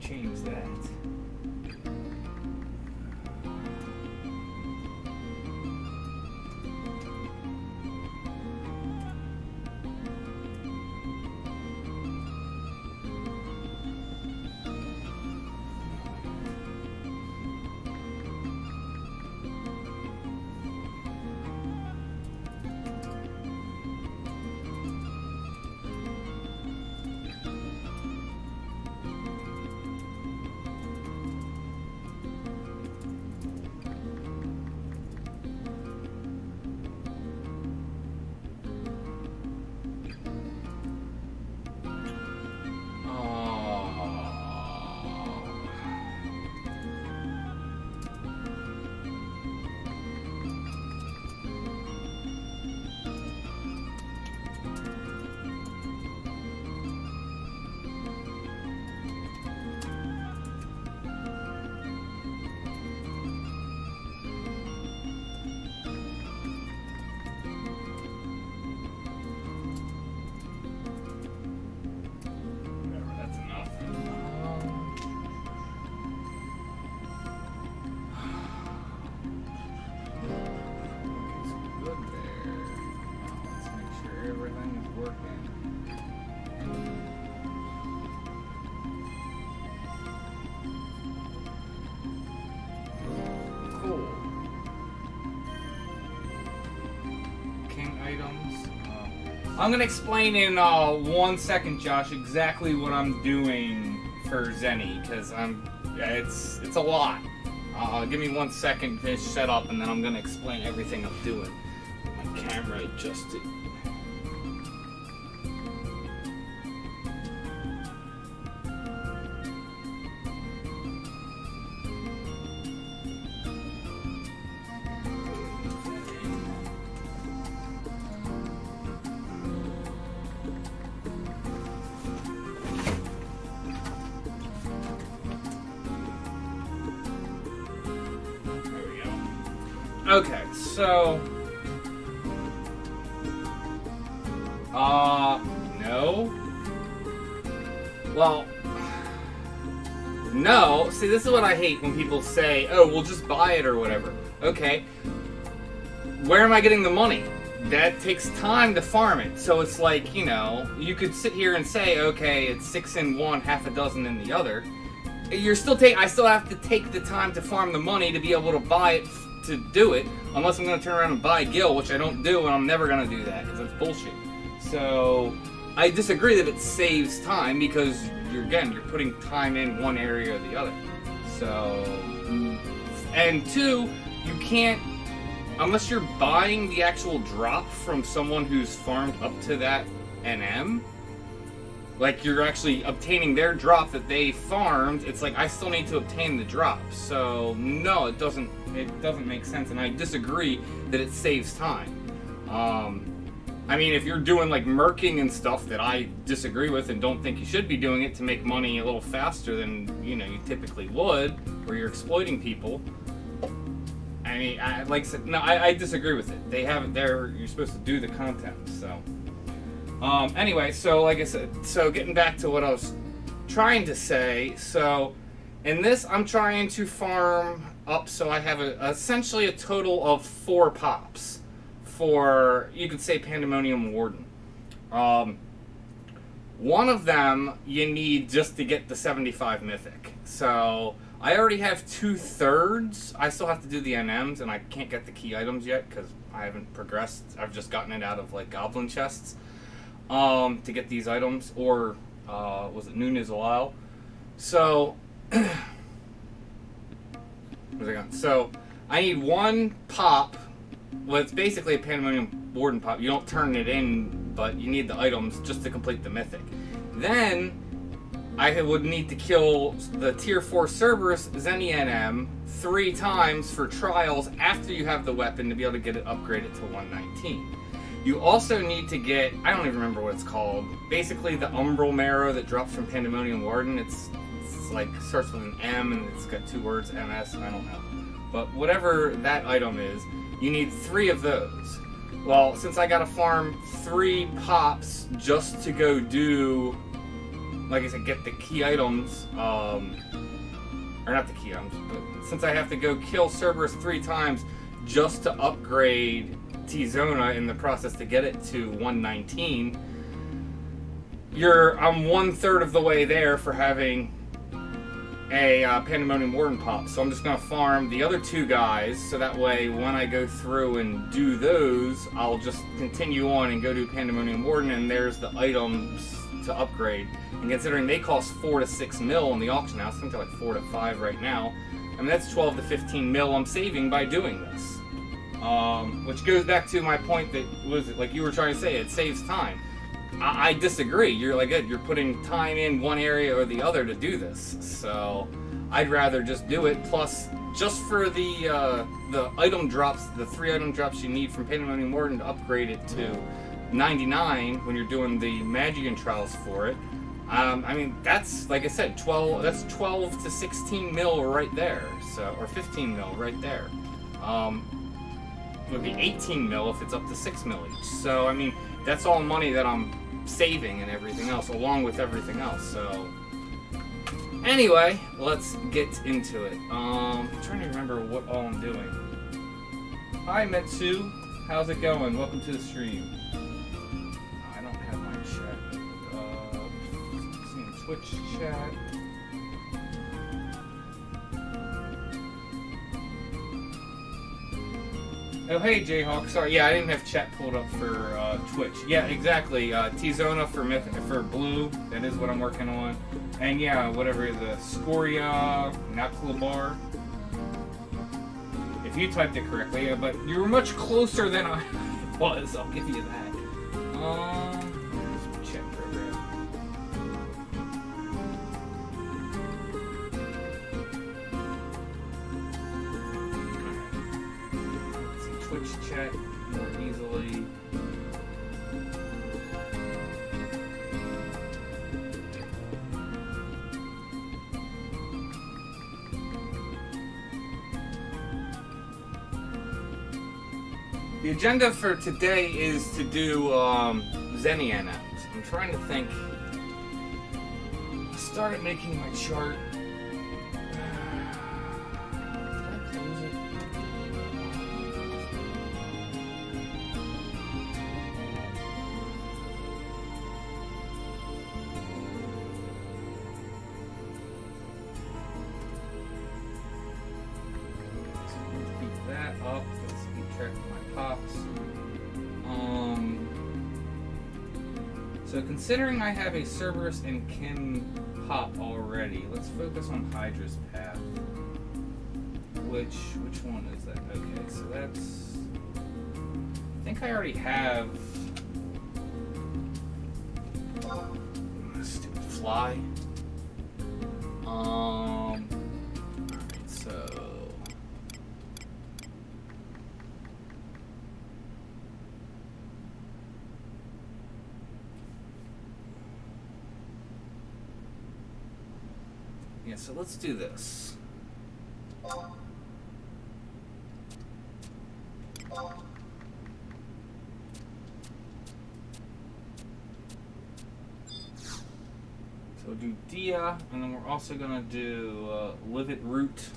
Change that. I'm gonna explain in 1 second, Josh, exactly what I'm doing for Zeni, because it's a lot. Give me 1 second, finish setup, and then I'm gonna explain everything I'm doing. My camera adjusted. Okay, so no. Well, no. See, this is what I hate when people say, "Oh, we'll just buy it or whatever." Okay, where am I getting the money? That takes time to farm it. So it's like, you know, you could sit here and say, "Okay, it's 6 in one, half a dozen in the other." I still have to take the time to farm the money to be able to buy it. To do it, unless I'm going to turn around and buy Gil, which I don't do, and I'm never going to do that, because that's bullshit. So, I disagree that it saves time, because, you're putting time in one area or the other. So, and two, you can't, unless you're buying the actual drop from someone who's farmed up to that NM, like you're actually obtaining their drop that they farmed, it's like I still need to obtain the drop. So no, it doesn't make sense, and I disagree that it saves time. I mean, if you're doing like merking and stuff that I disagree with and don't think you should be doing it to make money a little faster than, you know, you typically would, or you're exploiting people. I mean, like I said, no, I disagree with it. They have it there, you're supposed to do the content, so. Anyway, so like I said, so getting back to what I was trying to say, so in this I'm trying to farm up so I have essentially a total of 4 pops for, you could say, Pandemonium Warden. One of them you need just to get the 75 Mythic. So I already have 2/3. I still have to do the NMs, and I can't get the key items yet because I haven't progressed. I've just gotten it out of like Goblin chests. To get these items, or was it Nyzul? So, where's it gone? So, I need 1 pop. Well, it's basically a Pandemonium Warden pop. You don't turn it in, but you need the items just to complete the Mythic. Then, I would need to kill the tier 4 Cerberus Zeni NM 3 times for trials after you have the weapon to be able to get it upgraded to 119. You also need to get, I don't even remember what it's called, basically the Umbral Marrow that drops from Pandemonium Warden. It's like, starts with an M and it's got 2 words, MS, I don't know. But whatever that item is, you need 3 of those. Well, since I gotta farm 3 pops just to go do, like I said, get the key items, or not the key items, but since I have to go kill Cerberus 3 times just to upgrade Tizona in the process to get it to 119, I'm 1/3 of the way there for having a Pandemonium Warden pop. So I'm just going to farm the other 2 guys, so that way when I go through and do those, I'll just continue on and go to Pandemonium Warden, and there's the items to upgrade. And considering they cost 4 to 6 mil in the auction house, I think they're like 4 to 5 right now, I mean that's 12 to 15 mil I'm saving by doing this. Which goes back to my point that, like you were trying to say, it saves time. I disagree. You're putting time in one area or the other to do this. So I'd rather just do it. Plus, just for the item drops, the 3 item drops you need from Pandemonium Warden to upgrade it to 99 when you're doing the Magian trials for it. I mean, that's, like I said, 12 to 16 mil right there. So, or 15 mil right there. It would be 18 mil if it's up to 6 mil each. So, I mean, that's all money that I'm saving and everything else, along with everything else. So, anyway, let's get into it. I'm trying to remember what all I'm doing. Hi, Metsu. How's it going? Welcome to the stream. I don't have my chat. Seeing Twitch chat. Oh, hey, Jayhawk. Sorry, yeah, I didn't have chat pulled up for Twitch. Yeah, exactly. Tizona for Mythic, for blue. That is what I'm working on. And yeah, whatever, the Scoria Naklabar. If you typed it correctly, yeah, but you were much closer than I was. I'll give you that. Chat program. Twitch chat more easily. The agenda for today is to do Zeni NMs. I'm trying to think. I started making my chart. So considering I have a Cerberus and Kim pop already, let's focus on Hydra's path. Which one is that? Okay, so that's... I think I already have... Stupid fly. Alright, so... Yeah, so let's do this. So we'll do Dia, and then we're also gonna do Livet Root,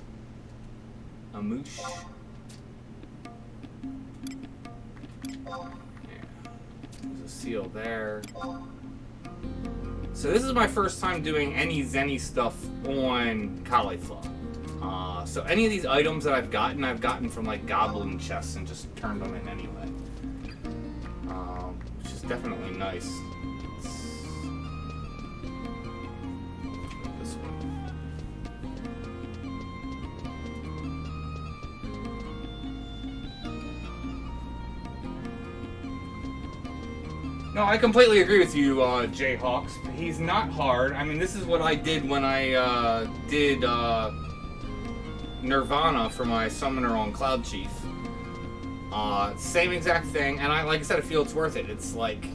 Amoosh. Yeah, there's a seal there. So this is my first time doing any Zeni stuff on Caulifla. So any of these items that I've gotten from like Goblin chests and just turned them in anyway. Which is definitely nice. This one. No, I completely agree with you, Jayhawks. He's not hard. I mean, this is what I did when I did Nirvana for my summoner on cloudchief. Same exact thing, and like I said, I feel it's worth it. It's like,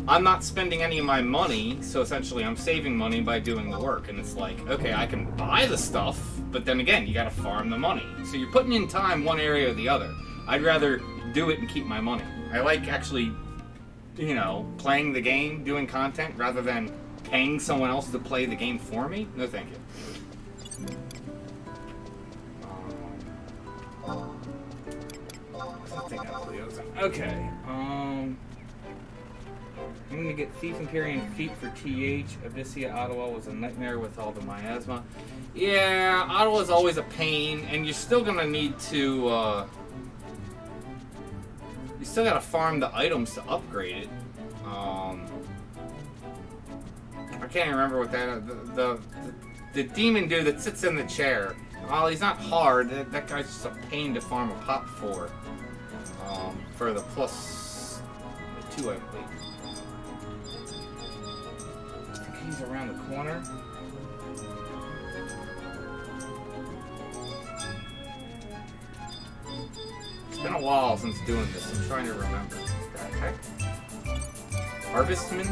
I'm not spending any of my money, so essentially I'm saving money by doing the work. And it's like, okay, I can buy the stuff, but then again, you gotta farm the money. So you're putting in time one area or the other. I'd rather do it and keep my money. I like actually, you know, playing the game, doing content, rather than paying someone else to play the game for me. No thank you. Okay, I'm gonna get Thief Empyrean Feet for TH. Abyssia Ottawa was a nightmare with all the miasma. Yeah, Ottawa's always a pain, and you're still gonna need to, you still gotta farm the items to upgrade it. I can't even remember what that, the demon dude that sits in the chair. Well, he's not hard, that guy's just a pain to farm a pop for the plus 2, I believe. I think he's around the corner. It's been a while since doing this. I'm trying to remember. What the heck? Harvestman?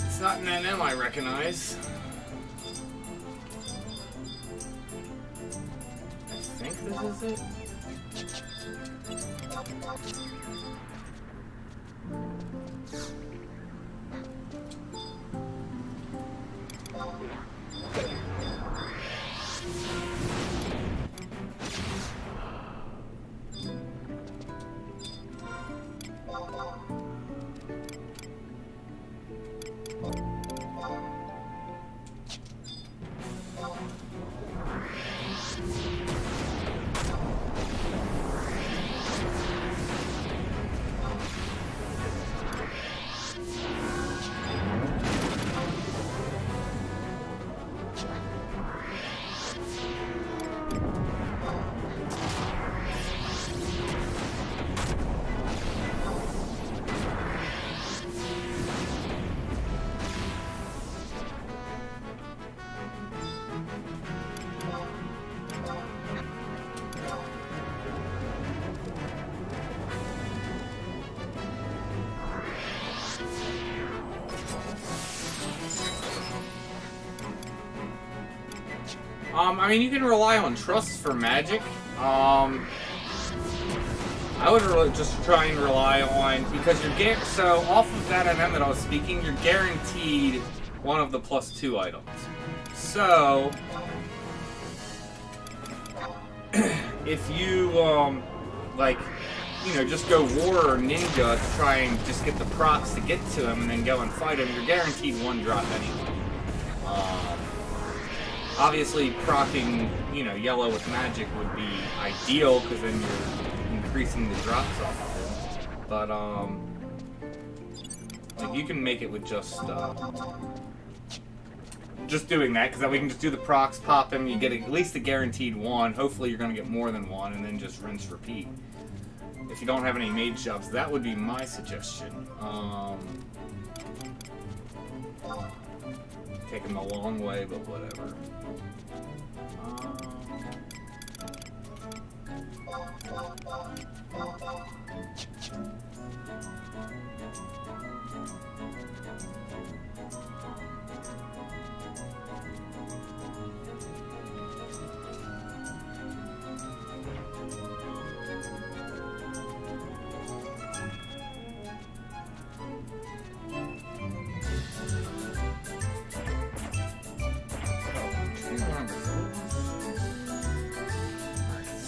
It's not an NM I recognize. I think this is it. I mean, you can rely on trust for magic. I would just try and rely on, because you're so off of that NM that I was speaking, you're guaranteed one of the +2 items. So if you like, you know, just go war or ninja to try and just get the procs to get to him and then go and fight him, you're guaranteed 1 drop anyway. Obviously, proccing, you know, yellow with magic would be ideal, because then you're increasing the drops off of him. But, like, you can make it with just doing that, because then we can just do the procs, pop him, you get at least a guaranteed 1. Hopefully you're going to get more than 1, and then just rinse, repeat. If you don't have any mage jobs, that would be my suggestion. Taking a long way, but whatever.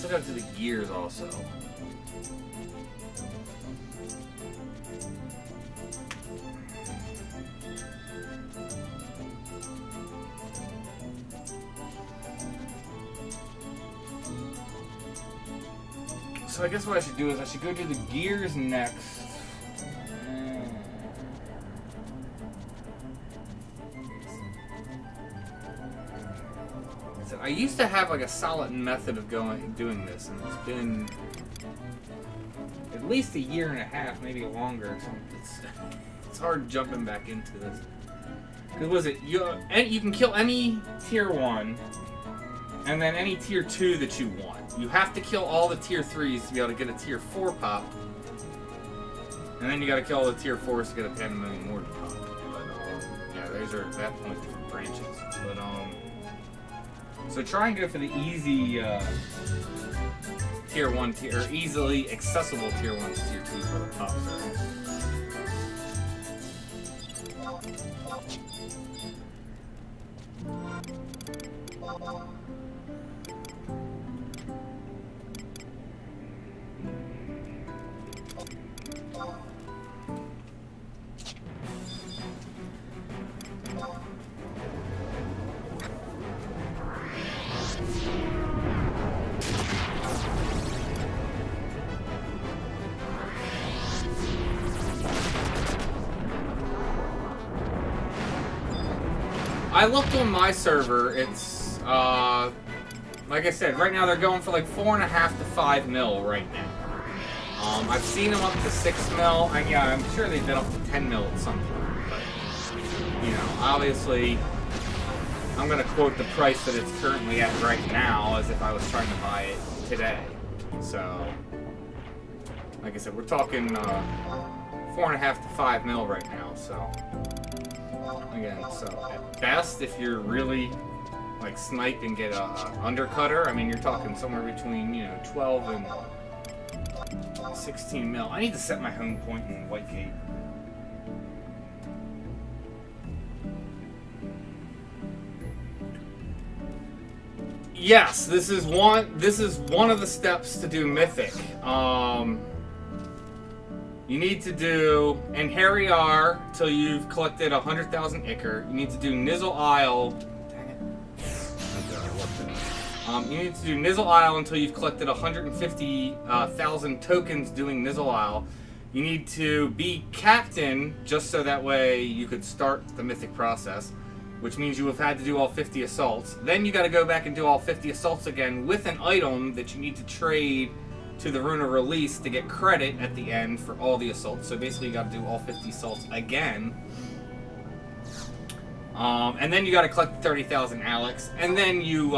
Still got to do the gears also. So I guess what I should do is I should go do the gears next. I used to have like a solid method of doing this, and it's been at least a year and a half, maybe longer. It's hard jumping back into this. Cause was it you can kill any tier 1, and then any tier 2 that you want. You have to kill all the tier 3s to be able to get a tier 4 pop, and then you got to kill all the tier 4s to get a pandemonium more pop. But yeah, those are that point different branches. But so try and go for the easy tier 1 or easily accessible tier 1s, tier 2s for the pops. I looked on my server, it's, like I said, right now they're going for like 4.5 to 5 mil right now. I've seen them up to 6 mil, and yeah, I'm sure they've been up to 10 mil at some point, but, you know, obviously, I'm going to quote the price that it's currently at right now as if I was trying to buy it today. So, like I said, we're talking 4.5 to 5 mil right now, so... Again, so at best, if you're really like snipe and get a undercutter, I mean, you're talking somewhere between, you know, 12 and 16 mil. I need to set my home point in Whitegate. Yes, this is one of the steps to do Mythic. You need to do in Harry R till you've collected 100,000 Ichor. You need to do Nyzul Isle. Dang it. You need to do Nyzul Isle until you've collected 150,000 tokens doing Nyzul Isle. You need to be captain just so that way you could start the Mythic process, which means you have had to do all 50 assaults. Then you got to go back and do all 50 assaults again with an item that you need to trade to the Rune of Release to get credit at the end for all the assaults. So basically you got to do all 50 assaults again. And then you got to collect 30,000 Alex, and then you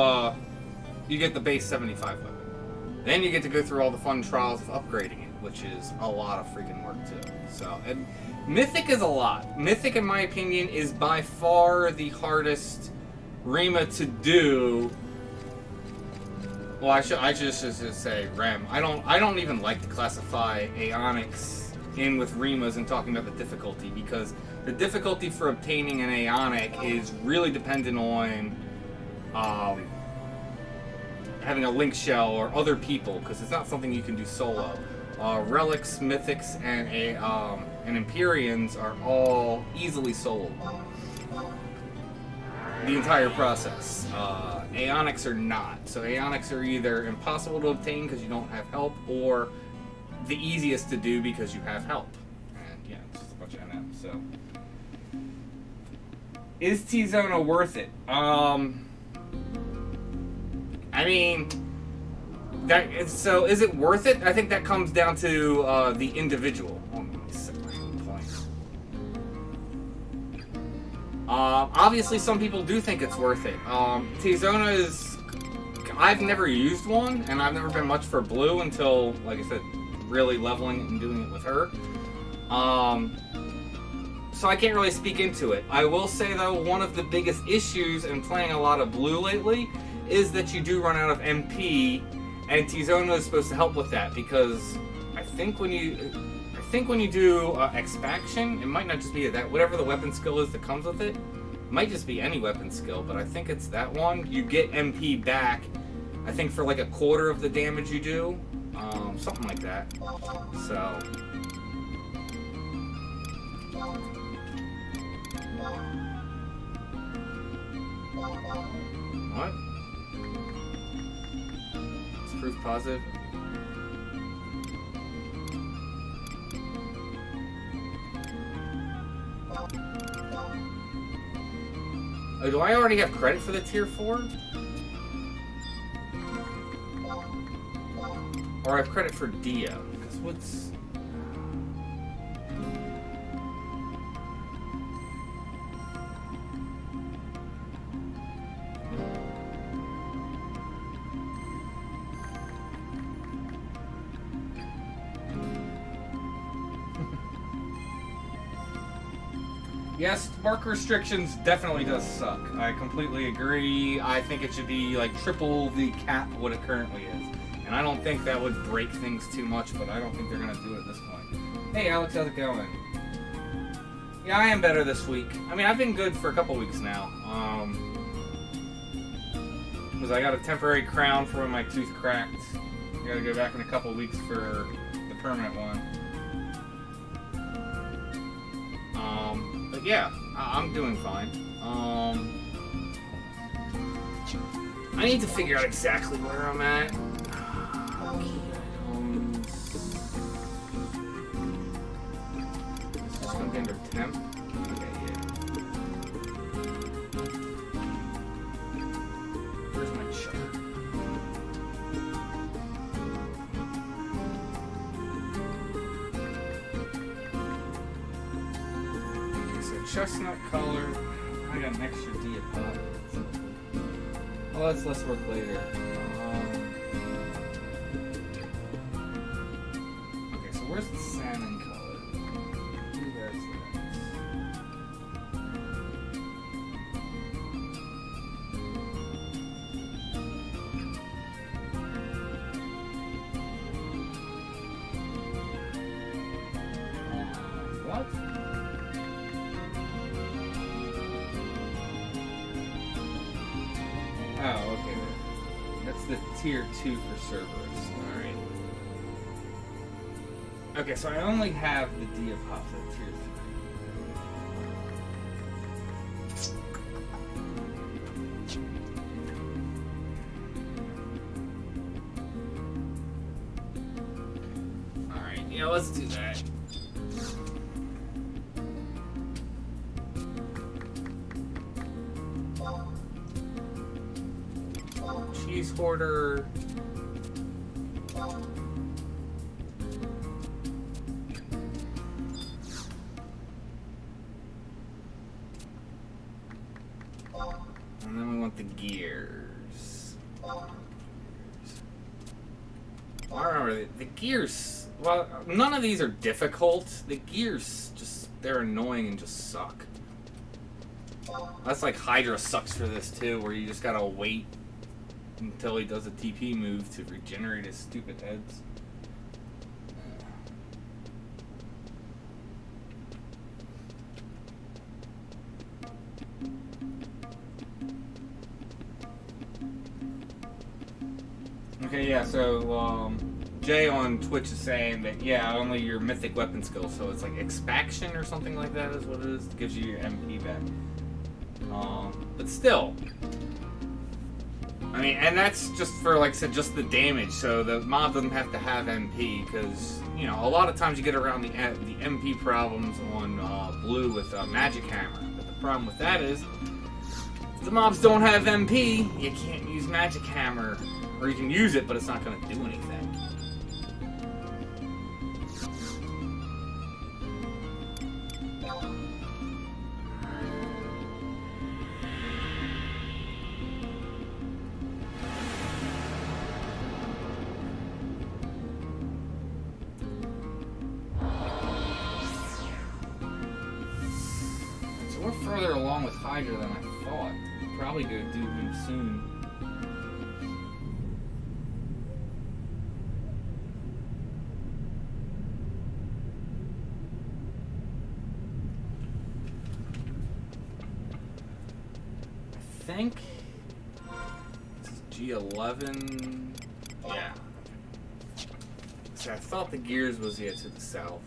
get the base 75 weapon. Then you get to go through all the fun trials of upgrading it, which is a lot of freaking work too. So, and Mythic is a lot. Mythic, in my opinion, is by far the hardest Rima to do. Well, I should just say Rem. I don't even like to classify Aeonics in with Rimas and talking about the difficulty, because the difficulty for obtaining an Aeonic is really dependent on having a link shell or other people, because it's not something you can do solo. Relics, Mythics, and Empyreans are all easily soloed. The entire process. Aeonics are not. So Aeonics are either impossible to obtain because you don't have help, or the easiest to do because you have help. And yeah, it's just a bunch of NMs. So, is tizona worth it? I mean, so is it worth it? I think that comes down to the individual. Let me set my own point. Obviously, some people do think it's worth it. Tizona is... I've never used one, and I've never been much for blue until, like I said, really leveling it and doing it with her. So I can't really speak into it. I will say, though, one of the biggest issues in playing a lot of blue lately is that you do run out of MP, and tizona is supposed to help with that, because I think when you do expaction, it might not just be that, whatever the weapon skill is that comes with it, might just be any weapon skill, but I think it's that one. You get MP back, I think, for like a quarter of the damage you do, something like that. So, what? It's proof positive. Oh, do I already have credit for the tier 4? Or I have credit for Dia. Because what's... Yes, mark restrictions definitely does suck. I completely agree. I think it should be like triple the cap what it currently is. And I don't think that would break things too much, but I don't think they're going to do it at this point. Hey Alex, how's it going? Yeah, I am better this week. I mean, I've been good for a couple weeks now. Because I got a temporary crown for when my tooth cracked. I gotta go back in a couple weeks for the permanent one. But yeah, I'm doing fine. I need to figure out exactly where I'm at. Is this gonna be under temp? Okay, yeah. Where's my chart? Chestnut color. I got an extra Dia pot. Well, that's less work later. Okay, so where's the salmon color? There's what? Oh, okay. That's the tier 2 for Cerberus. Alright. Okay, so I only have the Dia Pops at tier 3. Alright, yeah, let's do that. Cheese hoarder. And then we want the gears. I remember the gears. Well, none of these are difficult. The gears just, they're annoying and just suck. That's like Hydra sucks for this too, where you just gotta wait until he does a TP move to regenerate his stupid heads. Okay, yeah, so Jay on Twitch is saying that, yeah, only your mythic weapon skill, so it's like expaction or something like that is what it is. It gives you your MP back. But still, I mean, and that's just for, like I said, just the damage, so the mob doesn't have to have MP, because, you know, a lot of times you get around the MP problems on blue with Magic Hammer, but the problem with that is, if the mobs don't have MP, you can't use Magic Hammer, or you can use it, but it's not going to do anything. Further along with Hydra than I thought. Probably go do him soon. I think this is G11. Yeah. See, I thought the gears was to the south.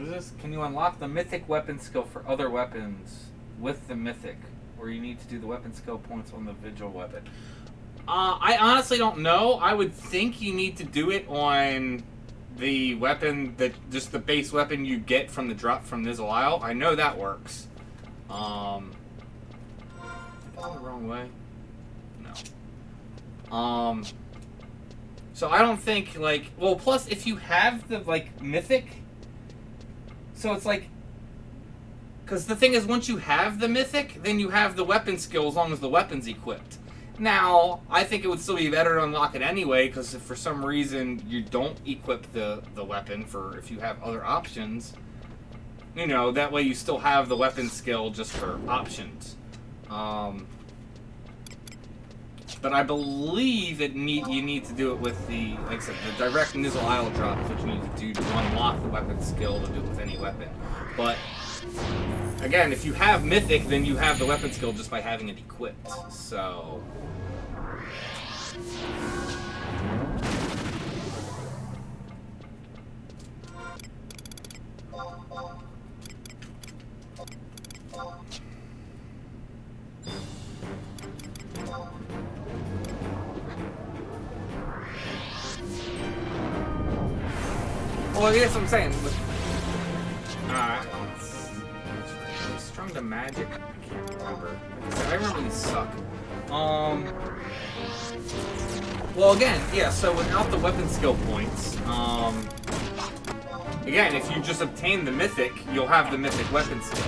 What is this? Can you unlock the Mythic weapon skill for other weapons with the Mythic? Or you need to do the weapon skill points on the Vigil weapon? I honestly don't know. I would think you need to do it on the weapon, just the base weapon you get from the drop from Nyzul. I know that works. Am I going the wrong way? No. So I don't think, like... Well, plus, if you have the, like, Mythic... So it's like... Because the thing is, once you have the Mythic, then you have the weapon skill as long as the weapon's equipped. Now, I think it would still be better to unlock it anyway, because if for some reason you don't equip the weapon for if you have other options, you know, that way you still have the weapon skill just for options. But I believe you need to do it with the, like I said, the direct Nyzul Isle drop is what you need to do to unlock the weapon skill to do it with any weapon. But again, if you have Mythic, then you have the weapon skill just by having it equipped. So well, I guess what I'm saying. Strung to magic? I can't remember. Like I said, I remember these suck. Well, again, yeah, so without the weapon skill points, again, if you just obtain the Mythic, you'll have the Mythic weapon skill.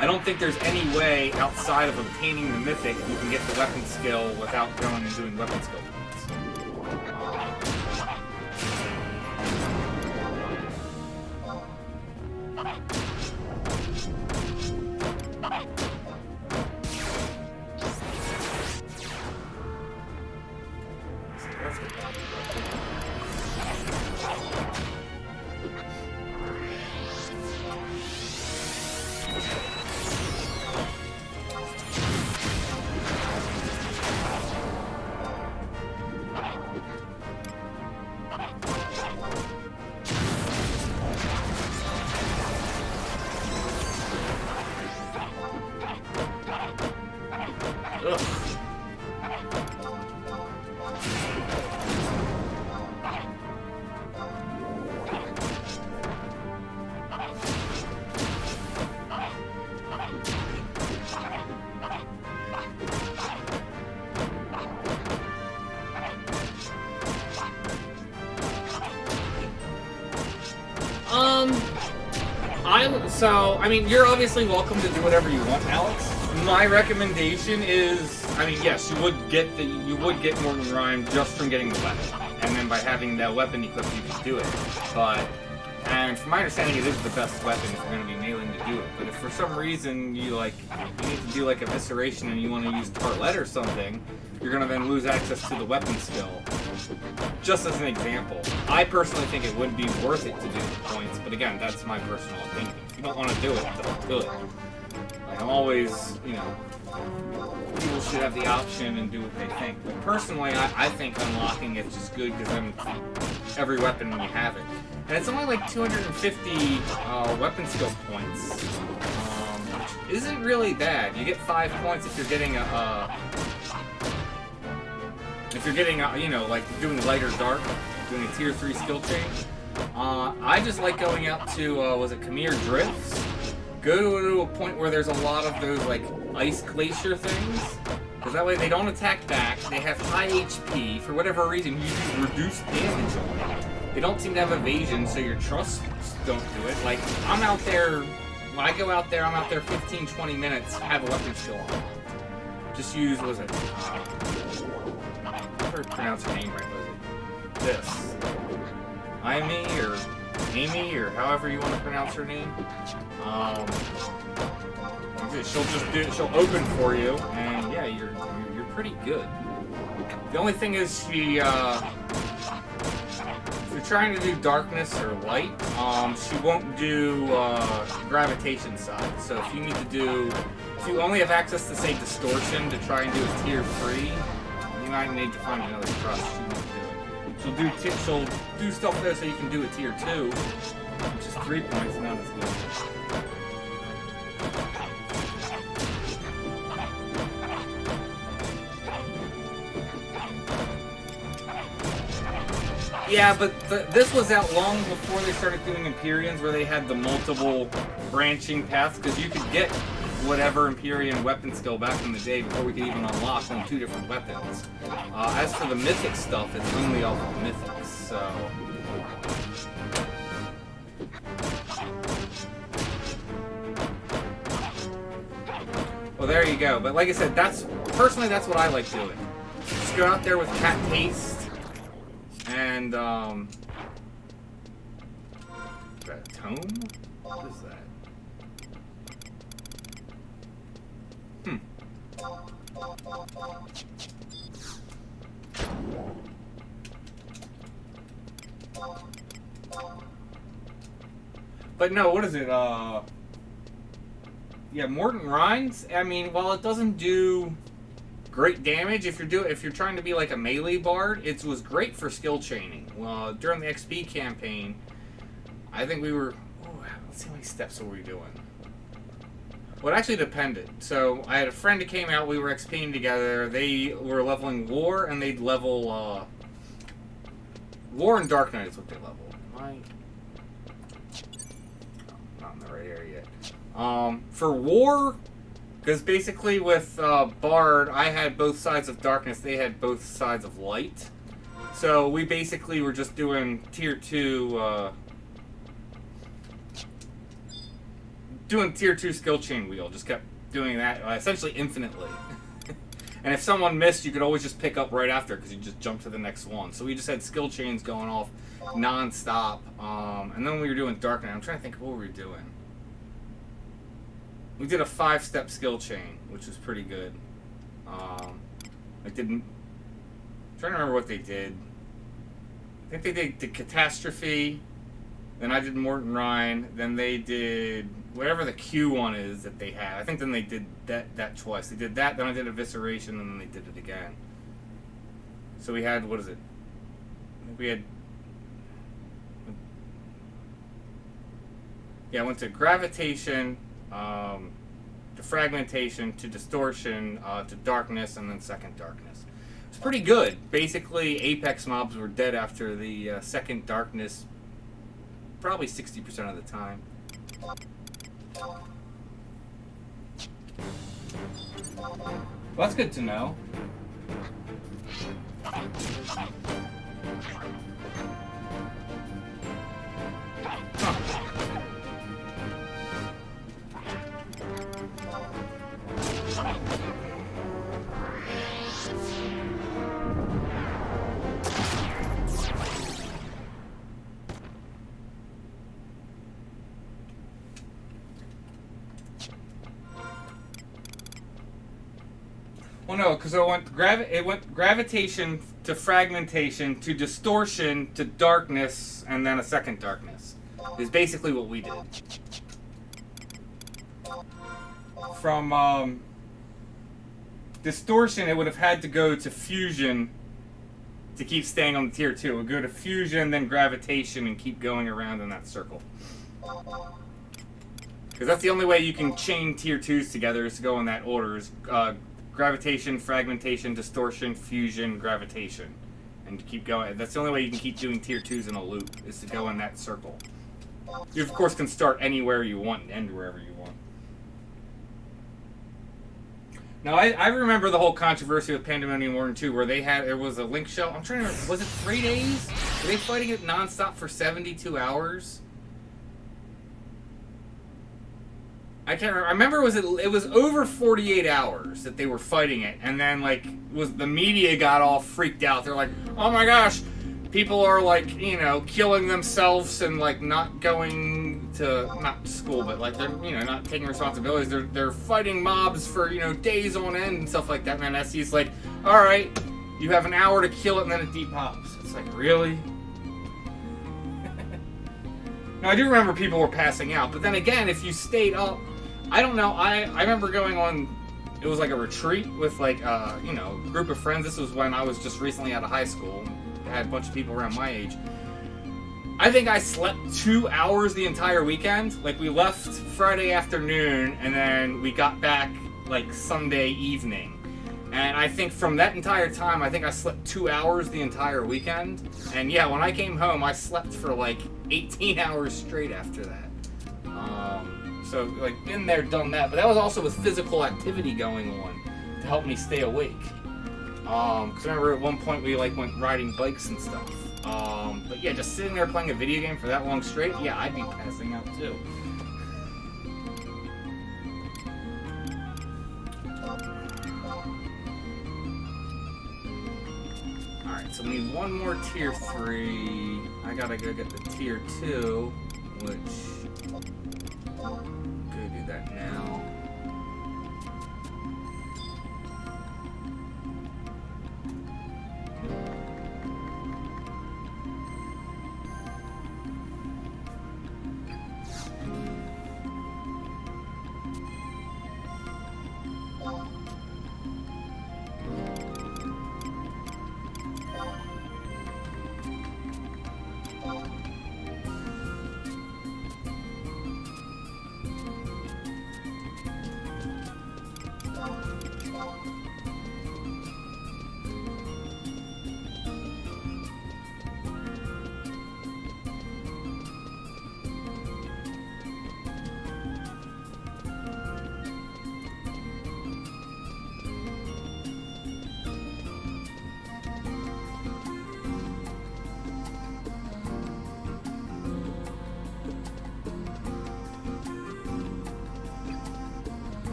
I don't think there's any way outside of obtaining the Mythic you can get the weapon skill without going and doing weapon skill points. So, I mean, you're obviously welcome to do whatever you want, Alex. My recommendation is, I mean, yes, you would get Morgan Rhyme just from getting the weapon, and then by having that weapon equipped, you can do it. And from my understanding, it is the best weapon if you're going to be mailing to do it. But if for some reason you need to do like evisceration and you want to use Tartlet or something, you're going to then lose access to the weapon skill. Just as an example, I personally think it would be worth it to do the points, but again, that's my personal opinion. If you don't want to do it, don't do it. Like, I'm always, you know, people should have the option and do what they think. But personally, I think unlocking it's just good because then every weapon when you have it. And it's only like 250 weapon skill points, which isn't really bad. You get 5 points if you're getting you know, like doing light or dark, doing a tier 3 skill change. I just like going out to, was it Khmer Drifts? Go to a point where there's a lot of those, like, ice glacier things. Because that way they don't attack back, they have high HP, for whatever reason you do reduced damage on it. They don't seem to have evasion, so your trusts don't do it. Like, I'm out there, when I go out there, I'm out there 15-20 minutes, have a weapon skill on. Just use, what was it? I never pronounce her name right, was it? This. Amy, or Amy, or however you want to pronounce her name. She'll just do it, she'll open for you, and yeah, you're pretty good. The only thing is if you're trying to do darkness or light, she won't do gravitation side. So if you only have access to, say, distortion to try and do a tier 3, you might need to find another trust. She won't do it. She'll do stuff there so you can do a tier 2, Which is 3 points, not as good. Yeah, but this was out long before they started doing Empyreans, where they had the multiple branching paths, because you could get whatever Empyrean weapon skill back in the day before we could even unlock only 2 different weapons. As for the Mythic stuff, it's only off of Mythic, so... Well, there you go. But like I said, personally, that's what I like doing. Just go out there with Cat Taste. And, is that a tome? What is that? But no, what is it? Yeah, Morton Rhines. I mean, while it doesn't do great damage, if you're trying to be like a melee bard, it was great for skill chaining. Well, during the XP campaign, I think we were. Oh, let's see how many steps were we doing. Well, it actually depended. So I had a friend who came out. We were XPing together. They were leveling War, and they'd level War and Dark Knight is what they leveled. Not in the right area yet. For War. Because basically with Bard, I had both sides of darkness, they had both sides of light. So we basically were just doing tier 2, skill chain wheel. Just kept doing that essentially infinitely. And if someone missed, you could always just pick up right after because you just jump to the next one. So we just had skill chains going off non-stop. And then we were doing Dark Knight. I'm trying to think of what we were doing. We did a 5-step skill chain, which was pretty good. I'm trying to remember what they did. I think they did the Catastrophe, then I did Morton Rhine, then they did whatever the Q one is that they had. I think then they did that twice. They did that, then I did Evisceration, and then they did it again. So we had, what is it? I think we had... Yeah, I went to Gravitation, to Fragmentation, to Distortion, to Darkness, and then Second Darkness. It's pretty good. Basically, Apex mobs were dead after the Second Darkness, probably 60% of the time. Well, that's good to know. Huh. Well, no, because it went gravitation to fragmentation to distortion to darkness and then a second darkness. Is basically what we did. From distortion, it would have had to go to fusion to keep staying on the tier 2. It would go to fusion, then gravitation, and keep going around in that circle. Because that's the only way you can chain tier 2s together is to go in that order. Is gravitation, fragmentation, distortion, fusion, gravitation. And to keep going. That's the only way you can keep doing tier 2s in a loop, is to go in that circle. You, of course, can start anywhere you want and end wherever you want. Now, I remember the whole controversy with Pandemonium Warden 2, where there was a link show. I'm trying to remember, was it 3 days? Were they fighting it nonstop for 72 hours? I can't remember. I remember it was over 48 hours that they were fighting it, and then the media got all freaked out. They're like, "Oh my gosh, people are killing themselves and not going to not school, but they're not taking responsibilities. They're fighting mobs for days on end and stuff like that." Man, SC's like, "All right, you have an hour to kill it, and then it depops." It's like, really? Now I do remember people were passing out, but then again, if you stayed up. I don't know. I remember going on, it was like a retreat with a group of friends. This was when I was just recently out of high school. I had a bunch of people around my age. I think I slept 2 hours the entire weekend. Like, we left Friday afternoon, and then we got back, like, Sunday evening. And I think from that entire time, I think I slept 2 hours the entire weekend. And yeah, when I came home, I slept for, like, 18 hours straight after that. So, like, been there, done that. But that was also with physical activity going on to help me stay awake. Because I remember at one point we, like, went riding bikes and stuff. But yeah, just sitting there playing a video game for that long straight, yeah, I'd be passing out too. Alright, so we need one more tier 3. I gotta go get the tier 2, which... go do that now.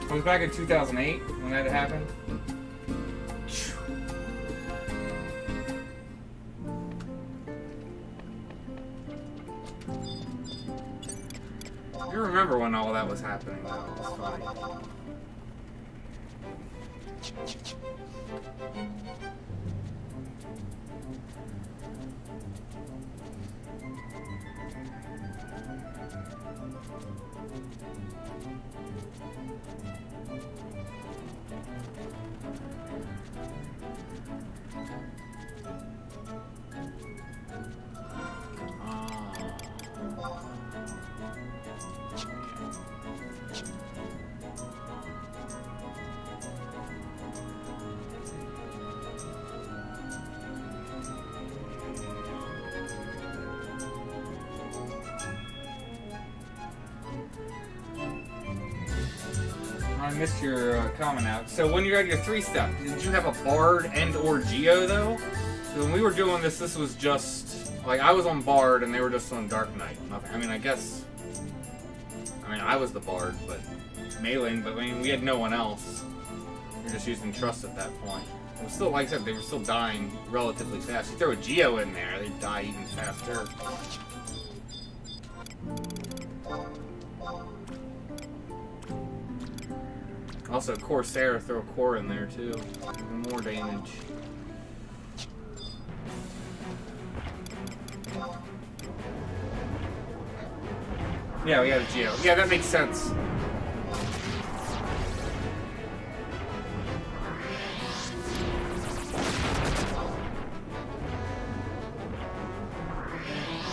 I was back in 2008 when that happened. I remember when all that was happening, though. It was funny. I missed your comment out. So when you're at your 3-step, did you have a Bard and or Geo though? So when we were doing this, this was just like I was on Bard and they were just on Dark Knight. Nothing. I mean, I was the Bard, but meleeing. But I mean, we had no one else. We were just using Trust at that point. It was still, like I said, they were still dying relatively fast. You throw a Geo in there, they die even faster. Also, Corsair, throw a core in there too. Even more damage. Yeah, we got a Geo. Yeah, that makes sense.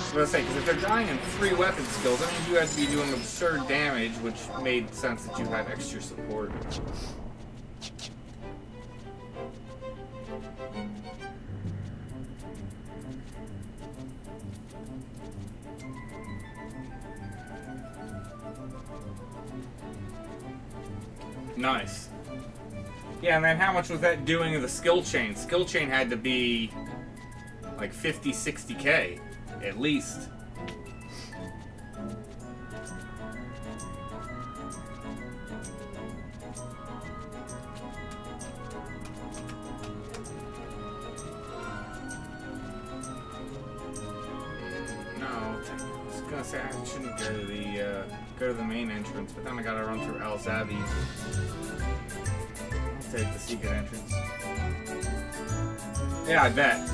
I was gonna say, because if they're dying in 3 weapon skills, that means you had to be doing absurd damage, which made sense that you had extra support. Nice. Yeah, and then how much was that doing of the skill chain? Skill chain had to be like 50, 60k. At least. No, I was gonna say I shouldn't go to the main entrance, but then I gotta run through Al Zabi. I'll take the secret entrance. Yeah, I bet.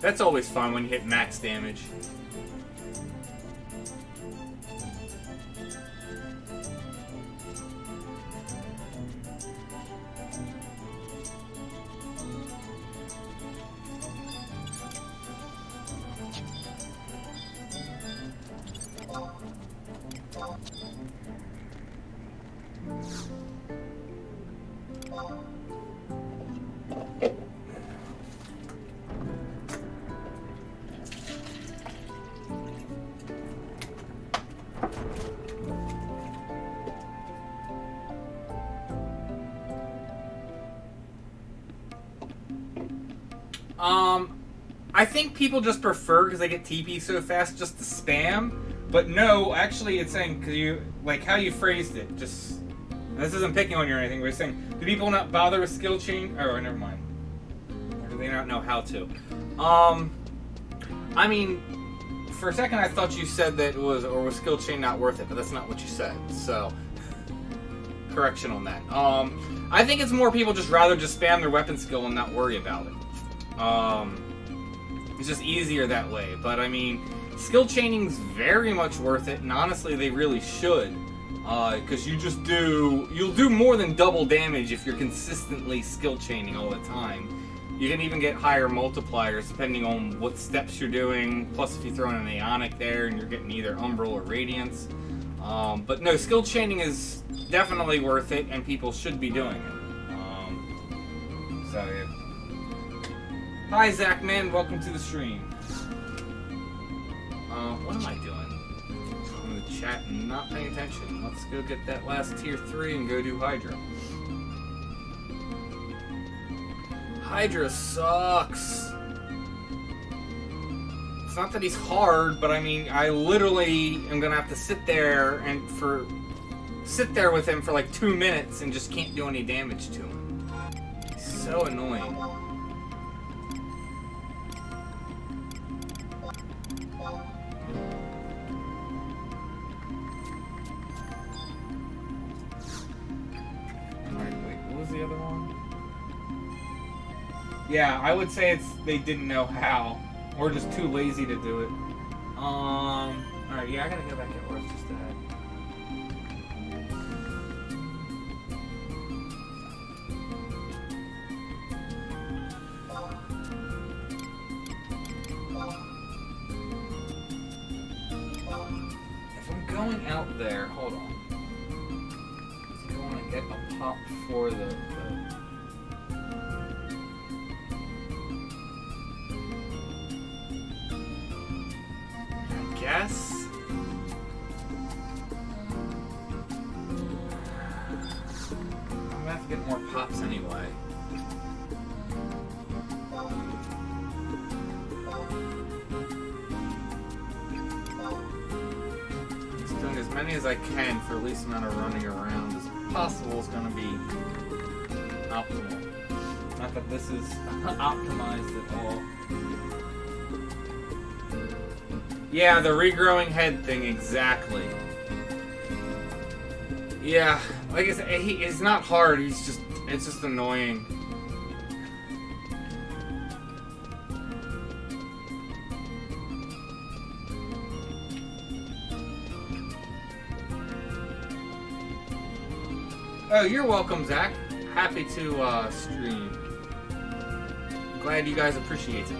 That's always fun when you hit max damage. I think people just prefer, because they get TP so fast, just to spam. But no, actually it's saying, because you, like how you phrased it, just, this isn't picking on you or anything, but it's saying, do people not bother with skill chain? Oh, never mind. Or do they not know how to? I mean, for a second I thought you said that it was, or was skill chain not worth it, but that's not what you said, so, correction on that. I think it's more people just rather just spam their weapon skill and not worry about it. It's just easier that way, but I mean, skill chaining's very much worth it, and honestly, they really should, because you'll do more than double damage if you're consistently skill chaining all the time. You can even get higher multipliers depending on what steps you're doing, plus if you throw in an Aeonic there and you're getting either Umbral or Radiance. But no, skill chaining is definitely worth it, and people should be doing it. So yeah. Hi Zach, man, welcome to the stream. What am I doing? I'm in the chat and not paying attention. Let's go get that last tier 3 and go do Hydra. Hydra sucks. It's not that he's hard, but I mean, I literally am gonna have to sit there with him for like 2 minutes and just can't do any damage to him. He's so annoying. The other one? Yeah, I would say they didn't know how, or just too lazy to do it. Alright, yeah, I gotta go back at horse just ahead. If I'm going out there, hold on. I want to get a pop for the I guess. I'm gonna have to get more pops anyway. Just doing as many as I can for the least amount of running around as possible is going to be optimal. Not that this is optimized at all. Yeah, the regrowing head thing, exactly. Yeah, like I said, it's not hard, it's just annoying. Oh, you're welcome, Zach. Happy to stream. Glad you guys appreciate it.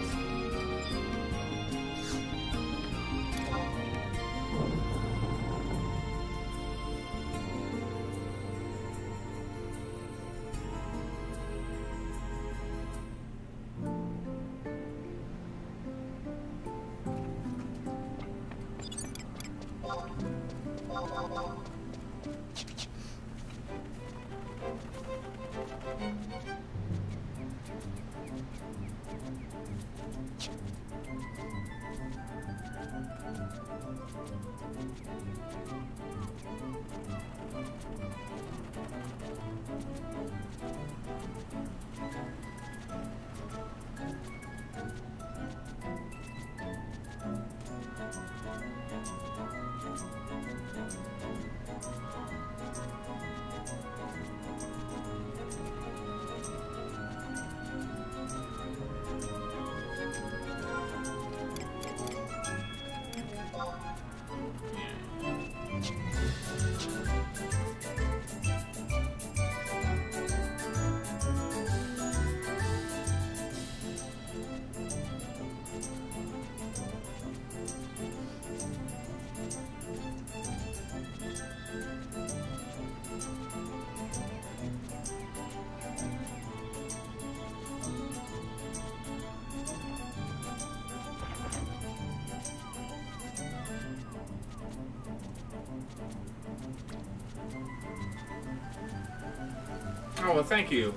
Oh, well, thank you.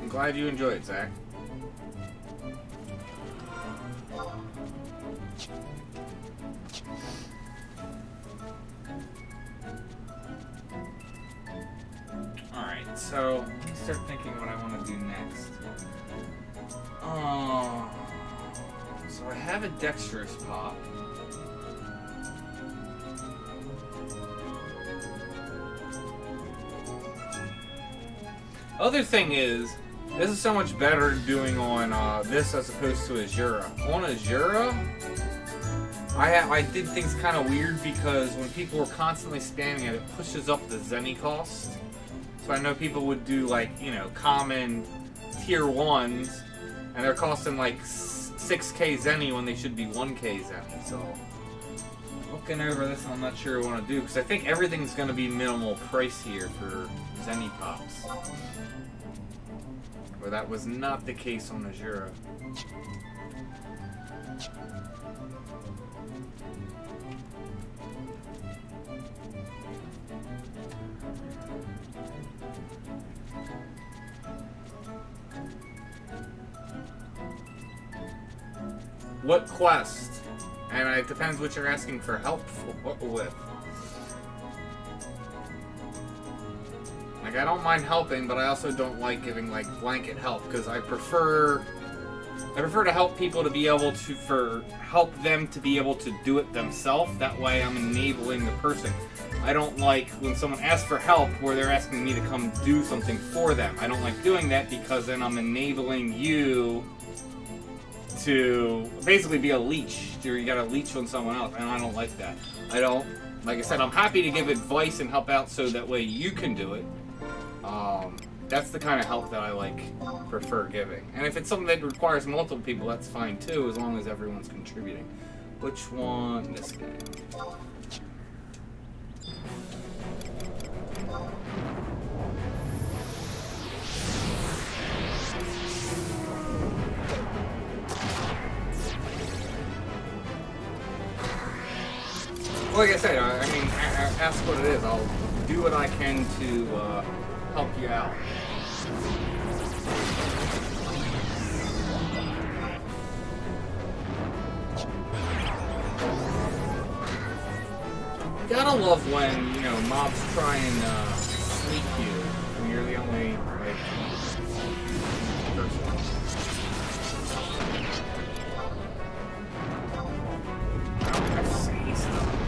I'm glad you enjoyed it, Zach. Alright, so let me start thinking what I want to do next. So I have a dexterous pop. Other thing is, this is so much better doing on this as opposed to Azura. On Azura, I did things kind of weird because when people were constantly spamming it, it pushes up the Zeni cost. So I know people would do like, you know, common tier 1s, and they're costing like 6k Zeni when they should be 1k Zeni. So looking over this, I'm not sure what I want to do because I think everything's going to be minimal price here for Zeni pops. But that was not the case on Azura. What quest? And it depends what you're asking for help with. Like, I don't mind helping, but I also don't like giving like blanket help because I prefer to help people to be able to help them to be able to do it themselves. That way, I'm enabling the person. I don't like when someone asks for help where they're asking me to come do something for them. I don't like doing that because then I'm enabling you to basically be a leech. You got to leech on someone else, and I don't like that. I don't, like I said, I'm happy to give advice and help out so that way you can do it. That's the kind of help that I prefer giving. And if it's something that requires multiple people, that's fine too, as long as everyone's contributing. Which one? This guy. Like I said, I mean, ask what it is. I'll do what I can to help you out. Gotta love when, you know, mobs try and sneak you when you're the only person. I don't have to say stuff.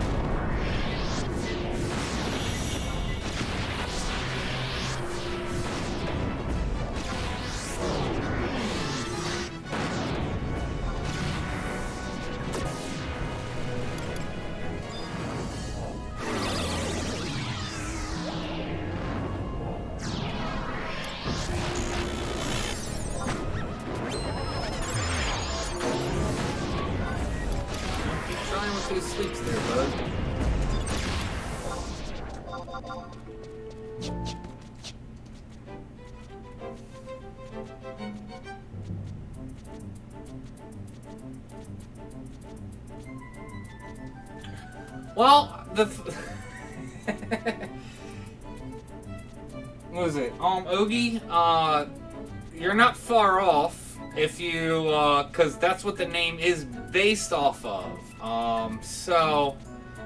Sleeps there, bud. Well, what is it? Ogie, you're not far off if you, cause that's what the name is based off of. So,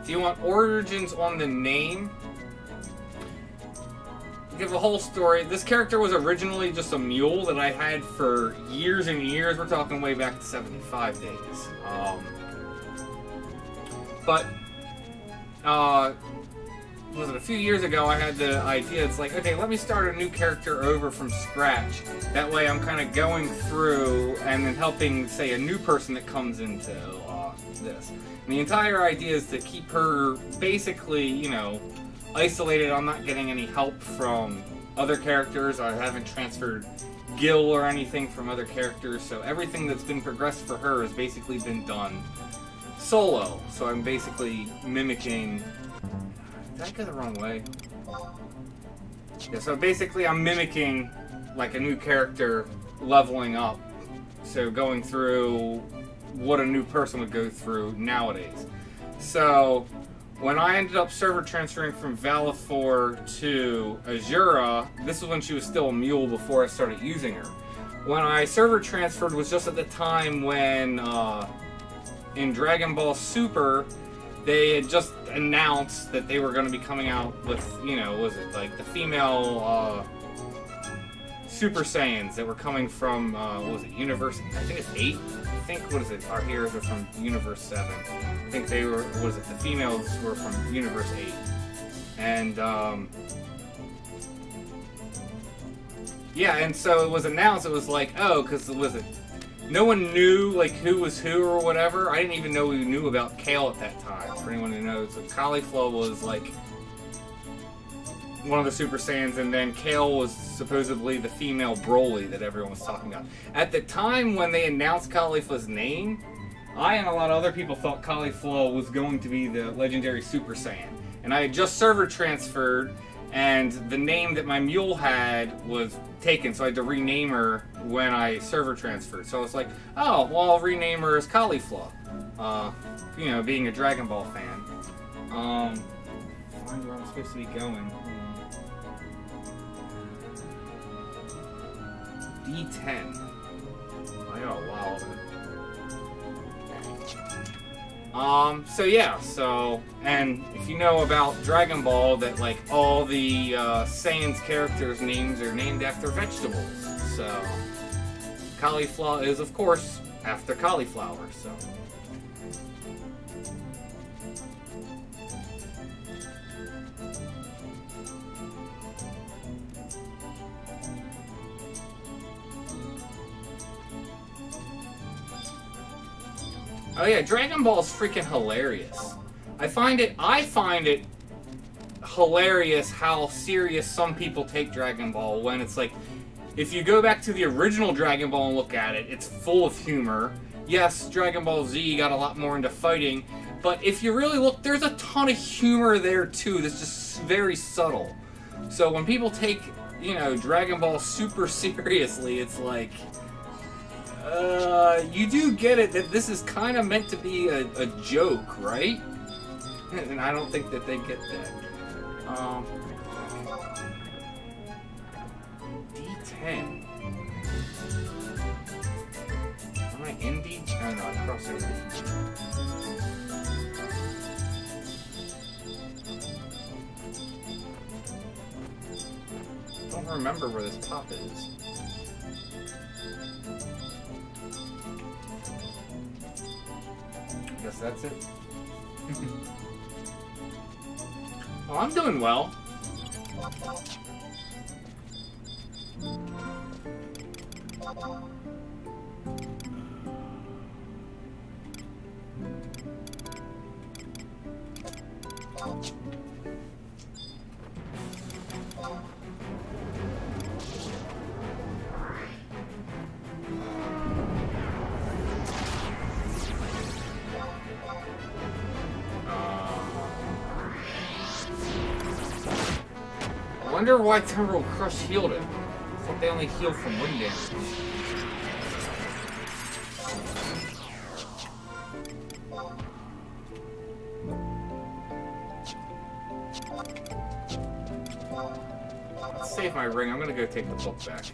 if you want origins on the name, give a whole story. This character was originally just a mule that I had for years and years. We're talking way back to 75 days. Was it a few years ago I had the idea, it's like, okay, let me start a new character over from scratch. That way I'm kind of going through and then helping, say, a new person that comes into this. And the entire idea is to keep her basically, you know, isolated. I'm not getting any help from other characters. I haven't transferred gil or anything from other characters, so everything that's been progressed for her has basically been done solo. So I'm basically mimicking... Did I go the wrong way? Yeah, so basically I'm mimicking like a new character leveling up. So going through what a new person would go through nowadays. So when I ended up server transferring from Valifor to Azura, this was when she was still a mule before I started using her. When I server transferred was just at the time when, in Dragon Ball Super, they had just announced that they were going to be coming out with, you know, was it like the female, Super Saiyans that were coming from, what was it, Universe, I think it's 8? I think, what is it, our heroes are from Universe 7. I think they were, what is it, the females were from Universe 8. And, yeah, and so it was announced, it was like, oh, because, was it, no one knew, like, who was who or whatever. I didn't even know we knew about Kale at that time, for anyone who knows. So Caulifla was, like, one of the Super Saiyans, and then Kale was supposedly the female Broly that everyone was talking about. At the time when they announced Caulifla's name, I and a lot of other people thought Caulifla was going to be the legendary Super Saiyan. And I had just server transferred, and the name that my mule had was taken, so I had to rename her when I server transferred. So I was like, oh, well, I'll rename her as Caulifla. You know, being a Dragon Ball fan. Find where I'm supposed to be going. D10. I got a while of it. So yeah, so, and if you know about Dragon Ball, that like all the Saiyans characters' names are named after vegetables. So, Caulifla is, of course, after cauliflower, so. Oh yeah, Dragon Ball is freaking hilarious. I find it hilarious how serious some people take Dragon Ball when it's like, if you go back to the original Dragon Ball and look at it, it's full of humor. Yes, Dragon Ball Z got a lot more into fighting, but if you really look, there's a ton of humor there too that's just very subtle. So when people take, you know, Dragon Ball super seriously, it's like, you do get it that this is kind of meant to be a joke, right? And I don't think that they get that. D10. Am I in D10? Oh no, I crossed over D10. I don't remember where this top is. I guess that's it. Well, I'm doing well. I wonder why Temporal Crush healed it. I thought they only heal from wind damage. Let's save my ring. I'm gonna go take the book back.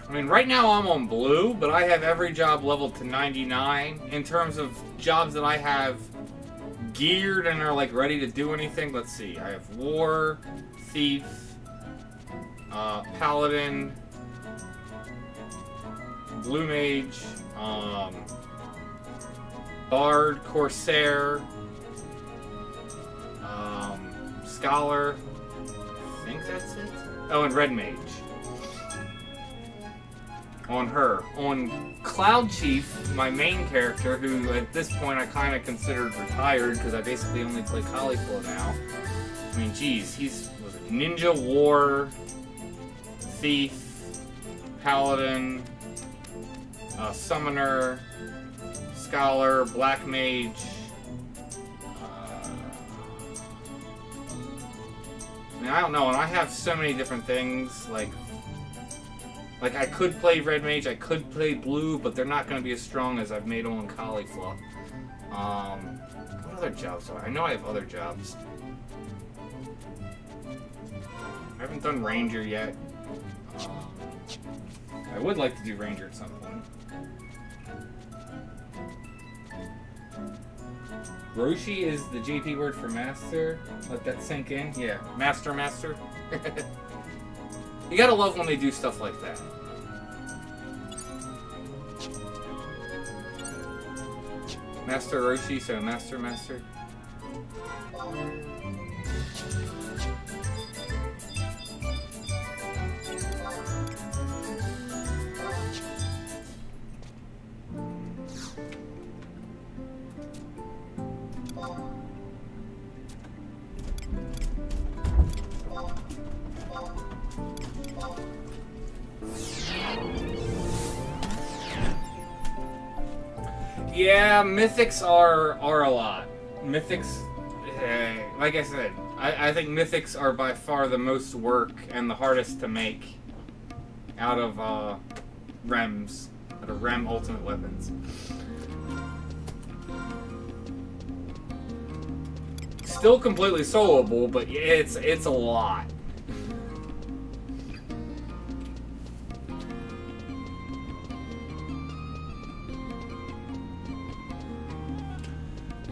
I mean, right now I'm on blue, but I have every job leveled to 99. In terms of jobs that I have geared and are like ready to do anything, let's see. I have War, Thief, Paladin, Blue Mage, Bard, Corsair, Scholar. I think that's it. Oh, and Red Mage. On her. On Cloudchief, my main character, who at this point I kind of considered retired because I basically only play Caulifla now. I mean, geez, he's was it Ninja, War, Thief, Paladin, Summoner, Scholar, Black Mage, mean, I don't know, and I have so many different things, like I could play red mage, I could play blue, but they're not going to be as strong as I've made on cauliflower. What other jobs do I know I have other jobs. I haven't done ranger yet. I would like to do ranger at some point. Roshi is the JP word for master. Let that sink in. Yeah, master. You gotta love when they do stuff like that. Master Roshi, so master. Yeah, mythics are a lot. Mythics, like I said, I think mythics are by far the most work and the hardest to make out of rems, out of rem ultimate weapons. Still completely soloable, but it's a lot.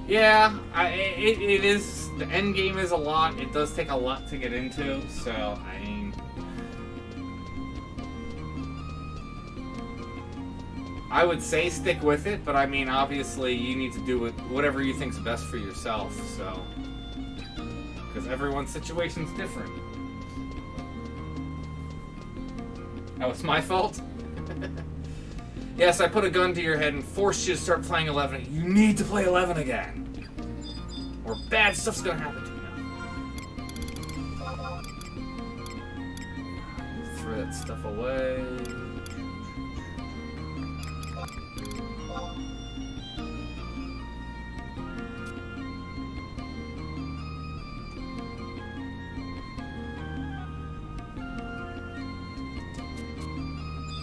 Yeah, it is. The end game is a lot. It does take a lot to get into. So I mean, I would say stick with it, but I mean, obviously, you need to do whatever you think's best for yourself. So, because everyone's situation's different. Oh, it's my fault. Yes, I put a gun to your head and forced you to start playing 11. You need to play 11 again, or bad stuff's gonna happen to you. Throw that stuff away.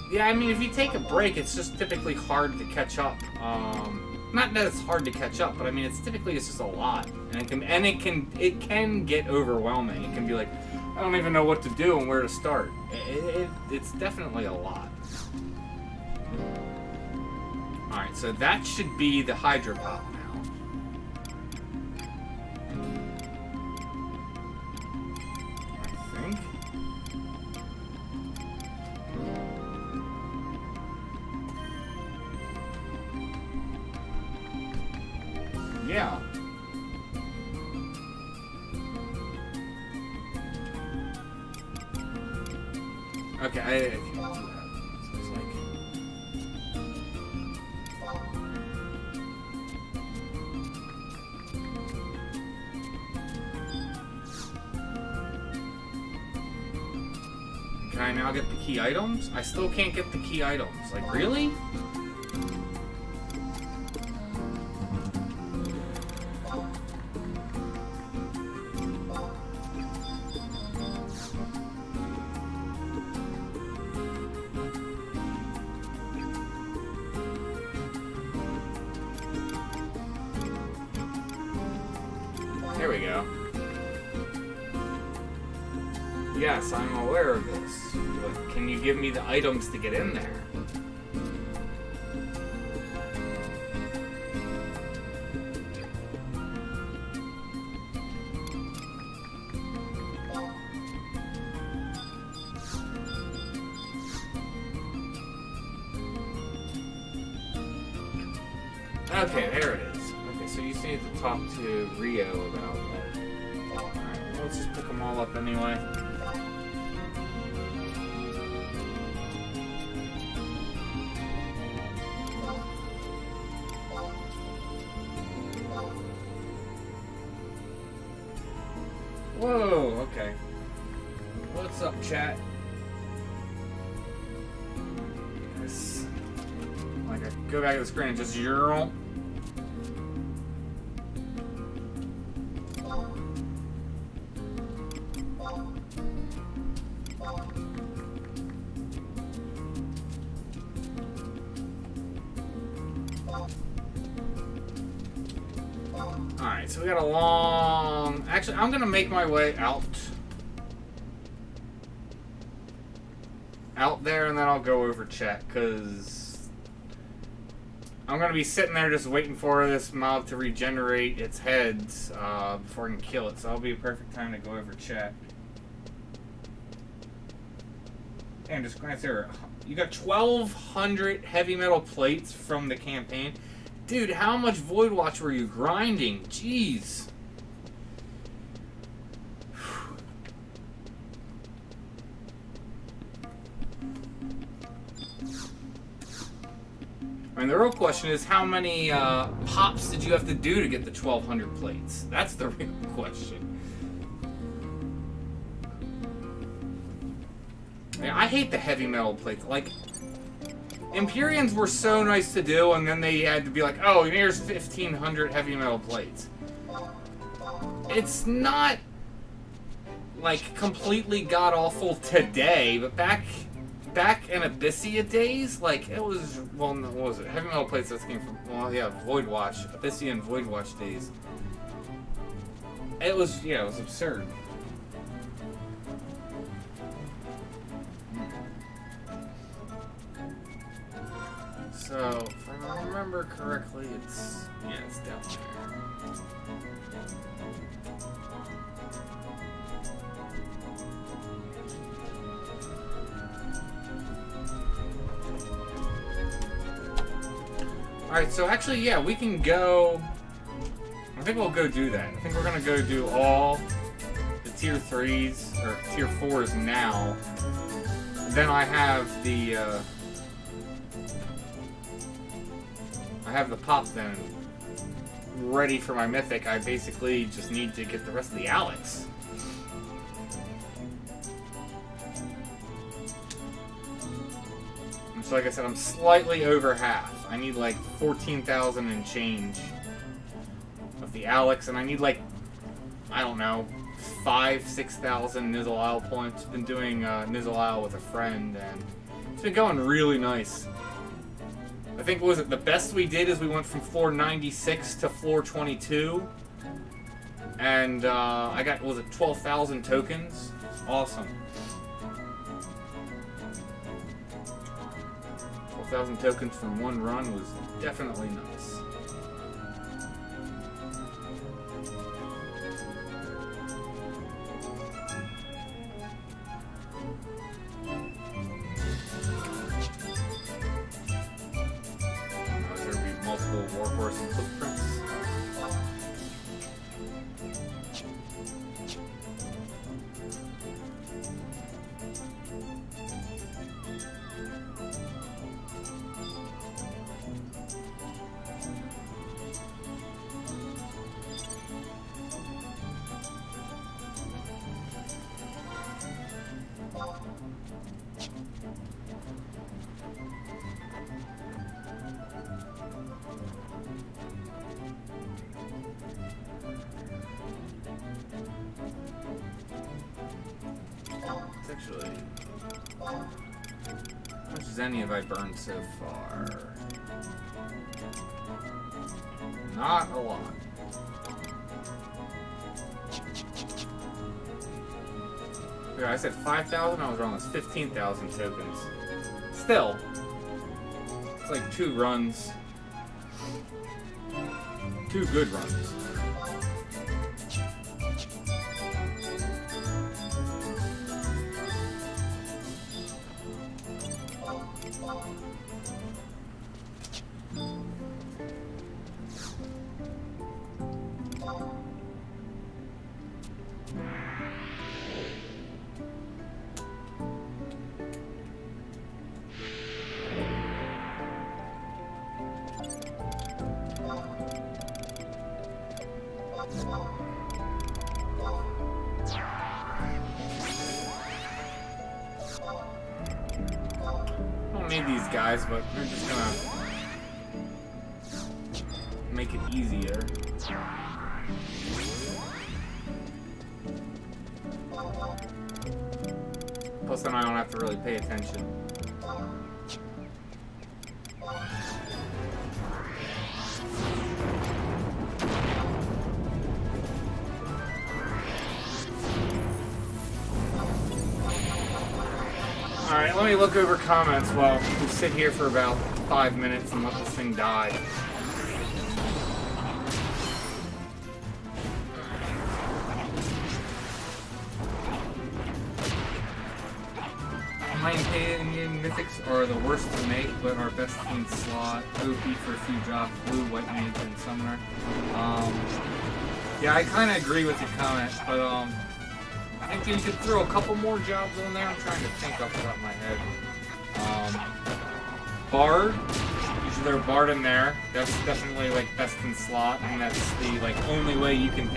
Yeah, I mean, if you take a break, it's just typically hard to catch up. Not that it's hard to catch up, but I mean, it's just a lot, and it can get overwhelming. It can be like, I don't even know what to do and where to start. It's definitely a lot. All right, so that should be the Hydra Pop now. Yeah. Okay, I can't do that. So it's like... Can I now get the key items? I still can't get the key items. Like, really? There we go. Yes, I'm aware of this, but can you give me the items to get in there? Okay, there it is. Okay, so you just need to talk to Rio about that. Alright, let's just pick them all up anyway. Whoa, okay. What's up, chat? Yes. Like, I go back to the screen and just urinal. Alright, so we got a long... Actually, I'm gonna make my way out there, and then I'll go over chat, because I'm gonna be sitting there just waiting for this mob to regenerate its heads before I can kill it, so that'll be a perfect time to go over chat. And just glance here. You got 1,200 heavy metal plates from the campaign. Dude, how much Voidwatch were you grinding? Jeez. I mean, the real question is, how many pops did you have to do to get the 1,200 plates? That's the real question. Man, I hate the heavy metal plates. Like, Empyreans were so nice to do, and then they had to be like, oh, here's 1,500 heavy metal plates. It's not, like, completely god-awful today, but back in Abyssea days, like, it was, well, what was it? Heavy metal plates that came from, well, yeah, Voidwatch, Abyssea and Voidwatch days. It was, yeah, it was absurd. So, if I remember correctly, it's down there. Alright, so actually, yeah, we can go... I think we'll go do that. I think we're gonna go do all the tier 3s, or tier 4s now. Then I have the, I have the pop then ready for my mythic. I basically just need to get the rest of the Alex. And so like I said, I'm slightly over half. I need like 14,000 and change of the Alex, and I need like, I don't know, 5,000-6,000 Nyzul points. Been doing Nyzul with a friend, and it's been going really nice. I think, was it the best we did is we went from floor 96 to floor 22. And I got, was it 12,000 tokens? Awesome. 12,000 tokens from one run was definitely nice. Warhorse and footprints. Actually, how much Zeni have I burned so far? Not a lot. Yeah, I said 5,000, I was wrong, it's 15,000 tokens. Still, it's like 2 runs. 2 good runs. These guys, but we're just gonna make it easier. Plus then I don't have to really pay attention. Alright, let me look over comments while we sit here for about 5 minutes and let this thing die. My opinion, Mythics are the worst to make, but are best in slot. OP for a few jobs, blue, white mage, and summoner. Yeah, I kind of agree with your comment, but I think you could throw a couple more jobs on there. I'm trying to think off the top of my head. Bard, you should throw Bard in there. That's definitely like best in slot, and that's the like only way you can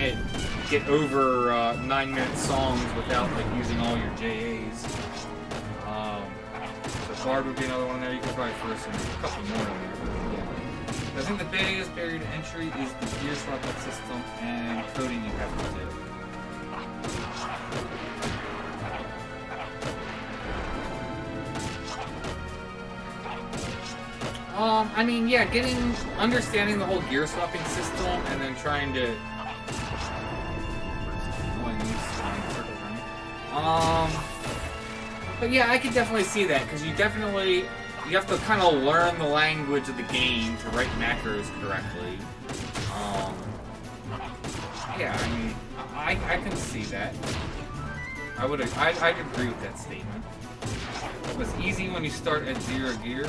get over 9-minute songs without like using all your JAs. So Bard would be another one there. You could probably throw a couple more in there. Yeah. I think the biggest barrier to entry is the gear swapping system and coding you have to do. I mean, yeah, understanding the whole gear swapping system and then trying to... But yeah, I could definitely see that, because you have to kind of learn the language of the game to write macros correctly. Yeah, I mean, I can see that. I'd agree with that statement. It was easy when you start at 0 gear.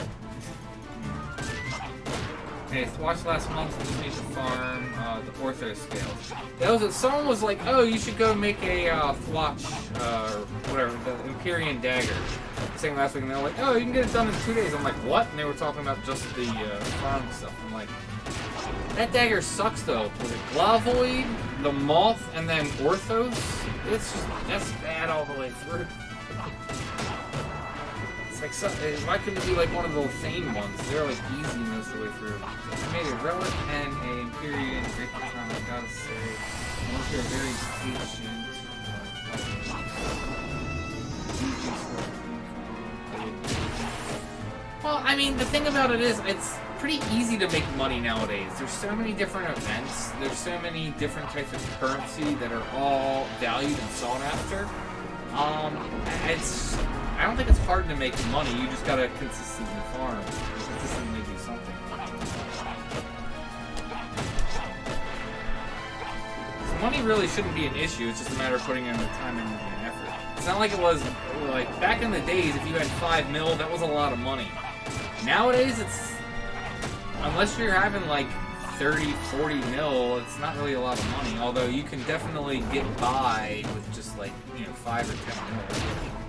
Hey, watched last month, just need to farm the ortho scales. Someone was like, oh, you should go make a Thwatch, whatever, the Empyrean dagger. Saying last week, and they're like, oh, you can get it done in 2 days. I'm like, what? And they were talking about just the farm stuff. I'm like, that dagger sucks though. Was it Glavoid, the Moth, and then Orthos? That's bad all the way through. Like, why couldn't it be like one of the Thane ones? They're like easy most of the way through. So I made a Relic and a Empyrean Great Katana. I gotta say, unless you're very patient. Well, I mean, the thing about it is, it's pretty easy to make money nowadays. There's so many different events. There's so many different types of currency that are all valued and sought after. I don't think it's hard to make money, you just gotta consistently farm, consistently do something. So money really shouldn't be an issue, it's just a matter of putting in the time and effort. It's not like it was, like, back in the days, if you had 5 mil, that was a lot of money. Nowadays, unless you're having like 30, 40 mil, it's not really a lot of money, although you can definitely get by with just like, 5 or 10 mil.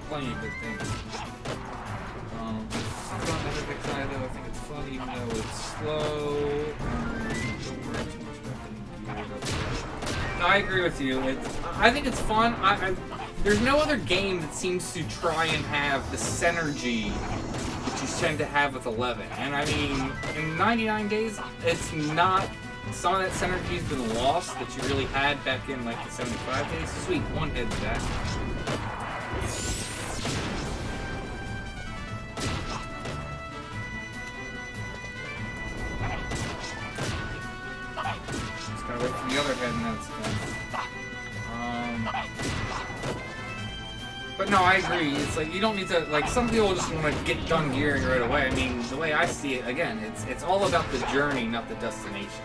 Plenty of good things. FFXI though, I think it's fun even though it's slow. Don't worry too much about getting geared up. No, I agree with you. I think it's fun. There's no other game that seems to try and have the synergy that you tend to have with 11. And I mean, in 99 days, it's not... Some of that synergy's been lost that you really had back in like the 75 days. Sweet, one head's back. Wait for the other head and that's done. But no, I agree. It's like you don't need to, like, some people just want to get done gearing right away. I mean, the way I see it, again, it's all about the journey, not the destination.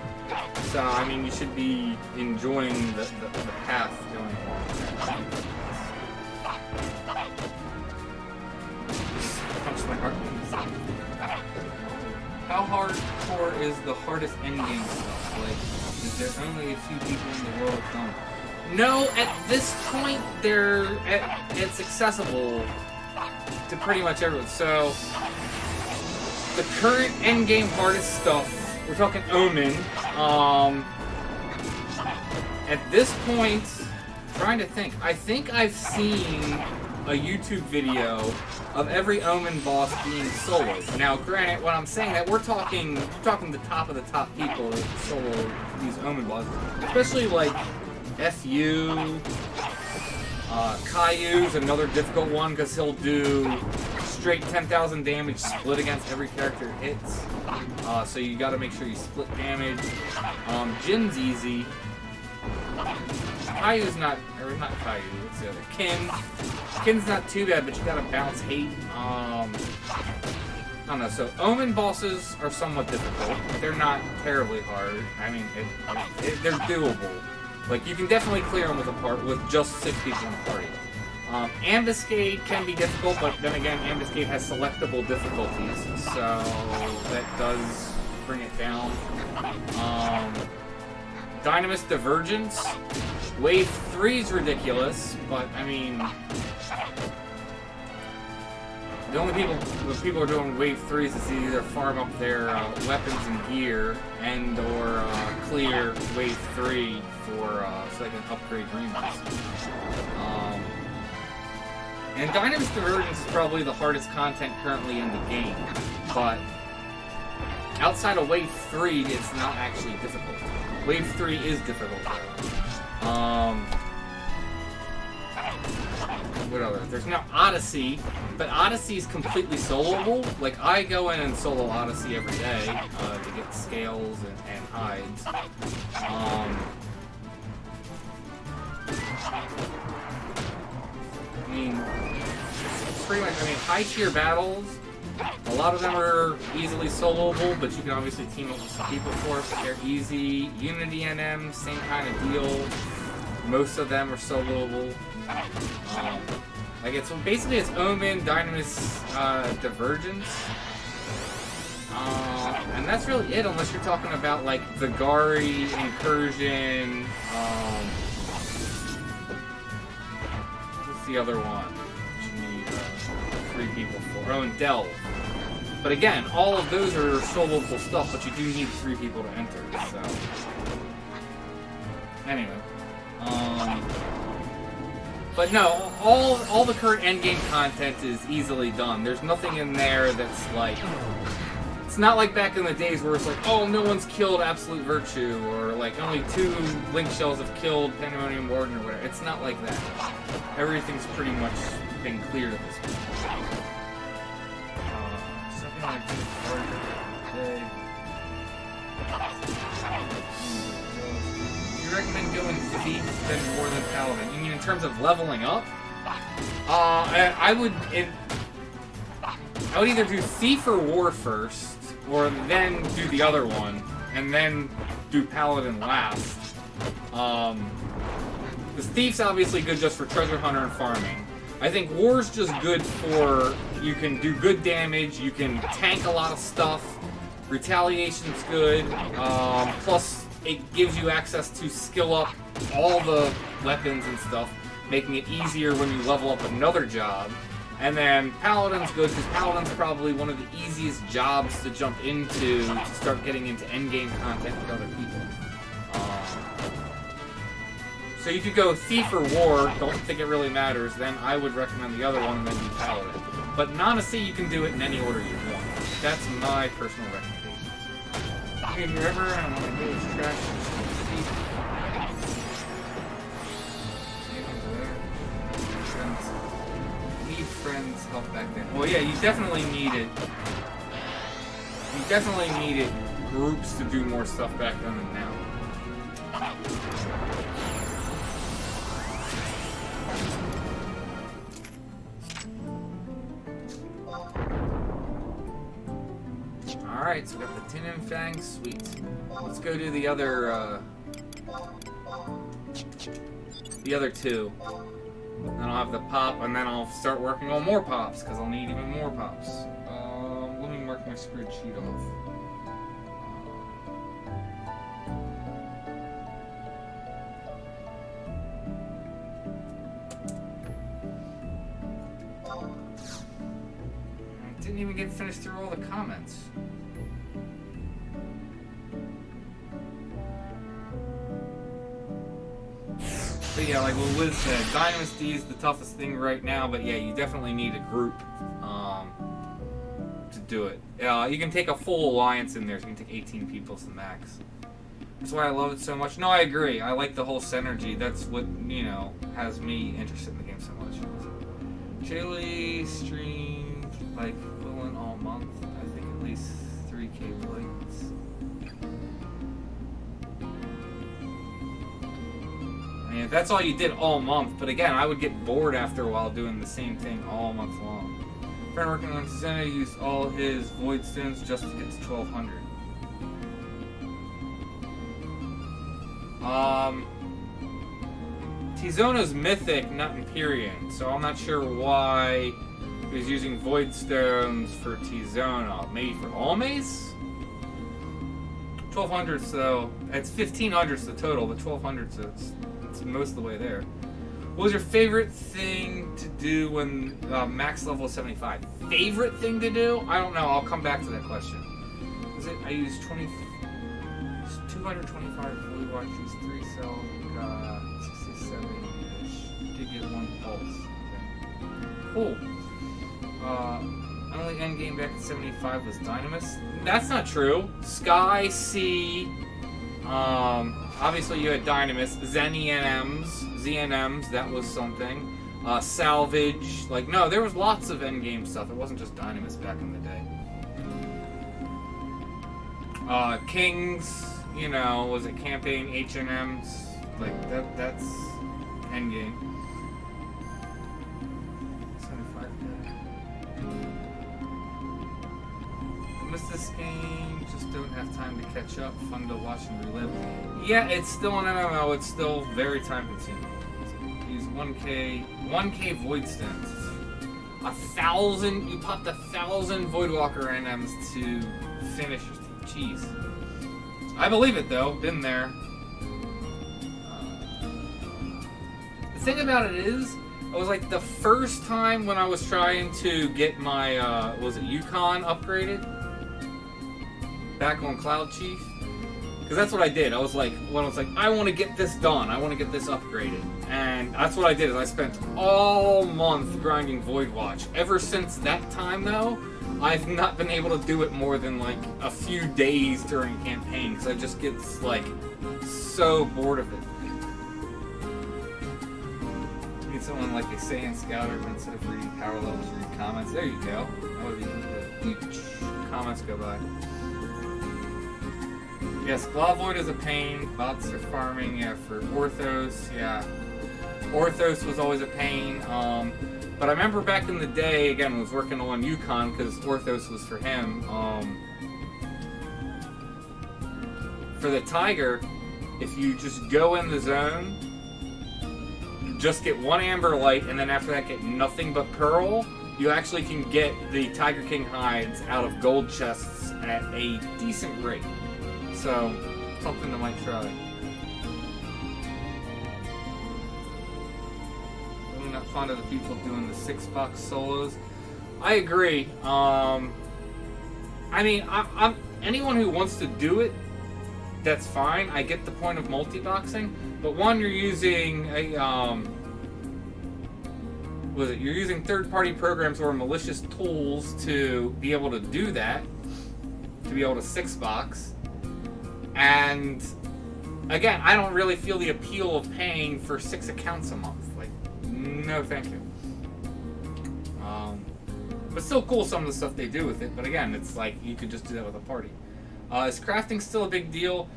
So, I mean, you should be enjoying the path going along. Punch my heart. How hardcore is the hardest endgame stuff? Like, is there only a few people in the world who don't? No, at this point, it's accessible to pretty much everyone. So, the current endgame hardest stuff, we're talking Omen. At this point, I'm trying to think. I think I've seen a YouTube video of every Omen boss being soloed. Now, granted, when I'm saying that, we're talking the top of the top people that solo these Omen bosses, especially like FU. Caillou's another difficult one because he'll do straight 10,000 damage split against every character it hits. So you got to make sure you split damage. Jin's easy. Caillou's not, or not Caillou, what's the other? Kim. Kin's not too bad, but you gotta balance hate. I don't know. So Omen bosses are somewhat difficult. They're not terribly hard. I mean, they're doable. Like you can definitely clear them with just 6 people in the party. Ambiscade can be difficult, but then again, Ambiscade has selectable difficulties, so that does bring it down. Dynamis Divergence. Wave 3 is ridiculous, but I mean, the only people are doing Wave 3s is to either farm up their weapons and gear and or clear Wave 3 for so they can upgrade Dreamers. And Dynamis Divergence is probably the hardest content currently in the game, but outside of Wave 3, it's not actually difficult. Wave 3 is difficult, though. What other? There's now Odyssey, but Odyssey is completely soloable. Like, I go in and solo Odyssey every day to get scales and hides. I mean, pretty much, high tier battles, a lot of them are easily soloable, but you can obviously team up with some people for it, but they're easy. Unity NMs, same kind of deal. Most of them are soloable. Basically it's Omen, Dynamis, Divergence. And that's really it, unless you're talking about like Vigari, Incursion, what's the other one? You need 3 people for. Oh, and Delve. But again, all of those are soloable stuff, but you do need 3 people to enter, so. Anyway. But no, all the current endgame content is easily done. There's nothing in there that's like... It's not like back in the days where it's like, oh, no one's killed Absolute Virtue, or like only 2 Link Shells have killed Pandemonium Warden or whatever. It's not like that. Everything's pretty much been cleared at this point. Something like this today. You recommend going Thief than more than Paladin? You mean in terms of leveling up? I would either do Thief or War first, or then do the other one, and then do Paladin last. Because Thief's obviously good just for treasure hunter and farming. I think War's just good for, you can do good damage, you can tank a lot of stuff, Retaliation's good, plus it gives you access to skill up all the weapons and stuff, making it easier when you level up another job. And then Paladin's good, because Paladin's probably one of the easiest jobs to jump into to start getting into endgame content with other people. So you could go Thief or War, don't think it really matters, then I would recommend the other one and then do Paladin. But honestly, you can do it in any order you want. That's my personal recommendation. Hey, remember, I'm gonna do this trash. Friends help back then. Well, yeah, you definitely needed. You definitely needed groups to do more stuff back then than now. All right, so we got the Tin and Fang, sweet. Let's go do the other 2. Then I'll have the pop, and then I'll start working on more pops, because I'll need even more pops. Let me mark my spreadsheet off. I didn't even get finished through all the comments. But yeah, like what Liz said, Dynamis D is the toughest thing right now, but yeah, you definitely need a group to do it. You can take a full alliance in there, so you can take 18 people to the max. That's why I love it so much. No, I agree. I like the whole synergy. That's what, has me interested in the game so much. Chili streamed like equivalent all month. I think at least 3K plays. if that's all you did all month, but again, I would get bored after a while doing the same thing all month long. Friend working on Tizona used all his void stones just to get to 1200. Tizona's Mythic, not Empyrean, so I'm not sure why he was using void stones for Tizona. Maybe for all maze? 1200s though, it's 1500s the total, but 1200s, so it's most of the way there. What was your favorite thing to do when max level is 75? Favorite thing to do? I don't know, I'll come back to that question. Was it, I used 225 Voidwatches, 3 cell, 67-ish, did get 1 pulse. Okay. Cool. Only endgame back in 75 was Dynamis. That's not true. Sky, C, obviously you had Dynamis, Zeni NMs, that was something. Salvage, like, no, there was lots of endgame stuff. It wasn't just Dynamis back in the day. Kings, you know, was it campaign NMs? Like, that's endgame. Missed this game, just don't have time to catch up. Fun to watch and relive. Yeah, it's still an MMO, it's still very time consuming. Use 1k void stones. 1,000, you popped 1,000 Voidwalker NMs to finish your cheese. I believe it though, been there. The thing about it is, it was like the first time when I was trying to get my, was it Yukon upgraded? Back on cloudchief, because that's what I did. I was like, when I was like, I want to get this done, I want to get this upgraded, and that's what I did. Is I spent all month grinding Voidwatch. Ever since that time, though, I've not been able to do it more than like a few days during a campaign, because I just get like so bored of it. You need someone like a Saiyan Scouter instead of reading power levels, read comments. There you go. That would be the comments go by. Yes, Glavoid is a pain. Bots are farming, yeah, for Orthos, yeah. Orthos was always a pain. But I remember back in the day, again, I was working on Yukon because Orthos was for him. For the Tiger, if you just go in the zone, just get 1 Amber Light, and then after that get nothing but Pearl, you actually can get the Tiger King hides out of gold chests at a decent rate. So, something I might try. Really not fond of the people doing the 6-box solos. I agree. I mean, I'm anyone who wants to do it, that's fine. I get the point of multi-boxing, but one, you're using a you're using third-party programs or malicious tools to be able to do that, to be able to 6-box. And again, I don't really feel the appeal of paying for 6 accounts a month. Like, no thank you. But still cool some of the stuff they do with it. But again, it's like you could just do that with a party. Is crafting still a big deal?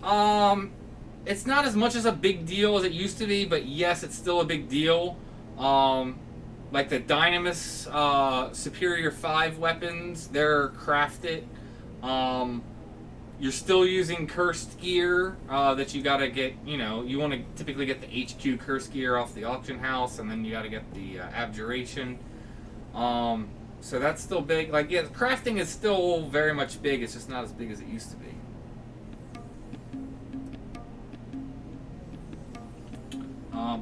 It's not as much as a big deal as it used to be, but yes, it's still a big deal. Like the Dynamis Superior 5 weapons, they're crafted. You're still using cursed gear that you gotta get, you know, you want to typically get the HQ cursed gear off the auction house, and then you gotta get the abjuration. So that's still big. Like, yeah, crafting is still very much big, it's just not as big as it used to be.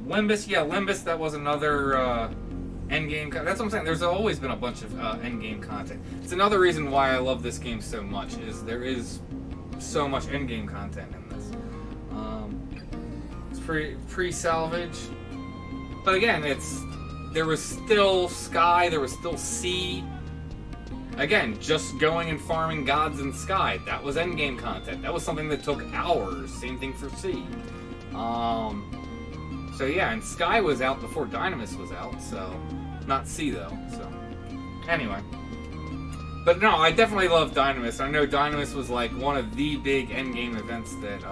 Limbus, yeah, Limbus, that was another endgame. That's what I'm saying. There's always been a bunch of endgame content. It's another reason why I love this game so much, is there is so much endgame content in this. It's pre-salvage, but again, there was still Sky, there was still Sea. Again, just going and farming gods in Sky, that was endgame content. That was something that took hours. Same thing for Sea. So yeah, and Sky was out before Dynamis was out, so not Sea though. So anyway. But no, I definitely love Dynamis. I know Dynamis was like one of the big endgame events that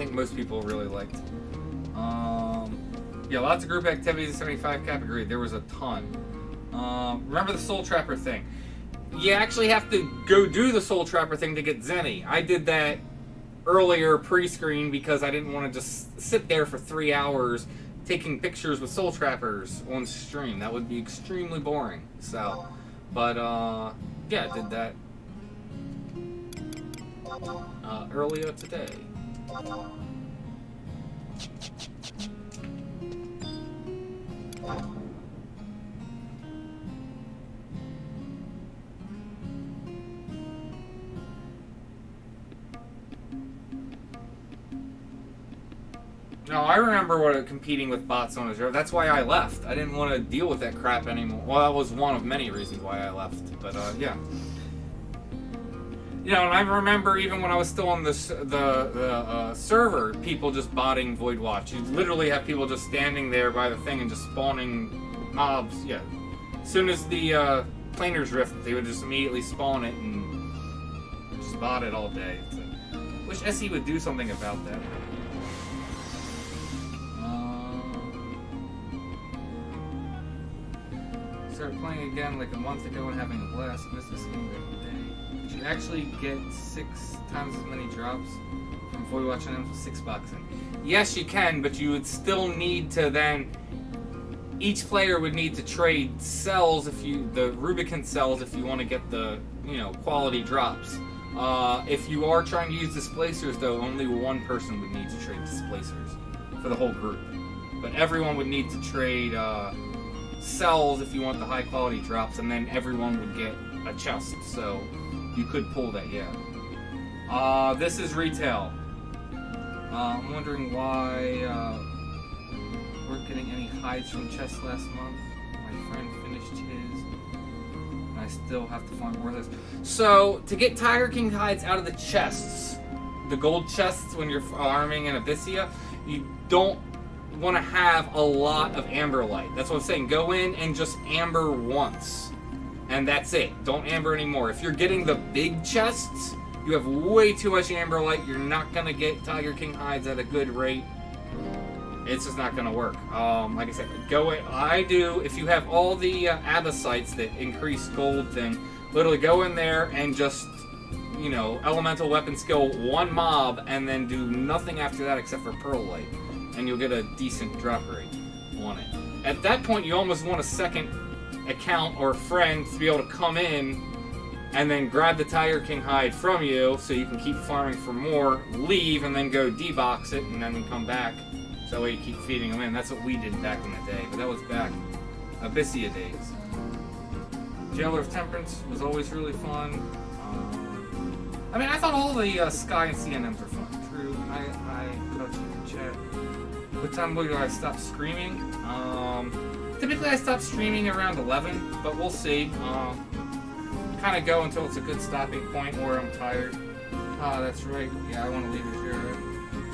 think most people really liked. Yeah, lots of group activities, 75 cap, agreed. There was a ton. Remember the Soul Trapper thing? You actually have to go do the Soul Trapper thing to get Zeni. I did that earlier pre-screen because I didn't want to just sit there for 3 hours taking pictures with Soul Trappers on stream. That would be extremely boring. So, but yeah, I did that earlier today. No, I remember what competing with bots on Azure. That's why I left. I didn't want to deal with that crap anymore. Well, that was one of many reasons why I left. But yeah, you know, and I remember even when I was still on the server, people just botting Voidwatch. You literally have people just standing there by the thing and just spawning mobs. Yeah, as soon as the Planer's Rift, they would just immediately spawn it and just bot it all day. It's like, wish SE would do something about that. Started playing again like a month ago and having a blast. Missed this game every day. Did you actually get 6 times as many drops from Voidwatch NMs with 6 boxing? Yes, you can, but you would still need to then. Each player would need to trade cells the Rubicon cells if you want to get the quality drops. If you are trying to use displacers, though, only one person would need to trade displacers for the whole group. But everyone would need to trade cells if you want the high quality drops, and then everyone would get a chest. So you could pull that, yeah. This is retail. I'm wondering why weren't getting any hides from chests last month. My friend finished his, and I still have to find more of this. So to get Tiger King hides out of the chests, the gold chests when you're farming in Abyssea, you don't want to have a lot of amber light. That's what I'm saying. Go in and just amber once, and that's it. Don't amber anymore. If you're getting the big chests, you have way too much amber light. You're not gonna get Tiger King hides at a good rate. It's just not gonna work. Like I said, go in. I do. If you have all the abyscites that increase gold thing, literally go in there and just elemental weapon skill one mob, and then do nothing after that except for pearl light. And you'll get a decent drop rate on it. At that point, you almost want a second account or friend to be able to come in and then grab the Tiger King hide from you so you can keep farming for more, leave, and then go debox it, and then come back. So that way you keep feeding them in. That's what we did back in the day, but that was back Abyssea days. Jailer of Temperance was always really fun. I mean, I thought all the Sky and CNMs were fun. True, I put out in the chat. What time will I stop streaming? Typically I stop streaming around 11, but we'll see. Kind of go until it's a good stopping point or I'm tired. That's right. Yeah, I want to leave it here.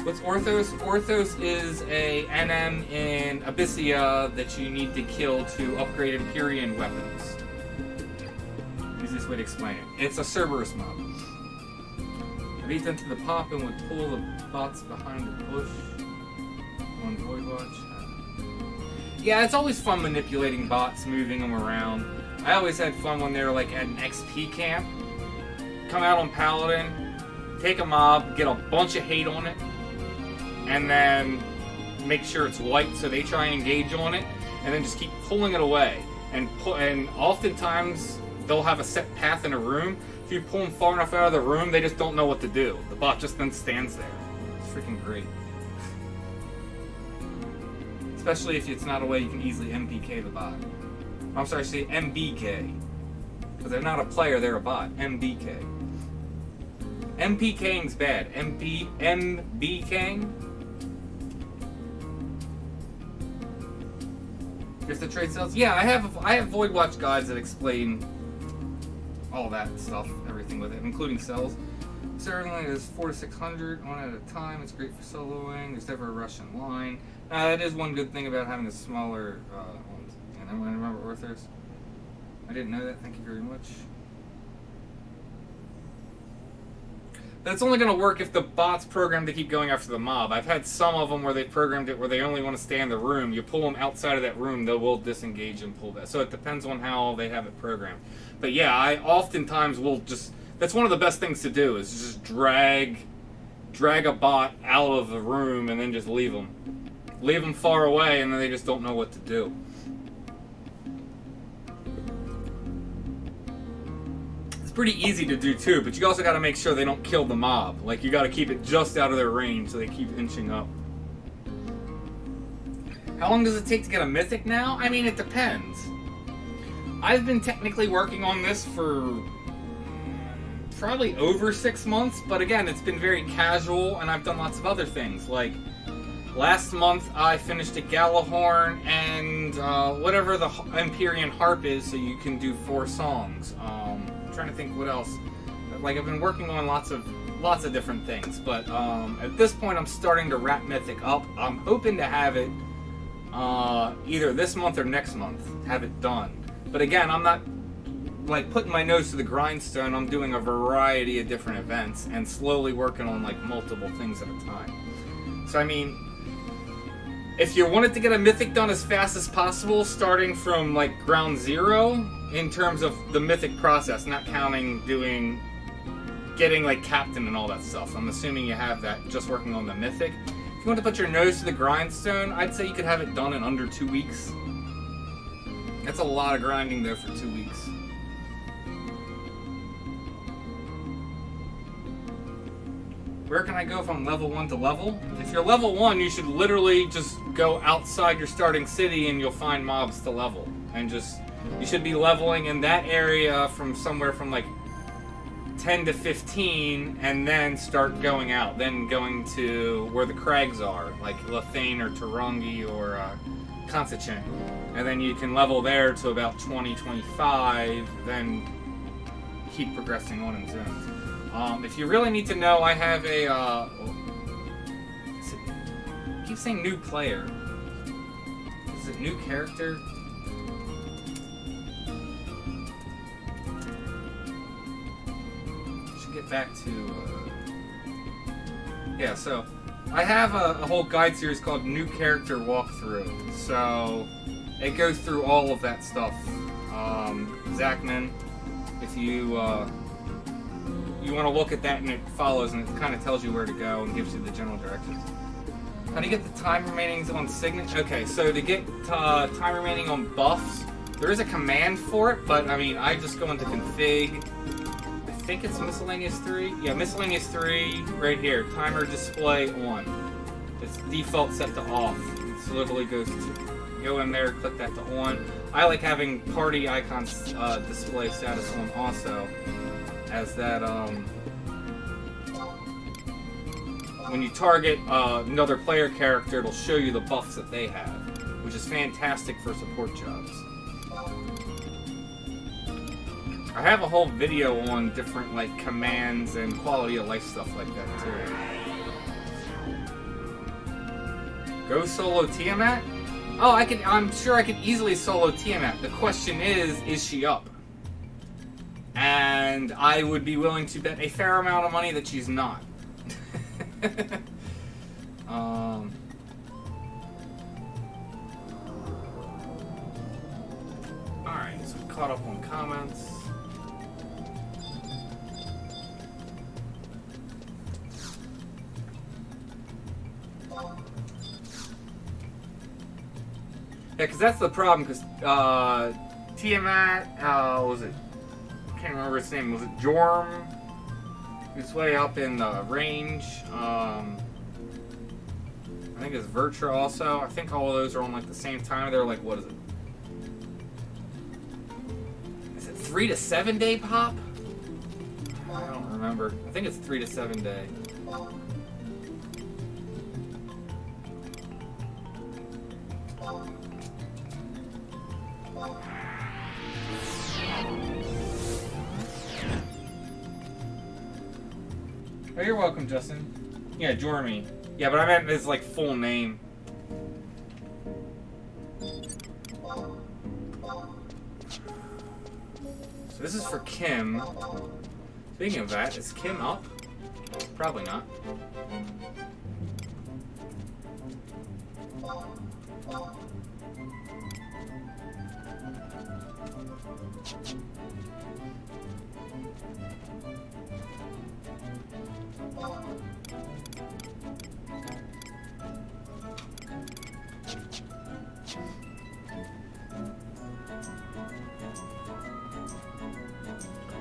What's Orthos? Orthos is a NM in Abyssea that you need to kill to upgrade Empyrean weapons. Easiest way to explain it. It's a Cerberus mob. I beat them to the pop and would pull the bots behind the bush. On Voidwatch. Yeah, it's always fun manipulating bots, moving them around. I always had fun when they were like at an XP camp. Come out on Paladin, take a mob, get a bunch of hate on it, and then make sure it's white so they try and engage on it, and then just keep pulling it away. And oftentimes they'll have a set path in a room. If you pull them far enough out of the room, they just don't know what to do. The bot just then stands there. It's freaking great. Especially if it's not a way you can easily MPK the bot. I'm sorry, I say MBK. Because they're not a player, they're a bot. MBK. MPKing's bad. MBKing? You have to trade cells? Yeah, I have Voidwatch guides that explain all that stuff, everything with it, including cells. Certainly, there's 400 to 600 one at a time. It's great for soloing. There's never a Russian line. That is one good thing about having a smaller ones. And I remember Orthos. I didn't know that. Thank you very much. That's only going to work if the bot's programmed to keep going after the mob. I've had some of them where they programmed it where they only want to stay in the room. You pull them outside of that room, they will disengage and pull that. So it depends on how they have it programmed. But yeah, I oftentimes will just... That's one of the best things to do, is just drag a bot out of the room and then just leave them. Leave them far away and then they just don't know what to do. Pretty easy to do too, but you also got to make sure they don't kill the mob. Like, you got to keep it just out of their range so they keep inching up. How long does it take to get a mythic now? I mean, it depends. I've been technically working on this for probably over 6 months, but again, it's been very casual and I've done lots of other things. Like, last month I finished a Galahorn and whatever the Empyrean Harp is, so you can do 4 songs. Trying to think what else. Like, I've been working on lots of different things, but at this point I'm starting to wrap Mythic up. I'm hoping to have it either this month or next month, have it done. But again, I'm not like putting my nose to the grindstone. I'm doing a variety of different events and slowly working on like multiple things at a time. So I mean, if you wanted to get a Mythic done as fast as possible, starting from like ground zero, in terms of the Mythic process, not counting getting like Captain and all that stuff. I'm assuming you have that just working on the Mythic. If you want to put your nose to the grindstone, I'd say you could have it done in under 2 weeks. That's a lot of grinding though for 2 weeks. Where can I go from level 1 to level? If you're level 1, you should literally just go outside your starting city and you'll find mobs to level. And just, you should be leveling in that area from somewhere from like 10 to 15 and then start going out. Then going to where the crags are, like Lethane or Tarongi or Constituent. And then you can level there to about 20, 25, then keep progressing on in zones. If you really need to know, I have a, I keep saying new player. Is it new character? Should get back to, yeah, so I have a whole guide series called New Character Walkthrough. So it goes through all of that stuff. Zachman, if you, you want to look at that and it follows and it kind of tells you where to go and gives you the general directions. How do you get the time remaining on Signet? Okay, so to get time remaining on buffs, there is a command for it, but I mean, I just go into config. I think it's miscellaneous 3. Yeah, miscellaneous 3 right here. Timer display on. It's default set to off. It literally goes to go in there, click that to on. I like having party icons display status on also, as that when you target another player character, it'll show you the buffs that they have, which is fantastic for support jobs. I have a whole video on different like commands and quality of life stuff like that too. Go solo TMAT? Oh, I'm sure I could easily solo TMAT. The question is she up? And I would be willing to bet a fair amount of money that she's not. Alright, so we caught up on comments. Yeah, because that's the problem, because Tiamat, was it? I can't remember his name. Was it Jorm? It's way up in the range. I think it's Vertra also. I think all of those are on like the same time. They're like, what is it? Is it 3 to 7 day pop? I don't remember. I think it's 3 to 7 day. Oh, you're welcome, Justin. Yeah, Jormy. Yeah, but I meant his, like, full name. So this is for Kim. Speaking of that, is Kim up? Probably not.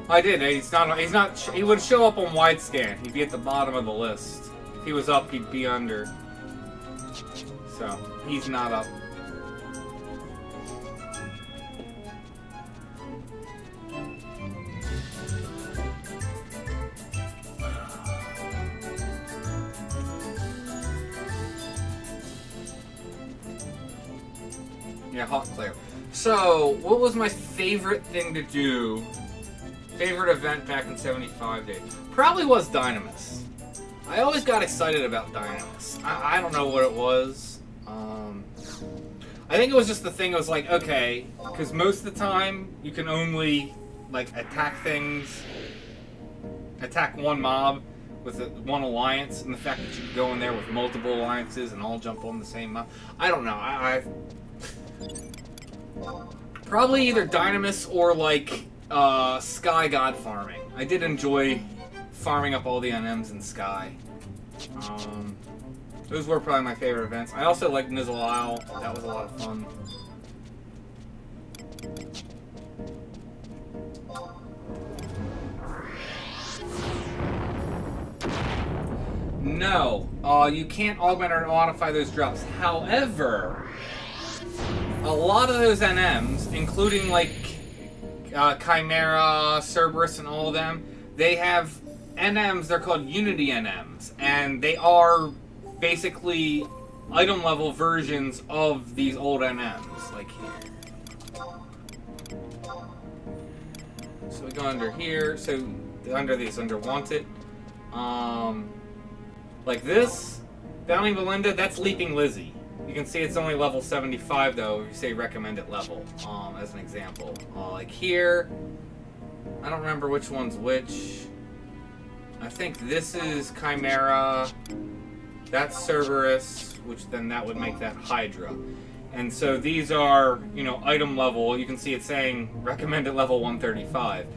I did. He's not. He would show up on wide scan. He'd be at the bottom of the list. If he was up, he'd be under. So he's not up. Yeah, hot clear. So, what was my favorite thing to do? Favorite event back in 75 days? Probably was Dynamis. I always got excited about Dynamis. I don't know what it was. I think it was just the thing. It was like, okay, because most of the time you can only like attack things, attack one mob with one alliance, and the fact that you can go in there with multiple alliances and all jump on the same mob. I don't know. I probably either Dynamis or like Sky God farming. I did enjoy farming up all the NMs in Sky. Those were probably my favorite events. I also liked Nyzul. That was a lot of fun. No, you can't augment or modify those drops. However, a lot of those NMs, including like Chimera, Cerberus, and all of them, they have NMs. They're called Unity NMs, and they are basically item level versions of these old NMs, like here. So we go under here. So under these, under Wanted, like this, Bounty Belinda. That's Leaping Lizzie. You can see it's only level 75 though, if you say recommended level, as an example. Like here, I don't remember which one's which. I think this is Chimera, that's Cerberus, which then that would make that Hydra. And so these are, you know, item level. You can see it's saying recommended level 135.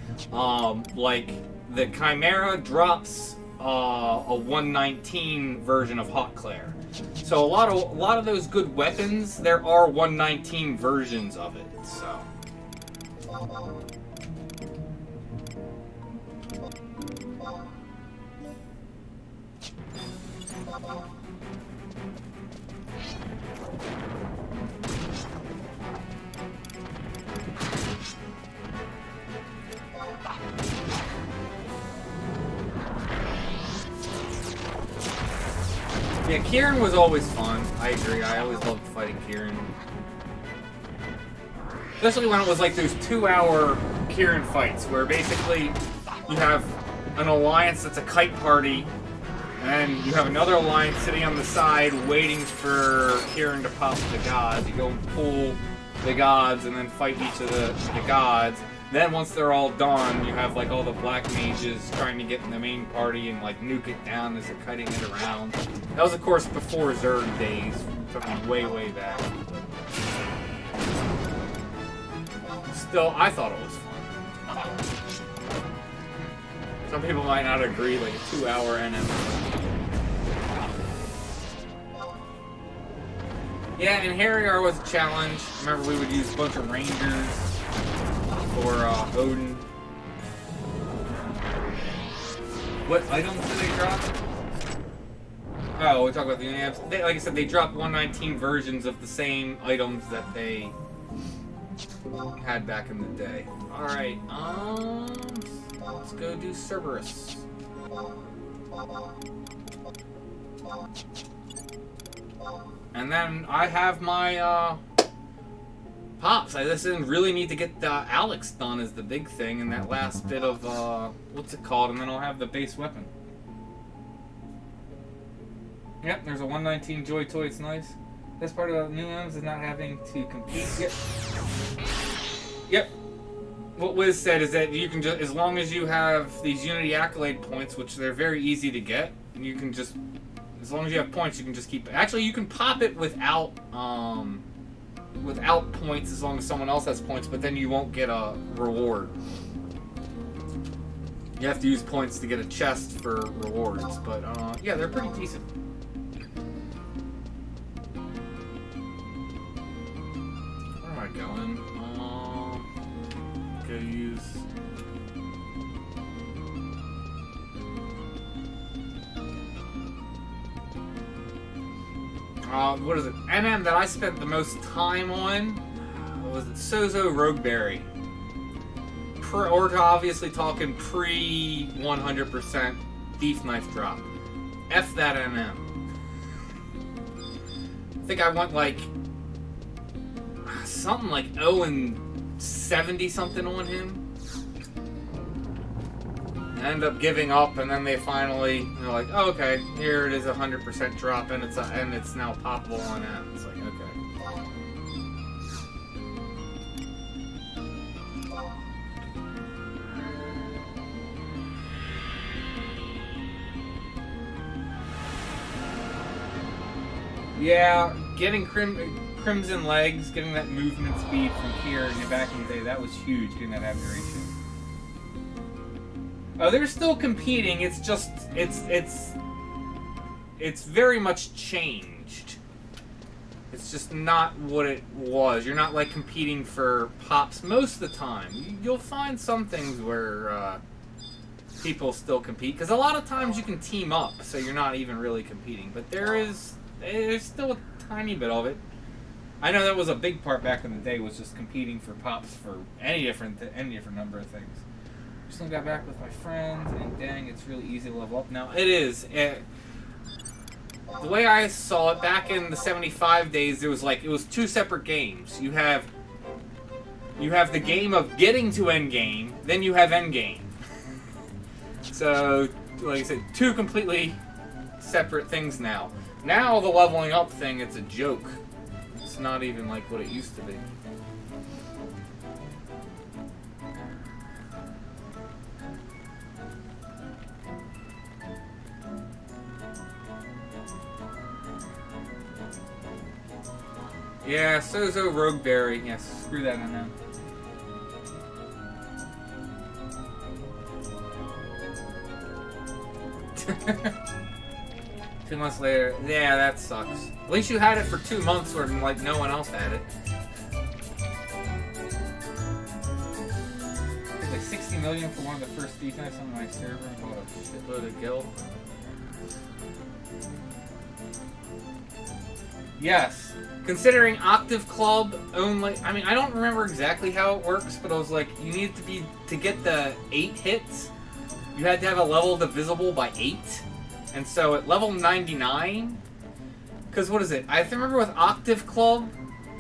Like the Chimera drops a 119 version of Hot Claire. So a lot of those good weapons, there are 119 versions of it. So yeah, Kieran was always fun. I agree. I always loved fighting Kieran. Especially when it was like those 2-hour Kieran fights where basically you have an alliance that's a kite party and you have another alliance sitting on the side waiting for Kieran to pop the gods. You go and pull the gods and then fight each of the gods. Then once they're all done, you have like all the black mages trying to get in the main party and like nuke it down as they're kiting it around. That was of course before Zerg days, took me way back. Still, I thought it was fun. Some people might not agree, like a 2-hour NM. Yeah, and Harrier was a challenge. Remember we would use a bunch of rangers. Or Odin. What items do they drop? Oh, we talk about the NMs. Like I said, they dropped 119 versions of the same items that they had back in the day. Alright, let's go do Cerberus. And then I have my, Pops. I just didn't really need to get Alex done is the big thing, and that last bit of, what's it called, and then I'll have the base weapon. Yep, there's a 119 Joy Toy, it's nice. This part of the new NMs is not having to compete. Yep. what Wiz said is that you can just, as long as you have these Unity accolade points, which they're very easy to get, and you can just, as long as you have points, you can just keep. Actually, you can pop it without points as long as someone else has points, but then you won't get a reward. You have to use points to get a chest for rewards, but yeah, they're pretty decent. Where am I going? Go use. What is it? NM that I spent the most time on was it Sozo Rogueberry. Or obviously talking pre 100% Thief Knife drop. F that NM. I think I went like something like 0 and 70 something on him. I end up giving up, and then they finally, they're like, oh, okay, here it is, 100% drop, and it's now poppable on M. It's like, okay. Yeah, getting Crimson Legs, getting that movement speed from Kier back in the day, that was huge, getting that abjuration. Oh, they're still competing, it's just, it's very much changed. It's just not what it was. You're not, like, competing for pops most of the time. You'll find some things where people still compete, because a lot of times you can team up, so you're not even really competing. But there's still a tiny bit of it. I know that was a big part back in the day, was just competing for pops for any different number of things. Just got back with my friends, and dang, it's really easy to level up now. It is. The way I saw it back in the 75 days, it was two separate games. You have the game of getting to Endgame, then you have Endgame. So, like I said, two completely separate things now. Now the leveling up thing, it's a joke. It's not even like what it used to be. Yeah, Sozo Rogueberry. Yes, screw that on them. 2 months later. Yeah, that sucks. At least you had it for 2 months where, like, no one else had it. It's like 60 million for one of the first defense on my server and bought a shitload of gil. Yes. Considering Octave Club only, I mean, I don't remember exactly how it works, but I was like, you need to get the 8 hits, you had to have a level divisible by 8. And so at level 99, because what is it? I remember with Octave Club,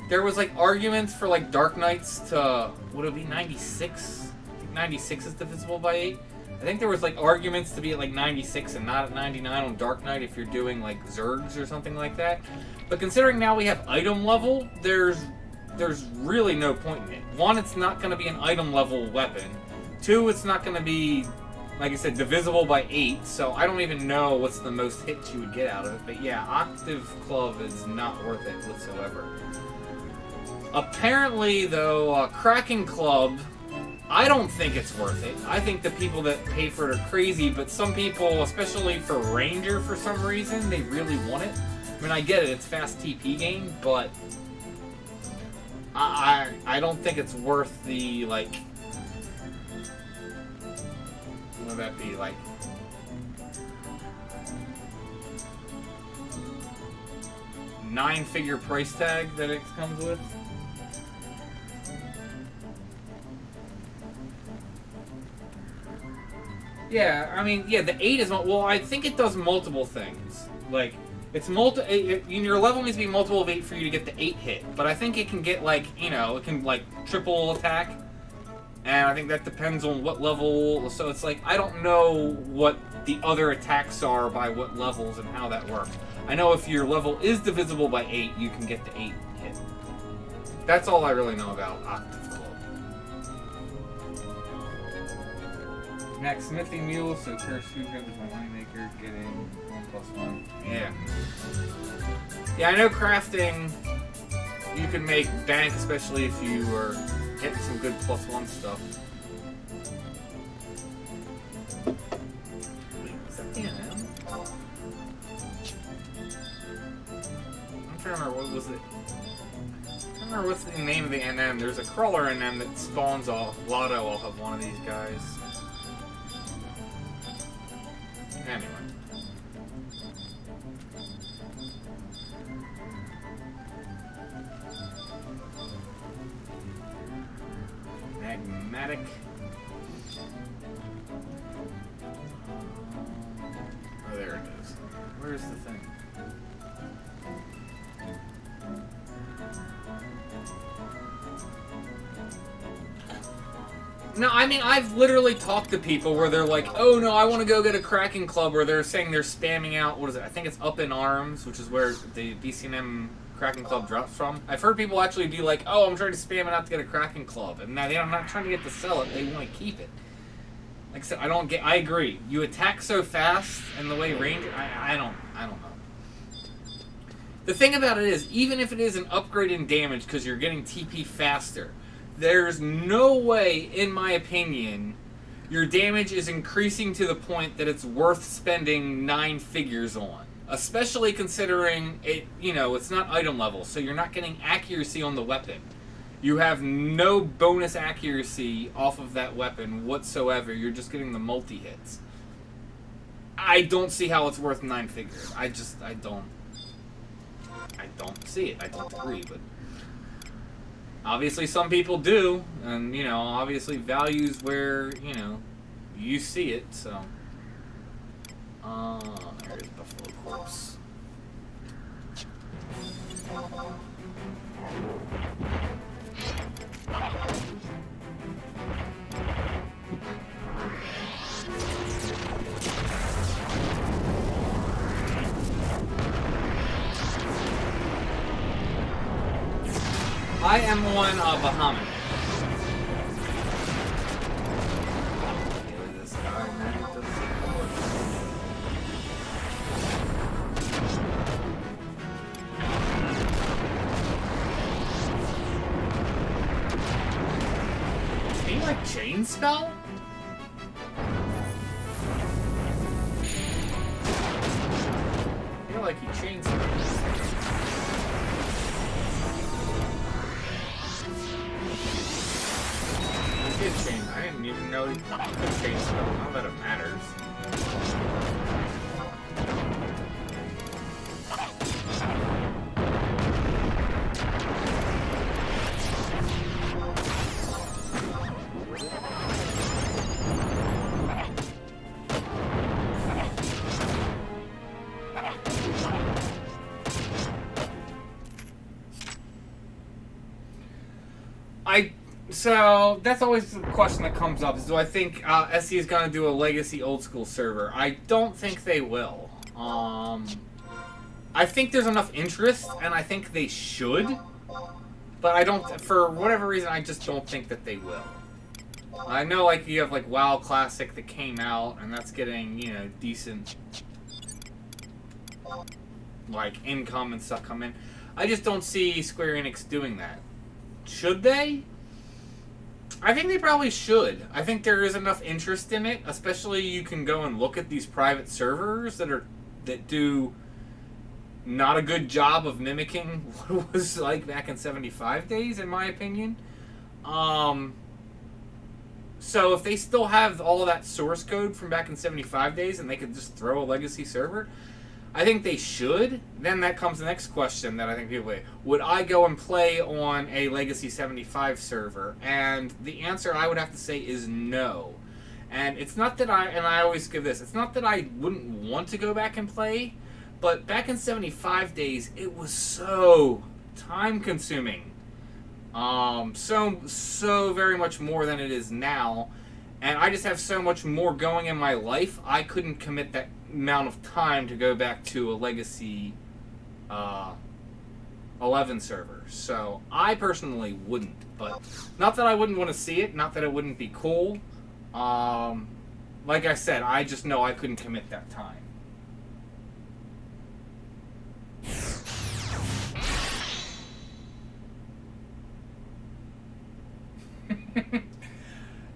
there was like arguments for like Dark Knights to, would it be 96? I think 96 is divisible by 8. I think there was like arguments to be at like 96 and not at 99 on Dark Knight if you're doing like Zergs or something like that. But considering now we have item level, there's really no point in it. One, it's not going to be an item level weapon. Two, it's not going to be, like I said, divisible by 8, so I don't even know what's the most hits you would get out of it. But yeah, Octave Club is not worth it whatsoever. Apparently, though, Kraken Club, I don't think it's worth it. I think the people that pay for it are crazy, but some people, especially for Ranger for some reason, they really want it. I mean, I get it, it's fast TP game, but I don't think it's worth the, like, what would that be, like, $9-figure price tag that it comes with? Yeah, I mean, yeah, the 8 is, well, I think it does multiple things. Like, it's your level needs to be multiple of 8 for you to get the 8 hit, but I think it can get, like, you know, it can, like, triple attack, and I think that depends on what level, so it's like, I don't know what the other attacks are by what levels and how that works. I know if your level is divisible by 8, you can get the 8 hit. That's all I really know about Octave Club. Next, Smithy Mule, so Curse Foodgrim is my moneymaker, getting 1+1. Yeah. Yeah, I know crafting, you can make bank, especially if you are getting some good +1 stuff. Wait, is that the NM? I'm trying to remember, what was it? I don't remember what's the name of the NM. There's a crawler NM that spawns off Lotto off of one of these guys. Anyway. Magmatic. Oh, there it is. Where's the thing? No, I mean, I've literally talked to people where they're like, oh no, I want to go get a Kraken Club, or they're saying they're spamming out, what is it, I think it's Up in Arms, which is where the BCNM Kraken Club drops from. I've heard people actually be like, oh, I'm trying to spam it out to get a Kraken Club, and now they're not trying to get to sell it, they want to keep it. Like I said, I agree. You attack so fast, and the way Ranger, I don't know. The thing about it is, even if it is an upgrade in damage because you're getting TP faster, there's no way, in my opinion, your damage is increasing to the point that it's worth spending 9 figures on. Especially considering it, you know, it's not item level, so you're not getting accuracy on the weapon. You have no bonus accuracy off of that weapon whatsoever. You're just getting the multi-hits. I don't see how it's worth 9 figures. I don't see it. I don't agree, but obviously some people do, and, you know, obviously values where, you know, you see it, so. There's Buffalo Corpse. I am on Bahamut. This guy, man, can you like chain spell? I feel like he chain spells. I didn't even know he could chain spell. Not that it matters. So that's always the question that comes up: is do I think SC is going to do a legacy old school server? I don't think they will. I think there's enough interest, and I think they should, but I don't. For whatever reason, I just don't think that they will. I know, like, you have like WoW Classic that came out, and that's getting, you know, decent like income and stuff come in. I just don't see Square Enix doing that. Should they? I think they probably should. I think there is enough interest in it, especially you can go and look at these private servers that do not a good job of mimicking what it was like back in 75 days, in my opinion. So if they still have all of that source code from back in 75 days and they could just throw a legacy server, I think they should. Then that comes the next question that I think people would I go and play on a Legacy 75 server? And the answer I would have to say is no. And it's not that I always give this, it's not that I wouldn't want to go back and play, but back in 75 days, it was so time consuming. So very much more than it is now. And I just have so much more going in my life, I couldn't commit that amount of time to go back to a Legacy 11 server. So I personally wouldn't, but not that I wouldn't want to see it, not that it wouldn't be cool. like I said, I just know I couldn't commit that time.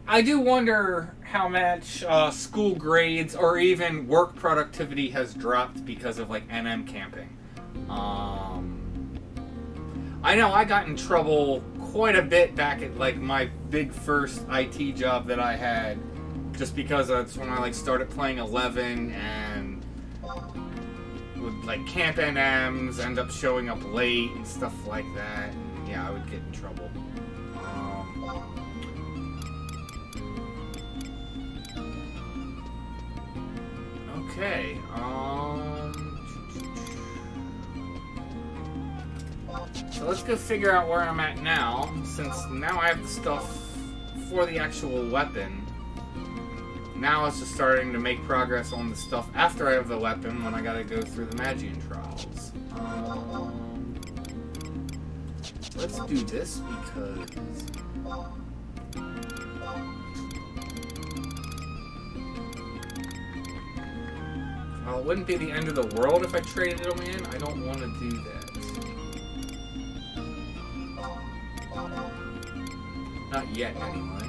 I do wonder how much school grades or even work productivity has dropped because of like NM camping. I know I got in trouble quite a bit back at like my big first IT job that I had, just because that's when I like started playing 11 and would like camp NMs, end up showing up late and stuff like that. And, yeah, I would get in trouble. Okay, so let's go figure out where I'm at now, since now I have the stuff for the actual weapon. Now it's just starting to make progress on the stuff after I have the weapon when I gotta go through the Magian trials. Let's do this because... well, it wouldn't be the end of the world if I traded them in. I don't want to do that. Not yet, anyway.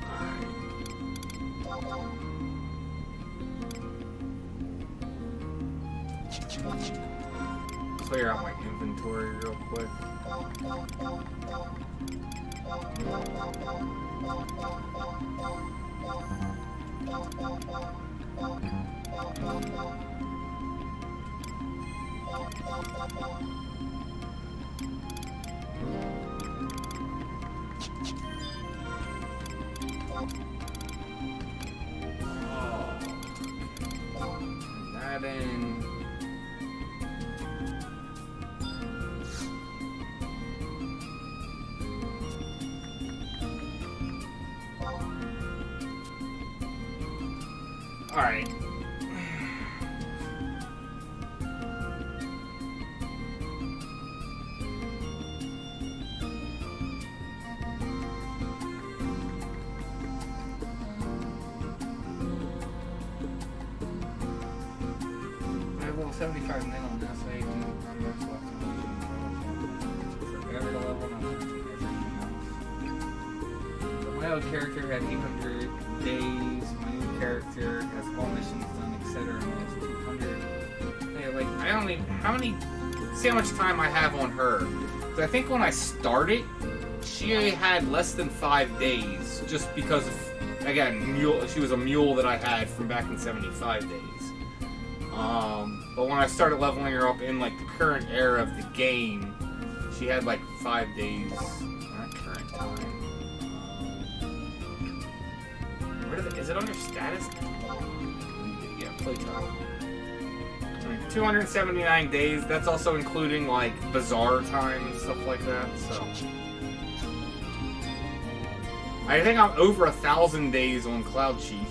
Alright. Clear out my inventory real quick. That in. Alright. I have level 75 min on this, so I can run this left. Every level, not everything else. So my old character had 800 days. My new character has all missions done, etc. And has 200. Yeah, like I don't even see how much time I have on her. Because I think when I started, she had less than 5 days, just because of, again, she was a mule that I had from back in 75 days. But when I started leveling her up in like the current era of the game, she had like 5 days at current time. Is it under status? Yeah, playtime. 279 days. That's also including like bazaar time and stuff like that. So I think I'm over 1,000 days on Cloudchief,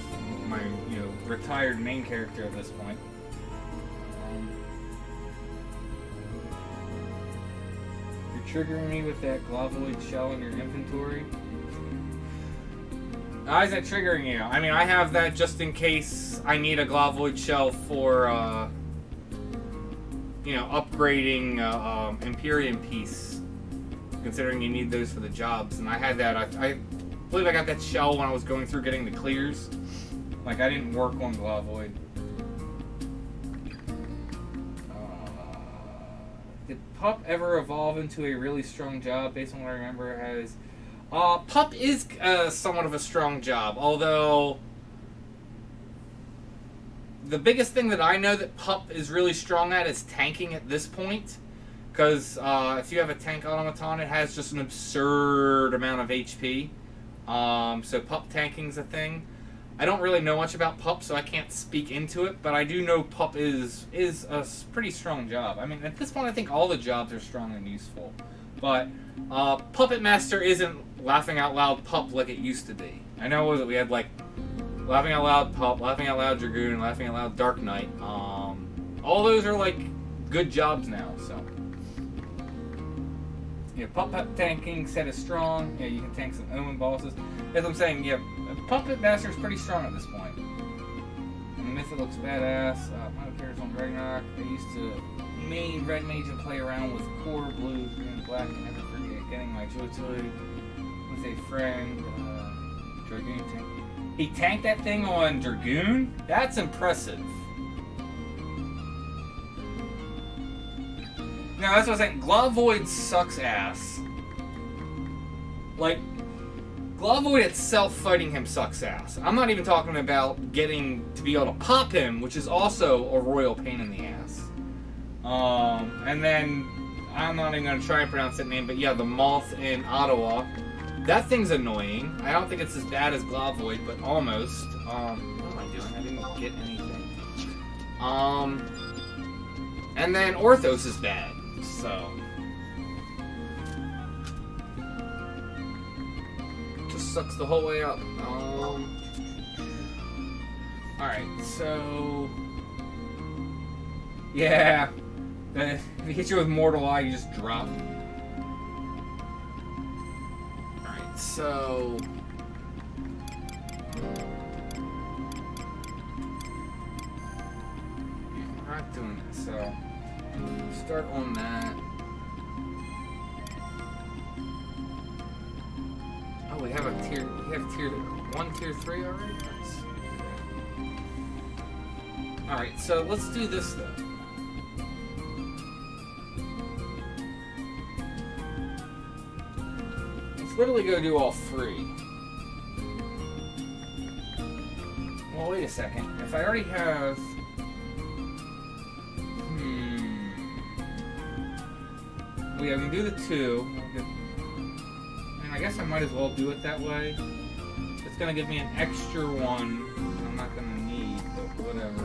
my retired main character at this point. You're triggering me with that Glavoid shell in your inventory. How is that triggering you? I mean, I have that just in case I need a Glavoid shell for, upgrading Imperium piece. Considering you need those for the jobs, and I had that. I believe I got that shell when I was going through getting the clears. Like I didn't work on Glavoid. Did Pup ever evolve into a really strong job? Based on what I remember, it has. Pup is somewhat of a strong job, although the biggest thing that I know that Pup is really strong at is tanking at this point, because if you have a tank automaton, it has just an absurd amount of HP, so Pup tanking's a thing. I don't really know much about Pup, so I can't speak into it, but I do know Pup is a pretty strong job. I mean, at this point, I think all the jobs are strong and useful, but Puppetmaster isn't laughing out loud Pup like it used to be. I know we had like laughing out loud Pup, laughing out loud Dragoon, and laughing out loud Dark Knight. All those are like good jobs now, so. Yeah, puppet tanking set is strong. Yeah, you can tank some Omen bosses. As I'm saying, yeah, Puppetmaster is pretty strong at this point. And Mythic looks badass. My character's on Ragnarok. I used to main red mage and play around with core blue, green, and black, and never forget getting my joy with a friend. Dragoon tank. He tanked that thing on Dragoon? That's impressive. No, that's what I'm saying. Glavoid sucks ass. Like, Glavoid itself fighting him sucks ass. I'm not even talking about getting to be able to pop him, which is also a royal pain in the ass. And then, I'm not even going to try and pronounce that name, but yeah, the moth in Ottawa. That thing's annoying. I don't think it's as bad as Glavoid, but almost. What am I doing? I didn't get anything. And then Orthos is bad. So, just sucks the whole way up. Alright, so, yeah, if he hits you with Mortal Eye, you just drop. Alright, so, we're not doing this, so. Start on that. Oh, we have a tier. We have tier 1, tier 3 already. Nice. All right, so let's do this then. Let's literally go do all 3. Well, wait a second. If I already have. We can do the 2. And I guess I might as well do it that way. It's gonna give me an extra 1 I'm not gonna need, but whatever.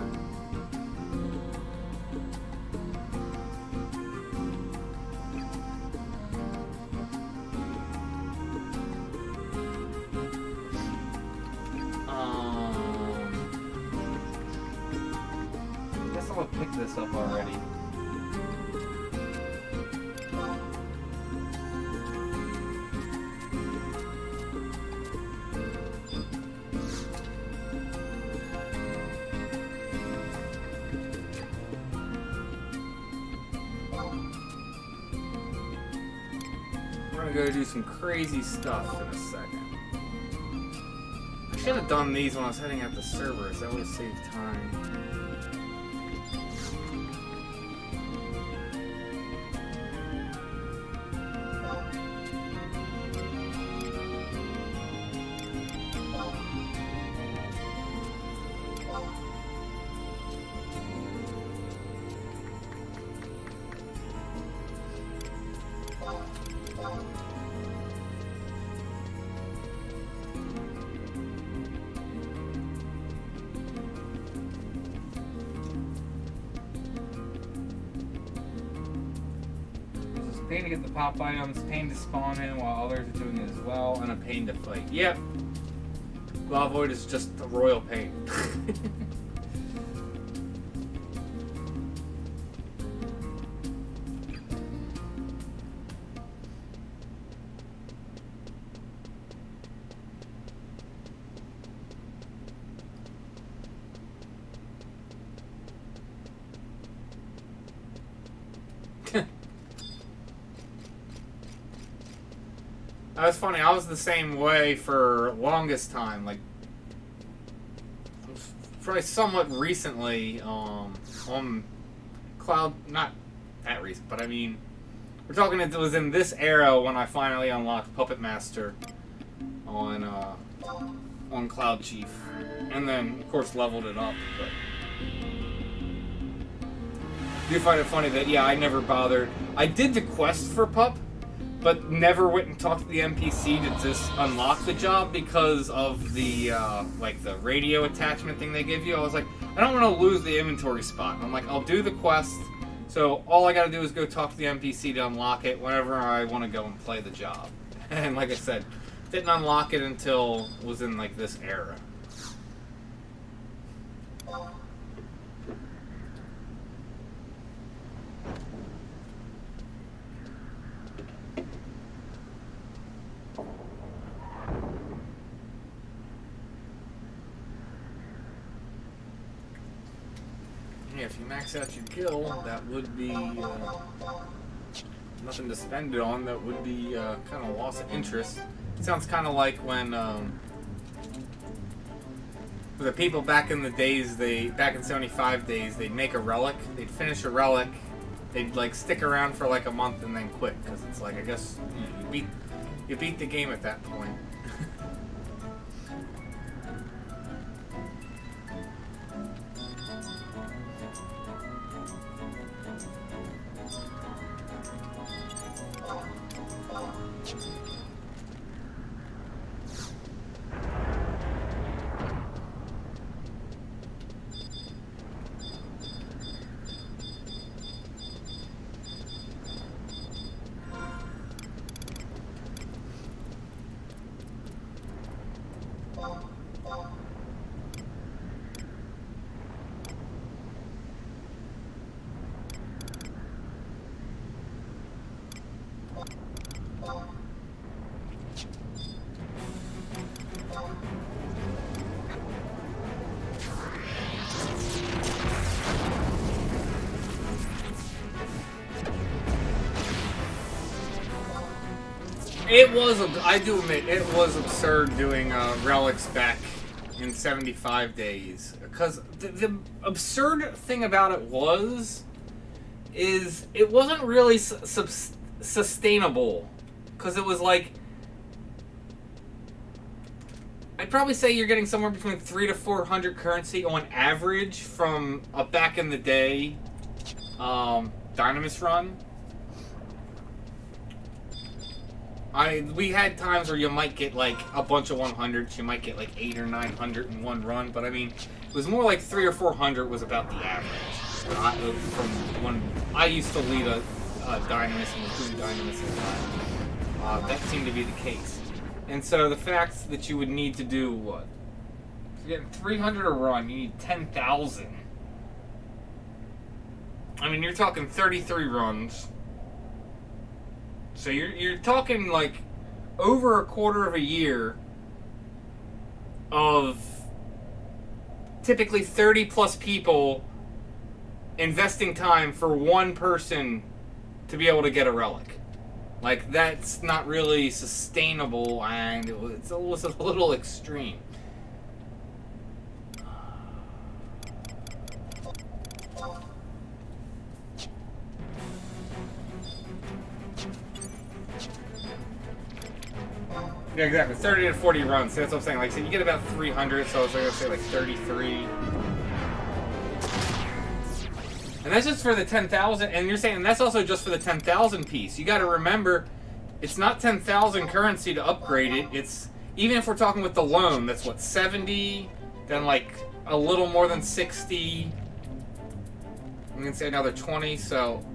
I guess I'll pick this up already. Go do some crazy stuff in a second. I should have done these when I was heading out the servers. That would have saved time. Pain to get the pop items, pain to spawn in while others are doing it as well, and a pain to fight. Yep. Glavoid is just a royal pain. That was funny. I was the same way for longest time. Like, probably somewhat recently on Cloud. Not that recent, but I mean, we're talking. It was in this era when I finally unlocked Puppetmaster on cloudchief, and then of course leveled it up. But I do find it funny that yeah, I never bothered. I did the quest for Pup, but never went and talked to the NPC to just unlock the job because of the like the radio attachment thing they give you. I was like, I don't want to lose the inventory spot. I'm like, I'll do the quest, so all I got to do is go talk to the NPC to unlock it whenever I want to go and play the job. And like I said, didn't unlock it until it was in like this era. yeah, if you max out your kill, that would be nothing to spend it on. That would be kind of loss of interest. It sounds kind of like when the people back in the days, back in 75 days, they'd make a relic, they'd finish a relic, they'd like stick around for like a month and then quit, because it's like, I guess, you beat the game at that point. It was, I do admit, it was absurd doing relics back in 75 days. Because the absurd thing about it is it wasn't really sustainable. Because it was like, I'd probably say you're getting somewhere between 300 to 400 currency on average from a back in the day Dynamis run. We had times where you might get like a bunch of 100s, you might get like 800 or 900 in one run, but I mean, it was more like 300 or 400 was about the average. From when I used to lead a Dynamis and was doing Dynamis at the time, that seemed to be the case. And so the fact that you would need to do what? To get 300 a run, you need 10,000. I mean, you're talking 33 runs. So you're talking like over a quarter of a year of typically 30 plus people investing time for one person to be able to get a relic. Like, that's not really sustainable, and it was a little extreme. Yeah, exactly. 30 to 40 runs. So that's what I'm saying. Like, so you get about 300, so I was going to say like 33. And that's just for the 10,000. And you're saying that's also just for the 10,000 piece. You got to remember, it's not 10,000 currency to upgrade it. It's, even if we're talking with the loan, that's what, 70, then like a little more than 60. I'm going to say another 20. So,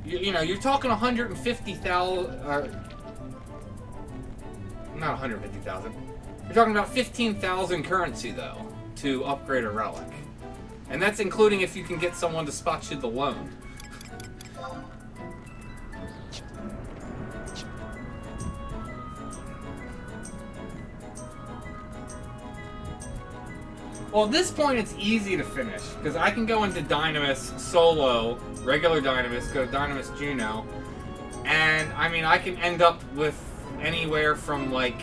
you know, you're talking 150,000. Not 150,000. You're talking about 15,000 currency, though, to upgrade a relic. And that's including if you can get someone to spot you the loan. Well, at this point, it's easy to finish, because I can go into Dynamis solo, regular Dynamis, go Dynamis Juno, and, I mean, I can end up with anywhere from like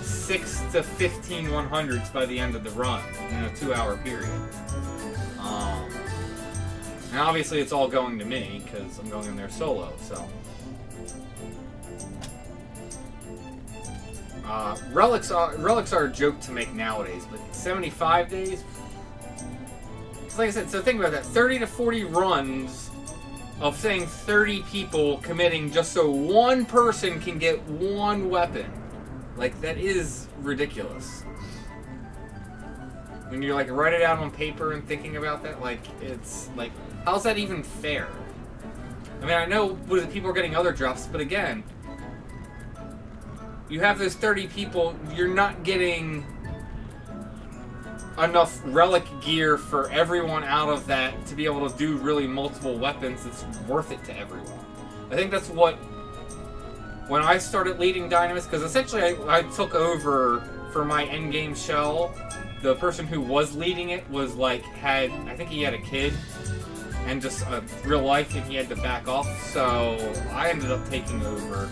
6 to 15 100s by the end of the run in a 2-hour period. And obviously it's all going to me because I'm going in there solo. So relics are a joke to make nowadays, but 75 days. It's like I said. So think about that: 30 to 40 runs of saying 30 people committing just so one person can get one weapon. Like, that is ridiculous. When you like write it out on paper and thinking about that, like, it's like, how's that even fair? I mean, I know people are getting other drops, but again, you have those 30 people, you're not getting enough relic gear for everyone out of that to be able to do really multiple weapons that's worth it to everyone. I think that's what, when I started leading Dynamis, because essentially I took over for my endgame shell the person who was leading it was like I think he had a kid and just real life, and he had to back off. So I ended up taking over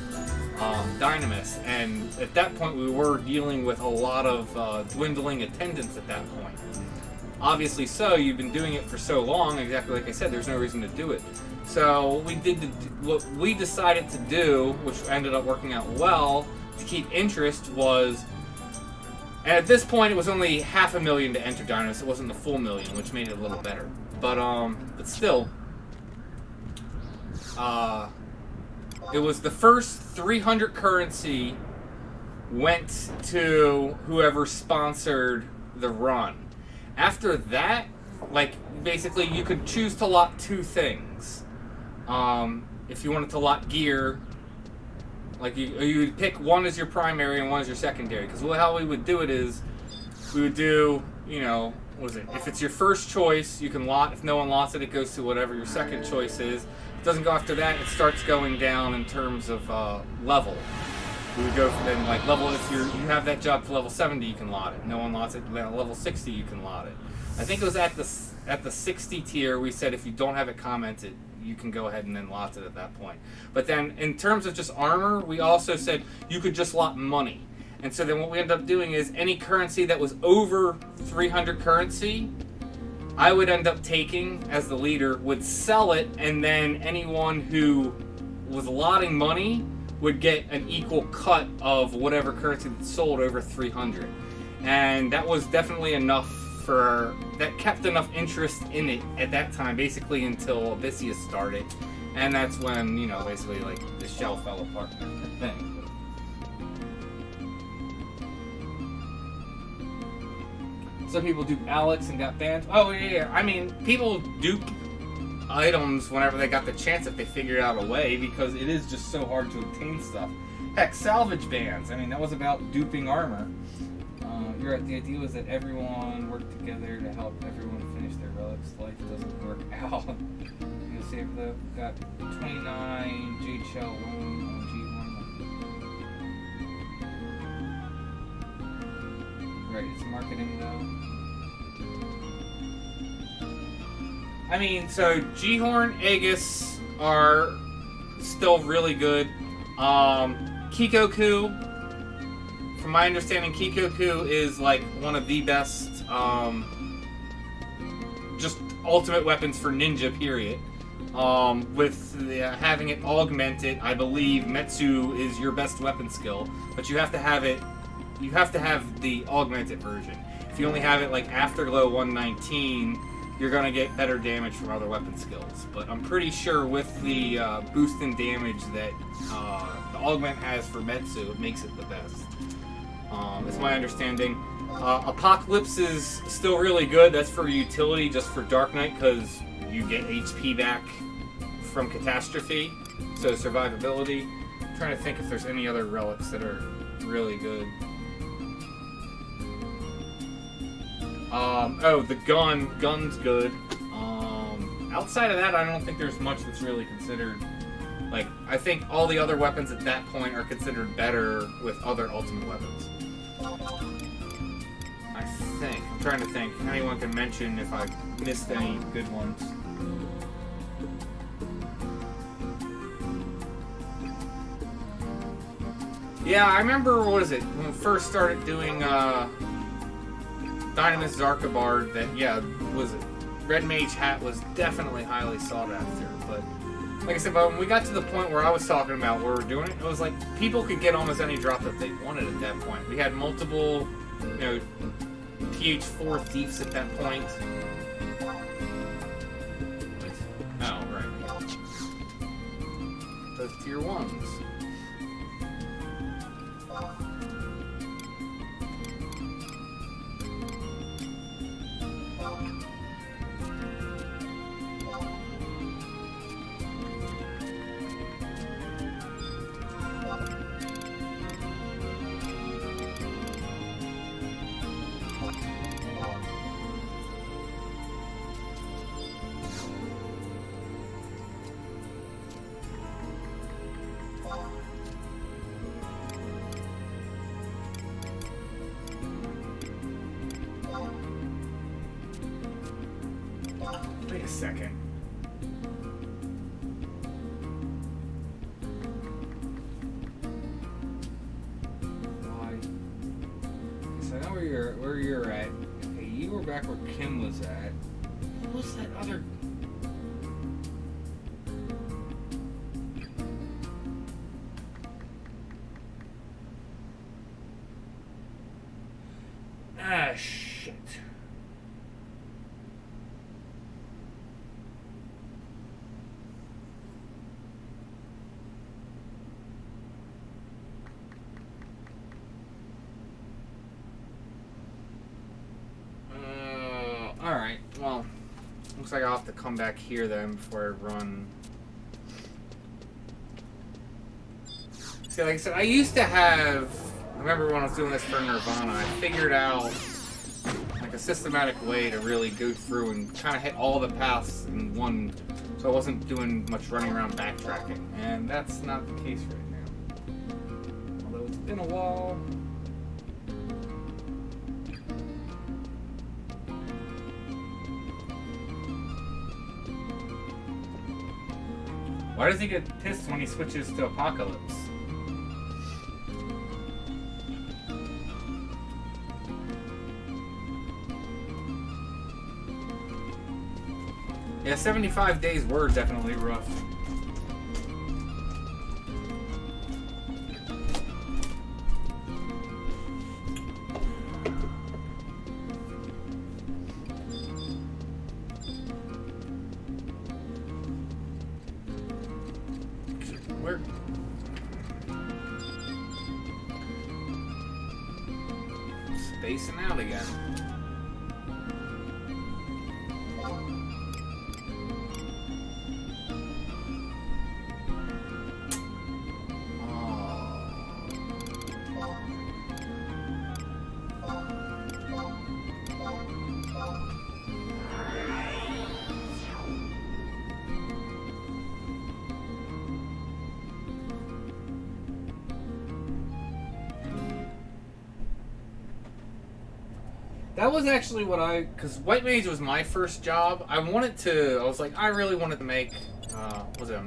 Dynamis, and at that point we were dealing with a lot of dwindling attendance at that point. Obviously, so you've been doing it for so long. Exactly like I said, there's no reason to do it. So what we decided to do, which ended up working out well, to keep interest was. And at this point, it was only $500,000 to enter Dynamis. It wasn't the full million, which made it a little better. But still, it was the first 300 currency went to whoever sponsored the run. After that, like, basically you could choose to lot 2 things. If you wanted to lot gear, like you would pick one as your primary and one as your secondary. Because how we would do it is, we would do, you know, what is it? If it's your first choice, you can lot. If no one lots it, it goes to whatever your second choice is. If it doesn't go after that, it starts going down in terms of level. We would go for then like level. If you have that job to level 70, you can lot it. No one lots it. Level 60, you can lot it. I think it was at the 60 tier. We said if you don't have it commented, you can go ahead and then lot it at that point. But then in terms of just armor, we also said you could just lot money. And so then what we ended up doing is any currency that was over 300 currency, I would end up taking as the leader, would sell it, and then anyone who was lotting money would get an equal cut of whatever currency that sold over 300. And that was definitely enough that kept enough interest in it at that time, basically until Abyssius started. And that's when, you know, basically like the shell fell apart and everything. Some people dupe Alex and got banned. Oh yeah, I mean, people dupe items whenever they got the chance if they figured out a way, because it is just so hard to obtain stuff. Heck, salvage bans. I mean, that was about duping armor. You're right. The idea was that everyone worked together to help everyone finish their relics. Life doesn't work out. You'll see if they've got 29 Jade Shell Loan on G1. Right, it's marketing though. I mean, so G-Horn, Aegis are still really good. Kikoku, from my understanding, Kikoku is like one of the best just ultimate weapons for ninja, period. With having it augmented, I believe Metsu is your best weapon skill, but you have to have it. You have to have the augmented version. If you only have it like Afterglow 119, you're gonna get better damage from other weapon skills. But I'm pretty sure with the boost in damage that the augment has for Metsu, it makes it the best. It's my understanding. Apocalypse is still really good. That's for utility, just for Dark Knight, because you get HP back from Catastrophe, so survivability. I'm trying to think if there's any other relics that are really good. Oh, the gun's good. Outside of that, I don't think there's much that's really considered. Like, I think all the other weapons at that point are considered better with other ultimate weapons. I think. I'm trying to think. Anyone can mention if I missed any good ones. Yeah, I remember, what was it, when we first started doing, Dynamis Zarkabard, that, yeah, was it? Red Mage Hat was definitely highly sought after, but like I said, but when we got to the point where I was talking about where we're doing it, it was like people could get almost any drop that they wanted at that point. We had multiple, you know, TH4 thieves at that point. Oh, right. Those tier 1s. a second. Why? So I know where you're at. Okay, you were back where Kim was at. What was that other? Ah, shit. Alright, well, looks like I'll have to come back here then before I run. See, like I said, I used to have, I remember when I was doing this for Nirvana, I figured out like a systematic way to really go through and kind of hit all the paths in one, so I wasn't doing much running around backtracking, and that's not the case right now. Although it's been a while. Why does he get pissed when he switches to Apocalypse? Yeah, 75 days were definitely rough. Where? Spacing out again. That was actually what because White Mage was my first job. I was like, I really wanted to make, was it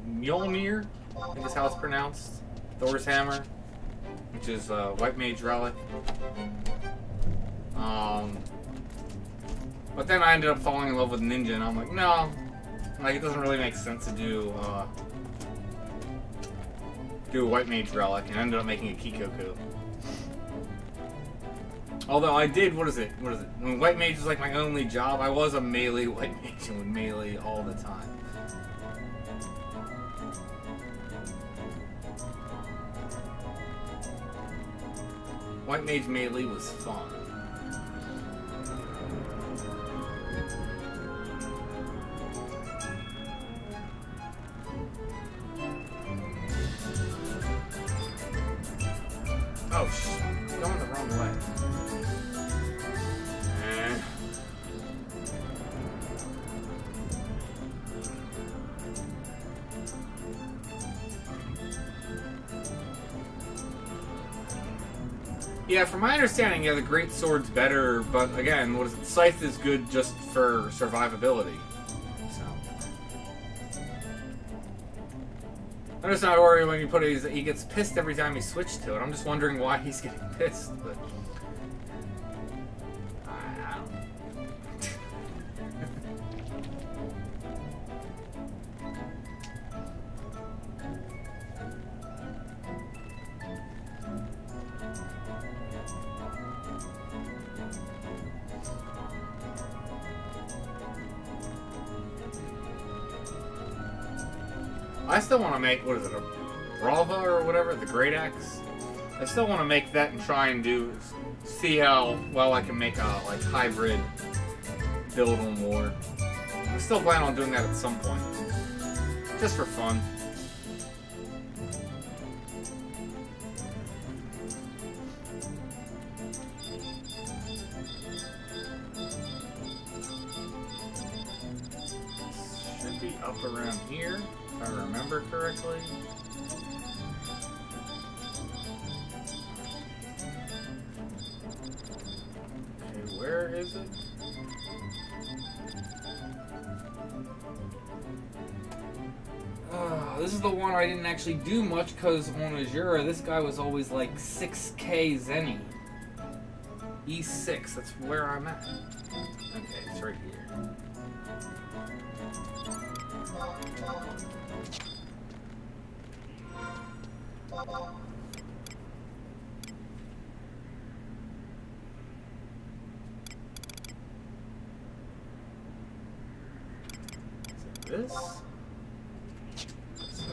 Mjolnir? I think is how it's pronounced. Thor's Hammer, which is White Mage Relic. But then I ended up falling in love with Ninja, and I'm like, no, like it doesn't really make sense to do a White Mage Relic, and I ended up making a Kikoku. Although I did, what is it? When White Mage was like my only job, I was a melee White Mage and would melee all the time. White Mage melee was fun. Oh, shit. Going the wrong way. Yeah, from my understanding, yeah, the Greatsword's better, but again, what is it? Scythe is good just for survivability. So I'm just not worried when you put it. He gets pissed every time he switches to it. I'm just wondering why he's getting pissed. But I don't know. I still want to make, what is it, a Brava or whatever, the Great Axe? I still want to make that and try and see how well I can make a, like, hybrid build on war. I still plan on doing that at some point. Just for fun. Should be up around here. If I remember correctly. Okay, where is it? is the one I didn't actually do much because on Azura, this guy was always like 6k Zeni. E6, that's where I'm at. Okay, it's right here. This. So.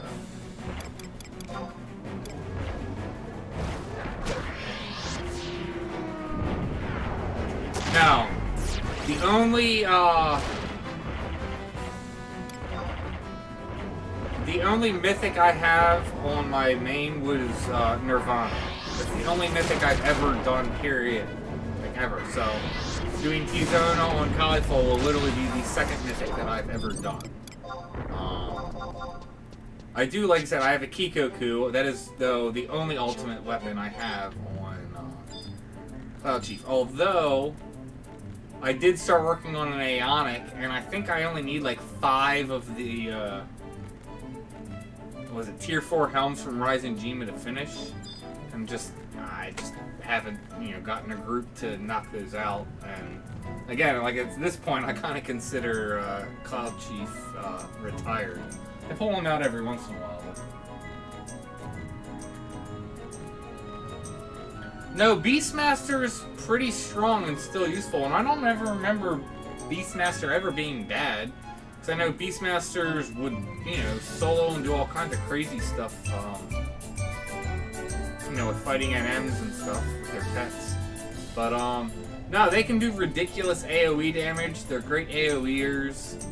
Now, the only mythic I have on my main was Nirvana. That's the only mythic I've ever done, period. Like, ever. So, doing Tizona on Kai'Ful will literally be the second mythic that I've ever done. I do, like I said, I have a Kikoku. That is, though, the only ultimate weapon I have on cloudchief. Although, I did start working on an Aeonic, and I think I only need like 5 of the, was it Tier 4 helms from Rising Jima to finish? And I just haven't, gotten a group to knock those out. And again, like at this point, I kind of consider cloudchief retired. I pull him out every once in a while. But... No, Beastmaster is pretty strong and still useful, and I don't ever remember Beastmaster ever being bad. Because I know Beastmasters would, solo and do all kinds of crazy stuff, with fighting NMs and stuff with their pets. But, no, they can do ridiculous AoE damage. They're great AoEers.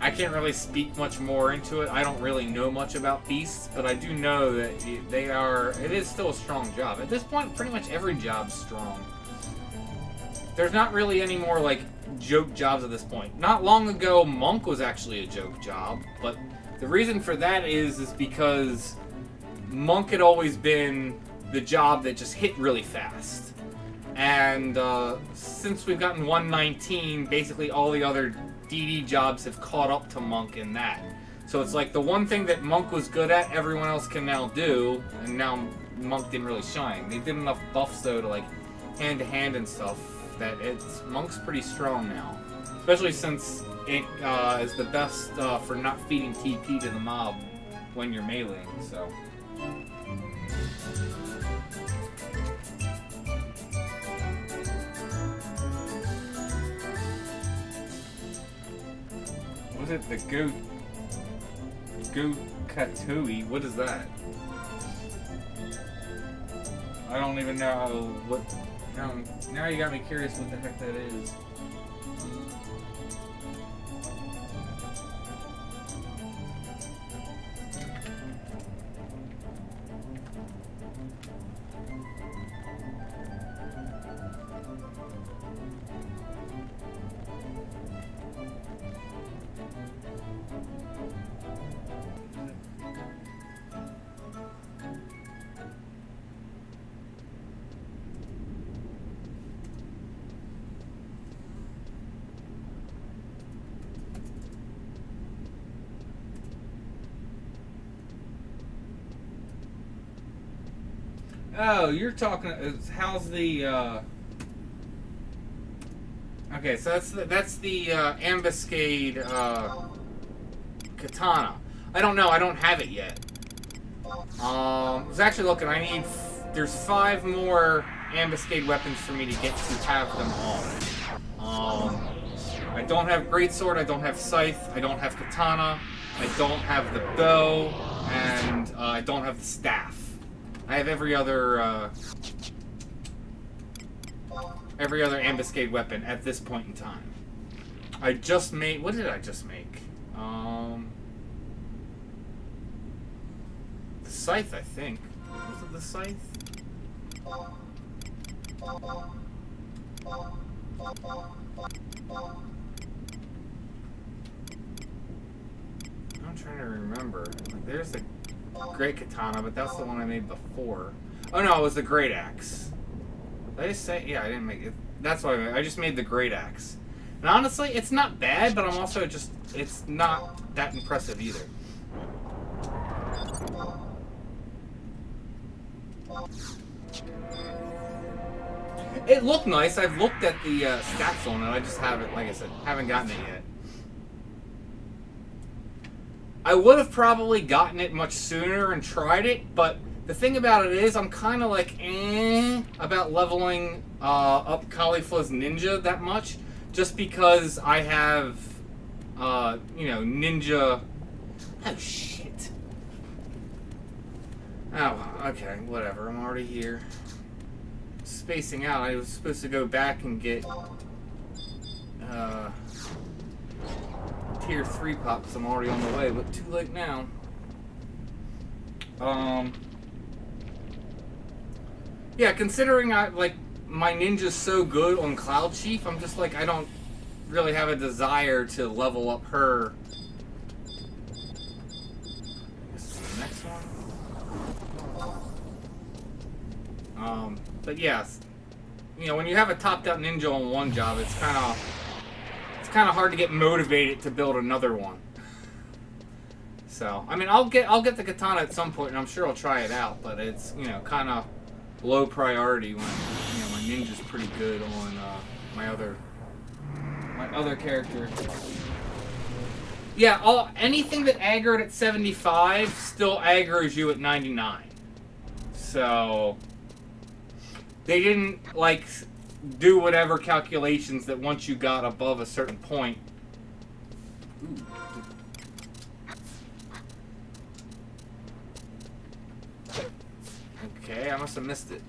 I can't really speak much more into it. I don't really know much about beasts, but I do know that it is still a strong job. At this point, pretty much every job's strong. There's not really any more, like, joke jobs at this point. Not long ago, Monk was actually a joke job, but the reason for that is because Monk had always been the job that just hit really fast. And since we've gotten 119, basically all the other DD jobs have caught up to Monk in that. So it's like the one thing that Monk was good at, everyone else can now do, and now Monk didn't really shine. They did enough buffs though to like hand-to-hand and stuff that Monk's pretty strong now. Especially since it is the best for not feeding TP to the mob when you're meleeing, so. Was it the Katui? What is that? I don't even know what. Now you got me curious what the heck that is. Oh, you're talking. How's the? Okay, so that's the Ambiscade katana. I don't know. I don't have it yet. I was actually looking. There's 5 more Ambiscade weapons for me to get to have them all. I don't have Greatsword. I don't have Scythe. I don't have katana. I don't have the bow, and I don't have the staff. I have every other Ambiscade weapon at this point in time. I just made. What did I just make? The Scythe, I think. Was it the Scythe? I'm trying to remember. Like, there's the Great Katana, but that's the one I made before. Oh no, it was the Great Axe. Did I just say? Yeah, I didn't make it. That's what I made. I just made the Great Axe. And honestly, it's not bad, but I'm also just, it's not that impressive either. It looked nice. I've looked at the stats on it. I just haven't, like I said, haven't gotten it yet. I would have probably gotten it much sooner and tried it, but the thing about it is I'm kind of like, about leveling up Caulifla's Ninja that much, just because I have, you know, Ninja... Oh, shit. Oh, okay, whatever. I'm already here. Spacing out. I was supposed to go back and get tier 3 pops. I'm already on the way, but too late now. Yeah, considering like my ninja's so good on Cloudchief, I'm just like, I don't really have a desire to level up her. This is the next one. But yes, you know, when you have a topped-out ninja on one job, it's kind of hard to get motivated to build another one. So, I mean, I'll get the katana at some point, and I'm sure I'll try it out. But it's, you know, kind of low priority when, you know, my ninja's pretty good on my other character. Yeah, anything that aggroed at 75 still aggroes you at 99. So they didn't like do whatever calculations that once you got above a certain point. Ooh. Okay, I must have missed it.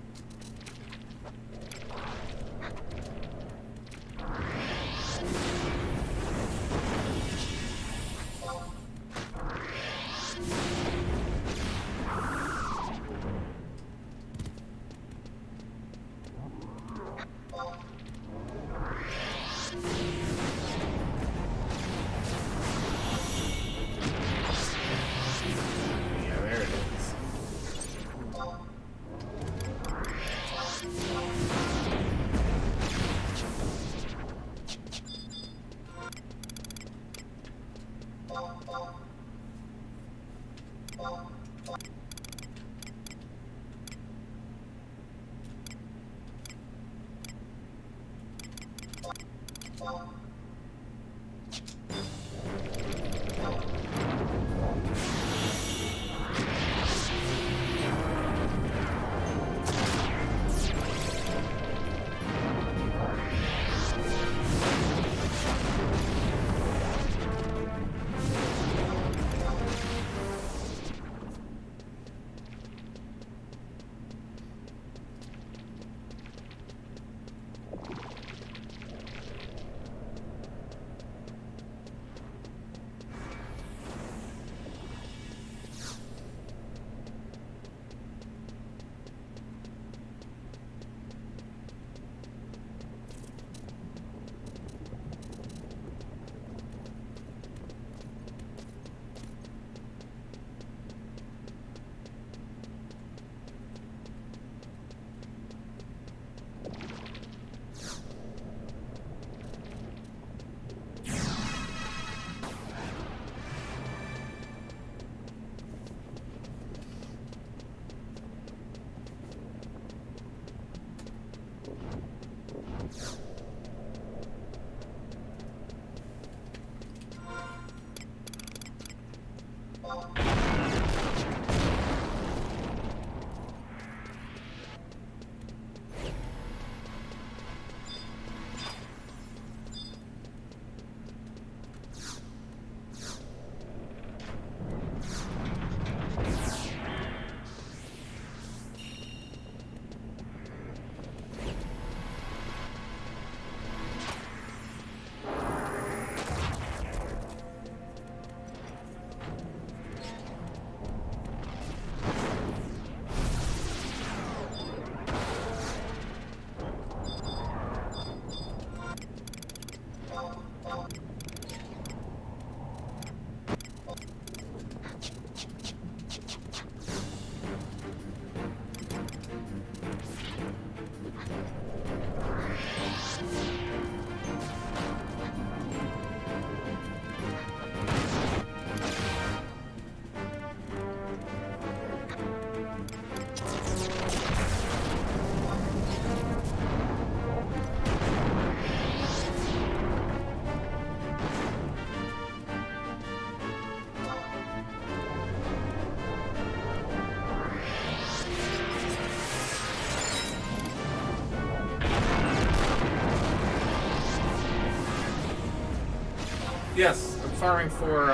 Yes, I'm farming for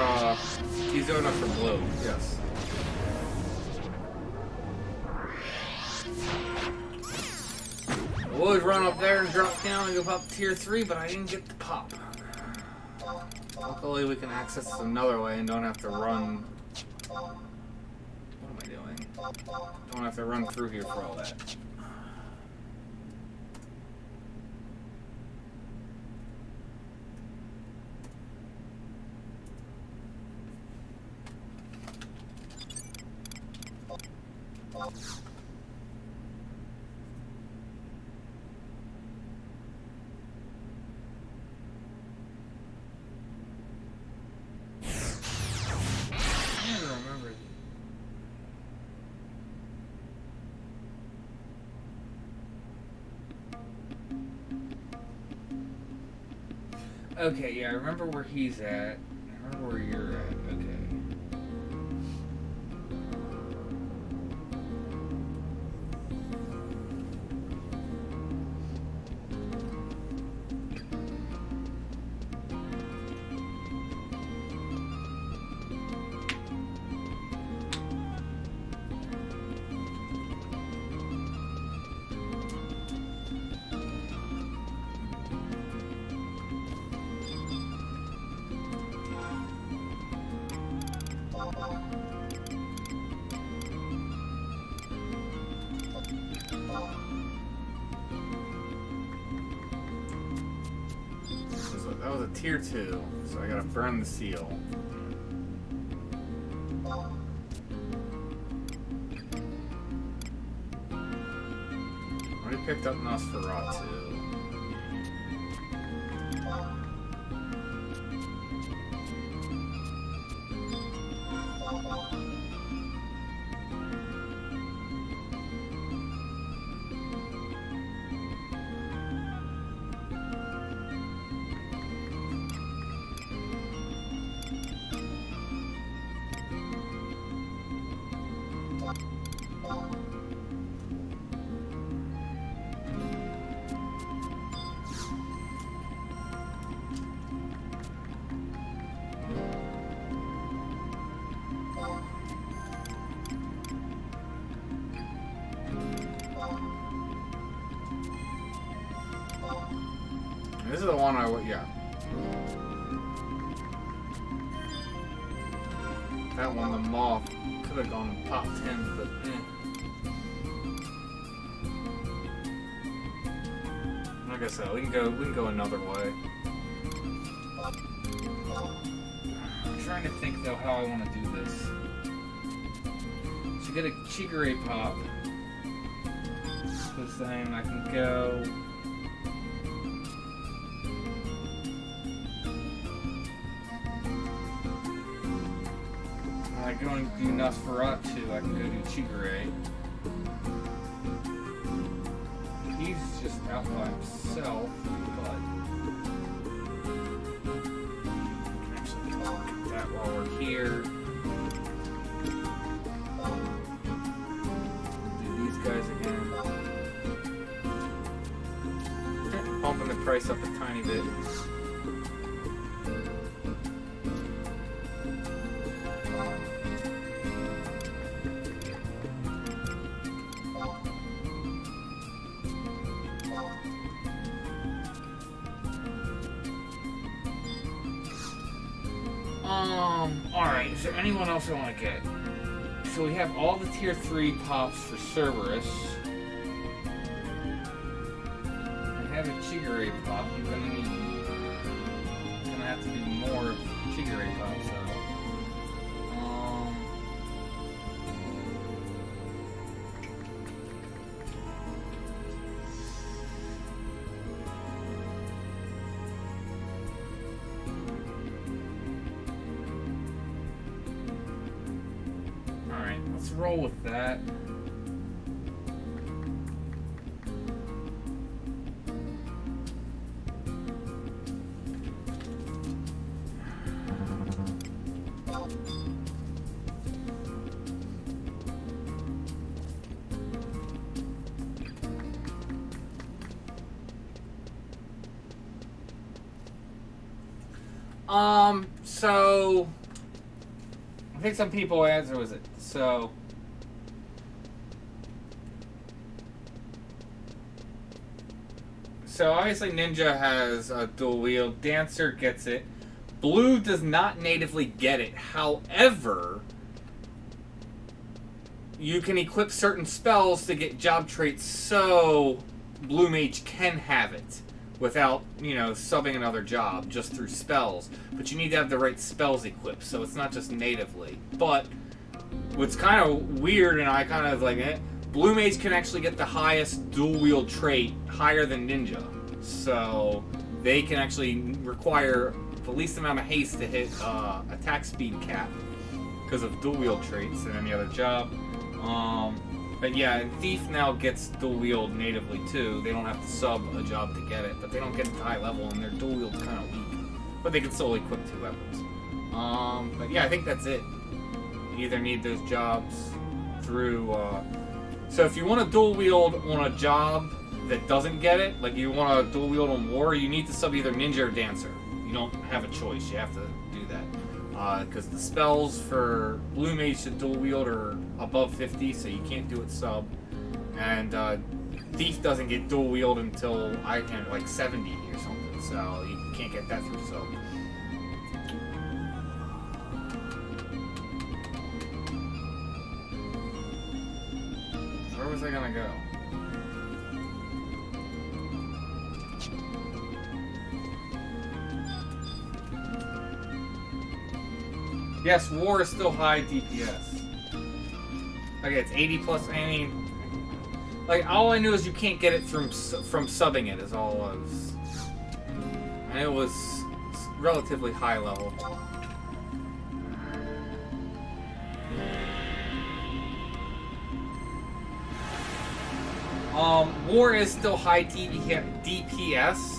tizona for blue. Yes. I would run up there and drop down and go pop tier 3, but I didn't get the pop. Luckily, we can access this another way and don't have to run. What am I doing? Don't have to run through here for all that. Okay, yeah, I remember where he's at. I remember where you're at. Okay. That was a tier 2, so I gotta burn the seal. Already picked up Nosferatu. This is the one yeah. That one, the moth, could have gone top 10, but Like I said, we can go another way. I'm trying to think though how I want to do this. To get a Chigure pop, this thing I can go. I go and do Nosferatu, I can go do Chigure. He's just out by himself, but I can actually do that while we're here. Do these guys again. Bumping the price up a tiny bit. Alright, is there anyone else I want to get? So we have all the tier 3 pops for Cerberus. I have a Chigure pop. You're gonna have to do more Chigure pops though. Let's roll with that. So I think some people answer was it. So obviously Ninja has a dual wield. Dancer gets it. Blue does not natively get it. However, you can equip certain spells to get job traits, so Blue Mage can have it without, you know, subbing another job just through spells. But you need to have the right spells equipped, so it's not just natively. But what's kind of weird, and I kind of like it, Blue Mage can actually get the highest dual wield trait, higher than Ninja. So they can actually require the least amount of haste to hit attack speed cap because of dual wield traits than any other job. But yeah, and Thief now gets dual wield natively too. They don't have to sub a job to get it, but they don't get it to high level, and their dual wield's kind of weak. But they can still equip 2 weapons. But yeah, I think that's it. You either need those jobs through. So if you want to dual wield on a job that doesn't get it, like you want to dual wield on War, you need to sub either Ninja or Dancer. You don't have a choice. You have to do that. Because the spells for Blue Mage to dual wield are above 50, so you can't do it sub. And Thief doesn't get dual wield until I can like 70 or something, so you can't get that through sub. Where was I gonna go? Yes, War is still high DPS. Okay, it's 80 plus. I mean, like all I knew is you can't get it from subbing it. Is all it was. And it was relatively high level. War is still high DPS.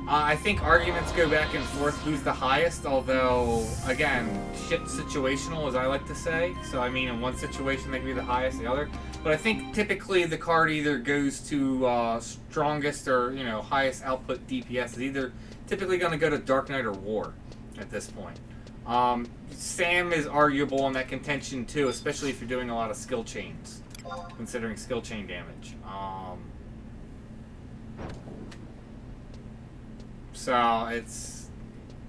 I think arguments go back and forth who's the highest, although, again, shit situational, as I like to say. So, I mean, in one situation they can be the highest, the other. But I think typically the card either goes to strongest or, you know, highest output DPS. It's either typically going to go to Dark Knight or War at this point. Sam is arguable in that contention, too, especially if you're doing a lot of skill chains, considering skill chain damage. So it's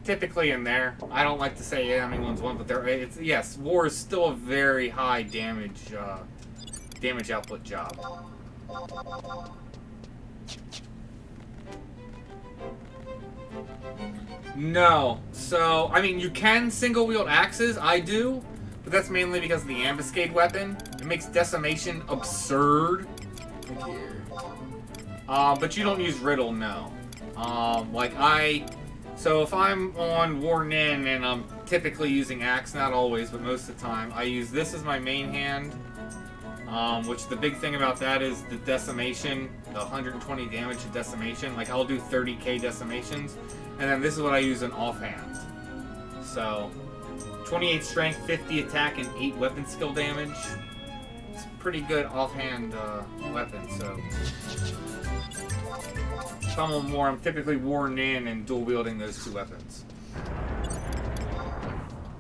typically in there. I don't like to say anyone's one, but it's yes, War is still a very high damage output job. No, so I mean you can single wield axes. I do, but that's mainly because of the Ambiscade weapon. It makes decimation absurd. But you don't use riddle, no. So if I'm on War Nin and I'm typically using axe, not always, but most of the time, I use this as my main hand, which the big thing about that is the decimation, the 120 damage to decimation. Like, I'll do 30k decimations, and then this is what I use in offhand. So, 28 strength, 50 attack, and 8 weapon skill damage. It's a pretty good offhand weapon, so... If I'm on War, I'm typically worn in and dual wielding those 2 weapons.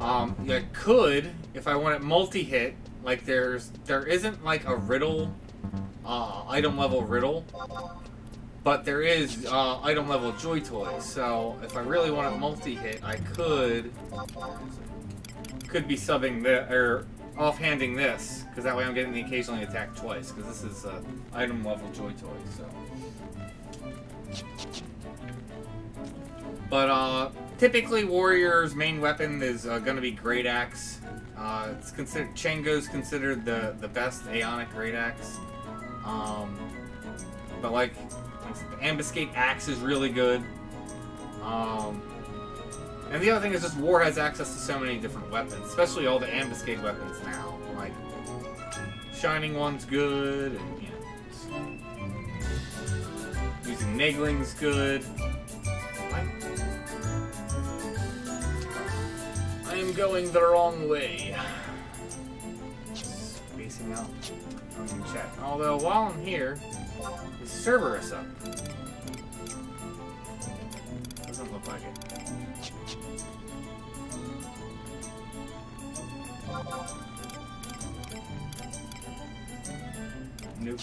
I could, if I want it multi-hit, like there isn't like a riddle, item level riddle, but there is item level joy toy. So if I really want it multi-hit, I could be subbing or offhanding this, because that way I'm getting the occasionally attack twice, because this is item level joy toy. So. But typically, Warrior's main weapon is going to be Great Axe. It's considered Chango's considered the best Aeonic Great Axe. But like the Ambiscade Axe is really good. And the other thing is just War has access to so many different weapons, especially all the Ambiscade weapons now. Like Shining One's good, and you know, using Nagling's good. I am going the wrong way. Spacing out from chat. Although while I'm here, the server is up. Doesn't look like it. Nope.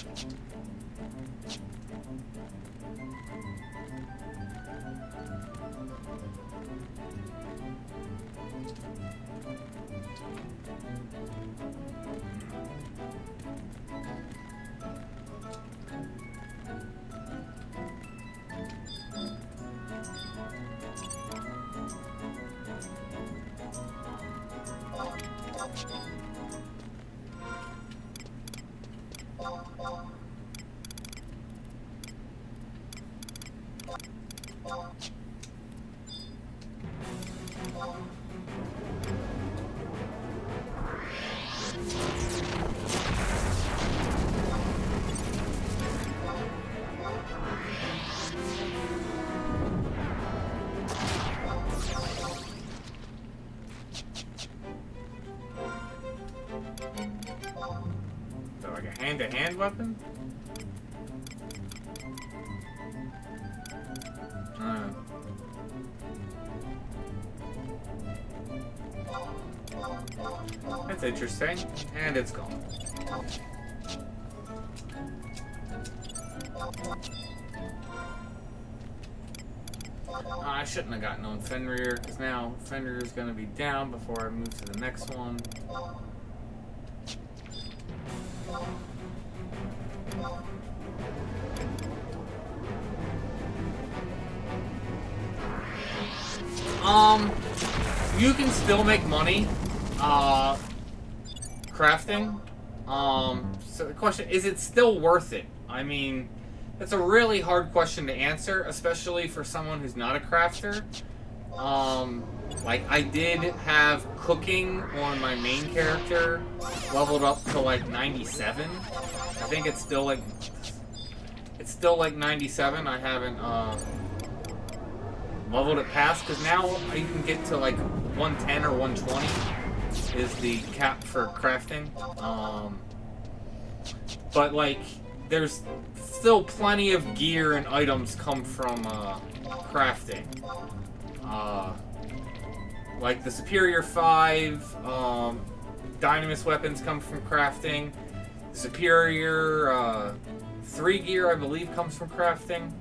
Hand-to-hand weapon? That's interesting. And it's gone. I shouldn't have gotten on Fenrir, because now Fenrir is going to be down before I move to the next one. You can still make money, crafting. So the question, is it still worth it? I mean, that's a really hard question to answer, especially for someone who's not a crafter. Like, I did have cooking on my main character leveled up to like 97. I think it's still like 97. I haven't leveled it past, because now you can get to like 110 or 120 is the cap for crafting. But like, there's still plenty of gear and items come from crafting. Like the Superior 5 Dynamis weapons come from crafting. Superior 3 gear, I believe, comes from crafting.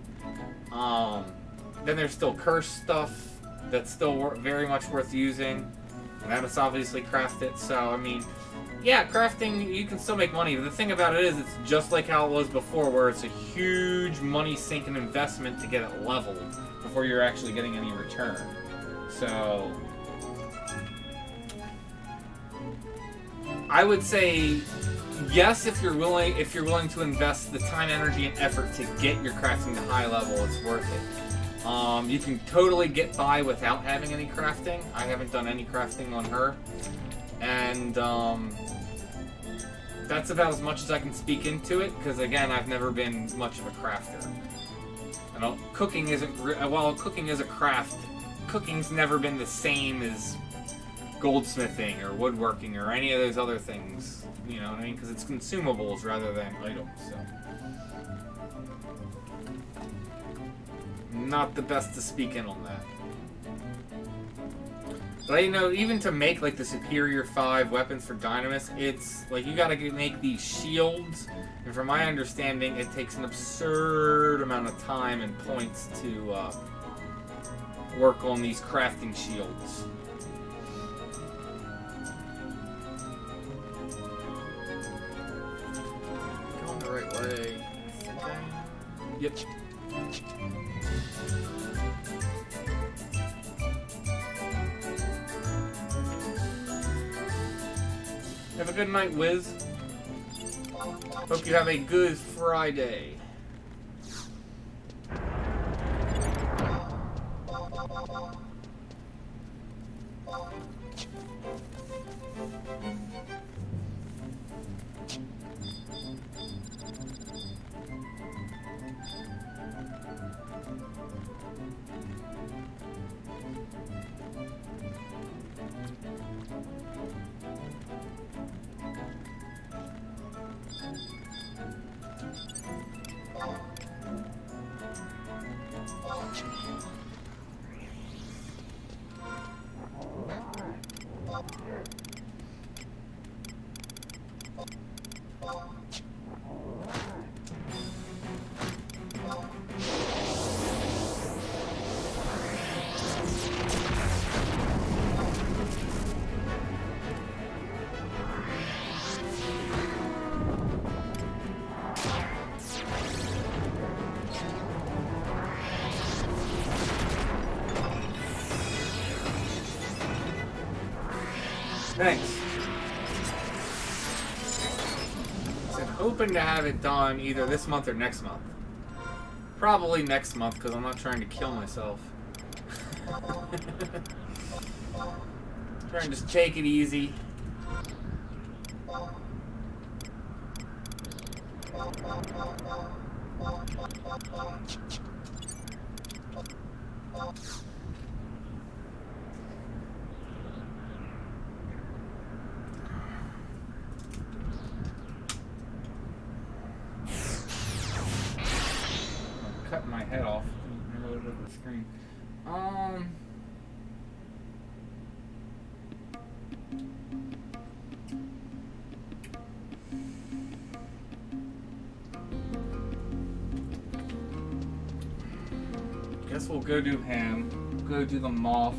Then there's still cursed stuff that's still very much worth using. And that is obviously crafted. So, I mean, yeah, crafting, you can still make money. But the thing about it is, it's just like how it was before, where it's a huge money-sinking investment to get it leveled before you're actually getting any return. So, I would say yes, if you're willing to invest the time, energy, and effort to get your crafting to high level, it's worth it. You can totally get by without having any crafting. I haven't done any crafting on her, and that's about as much as I can speak into it, because again, I've never been much of a crafter. And cooking isn't, while cooking is a craft, cooking's never been the same as goldsmithing or woodworking or any of those other things, you know what I mean? Because it's consumables rather than items, so. Not the best to speak in on that. But you know, even to make like the Superior 5 weapons for Dynamis, it's like you gotta make these shields, and from my understanding, it takes an absurd amount of time and points to work on these crafting shields. Going the right way. I think I am. Yep. Have a good night, Wiz. Hope you have a good Friday. Thanks. So I'm hoping to have it done either this month or next month. Probably next month because I'm not trying to kill myself. Trying to just take it easy. Cutting my head off. Never looked at the screen. Guess we'll go do him. Go do the moth.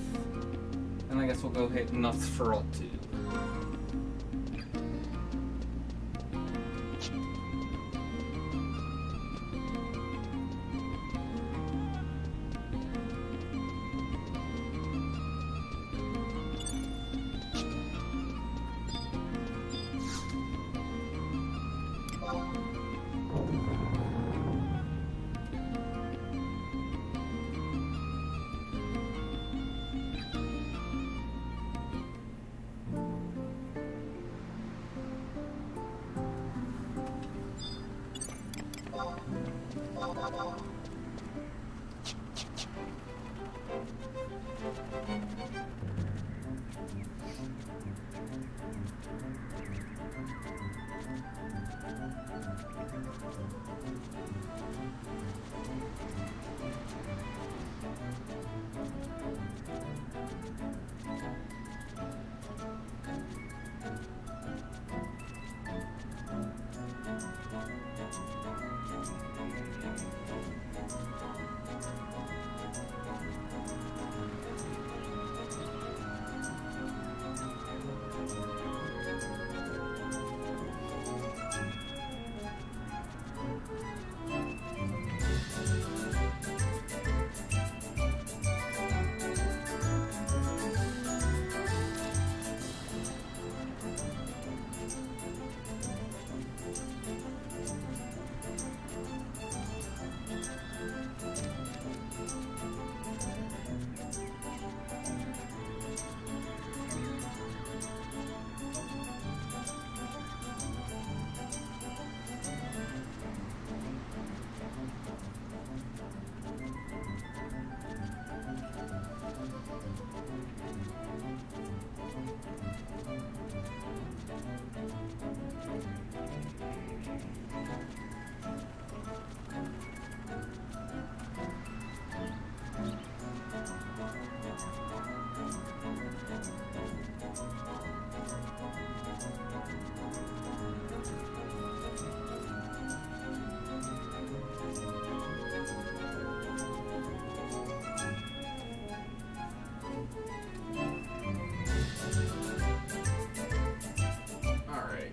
And I guess we'll go hit Nosferatu.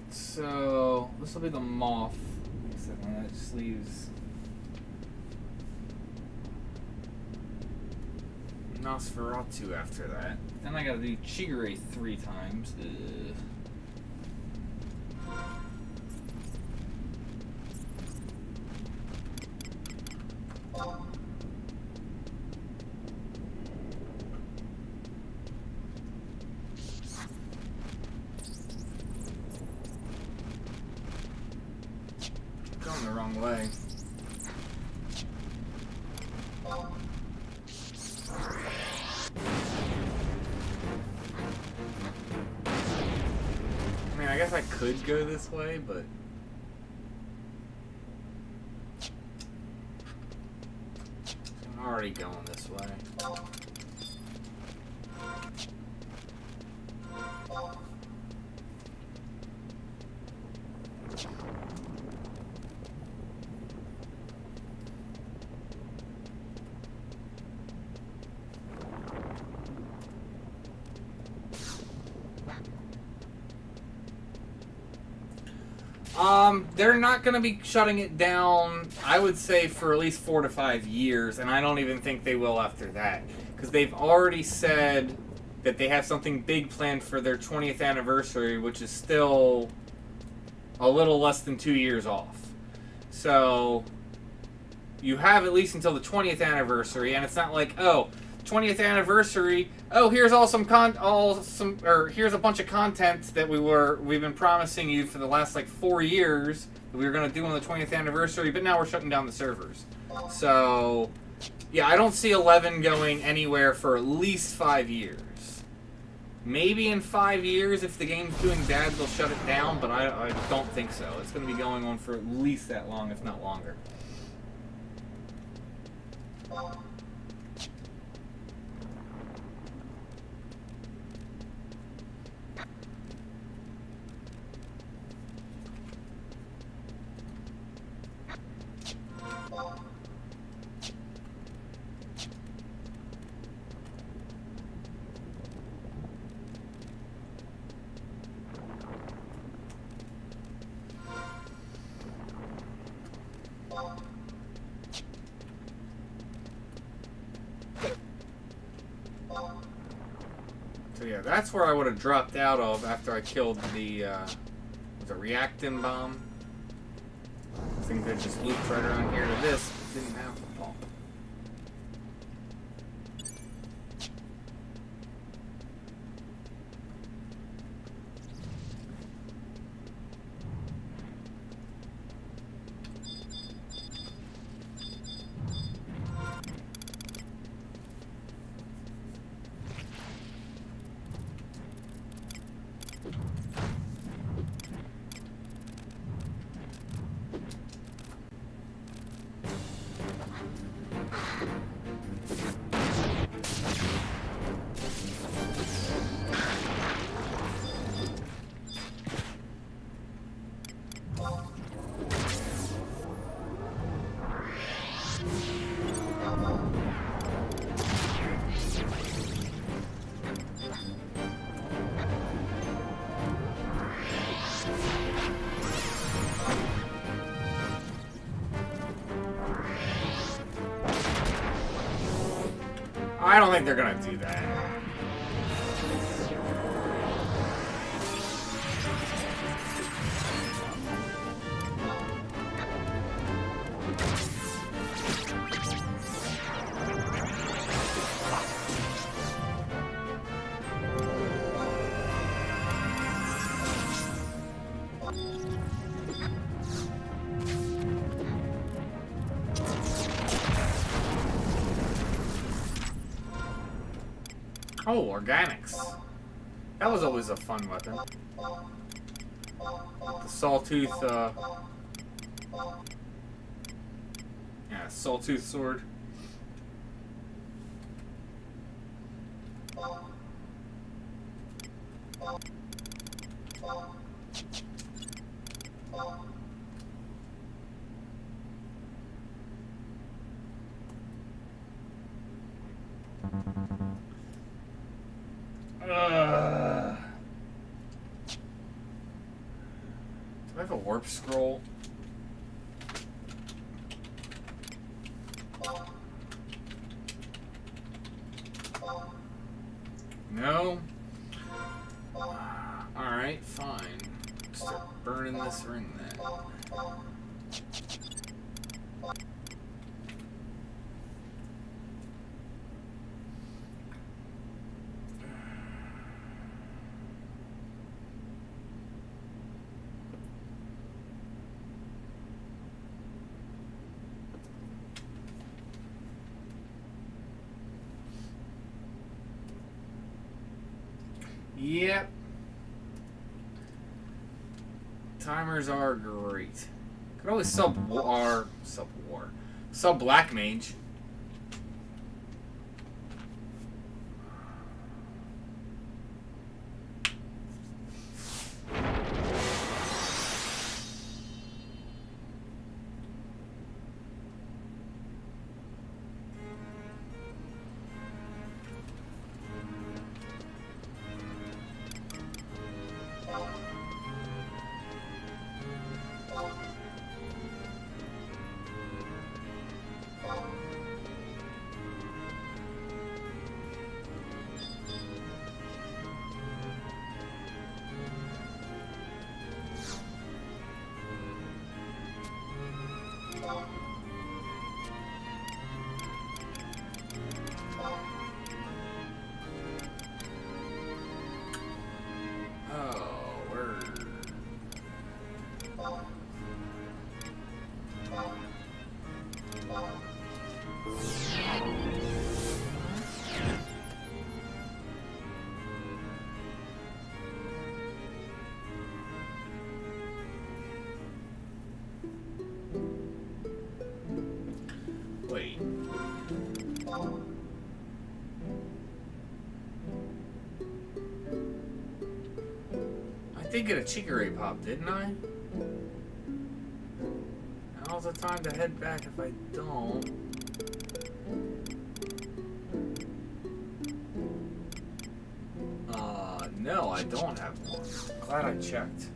So this will be the moth. So that just leaves Nosferatu after that. Then I gotta do Chigure 3 times. Going the wrong way. I mean, I guess I could go this way, but I'm already going this way. They're not going to be shutting it down, I would say, for at least 4 to 5 years, and I don't even think they will after that. Because they've already said that they have something big planned for their 20th anniversary, which is still a little less than 2 years off. So, you have at least until the 20th anniversary, and it's not like, oh, 20th anniversary, oh, here's here's a bunch of content that we've been promising you for the last like 4 years that we were going to do on the 20th anniversary, but now we're shutting down the servers. So, yeah, I don't see 11 going anywhere for at least 5 years. Maybe in 5 years, if the game's doing bad, they'll shut it down, but I don't think so. It's going to be going on for at least that long, if not longer. So yeah, that's where I would have dropped out of after I killed the reactin bomb. I think they just looped right around here to this, but didn't have the pump. I don't think they're gonna do that. Oh, organics. That was always a fun weapon. The sawtooth, yeah, sawtooth sword. Do I have a warp scroll? No? Alright, fine. Start burning this ring then. Yep. Timers are great. Could always sub black mage. Wait. I did get a chicory pop, didn't I? Now's the time to head back if I don't. No, I don't have one. Glad I checked.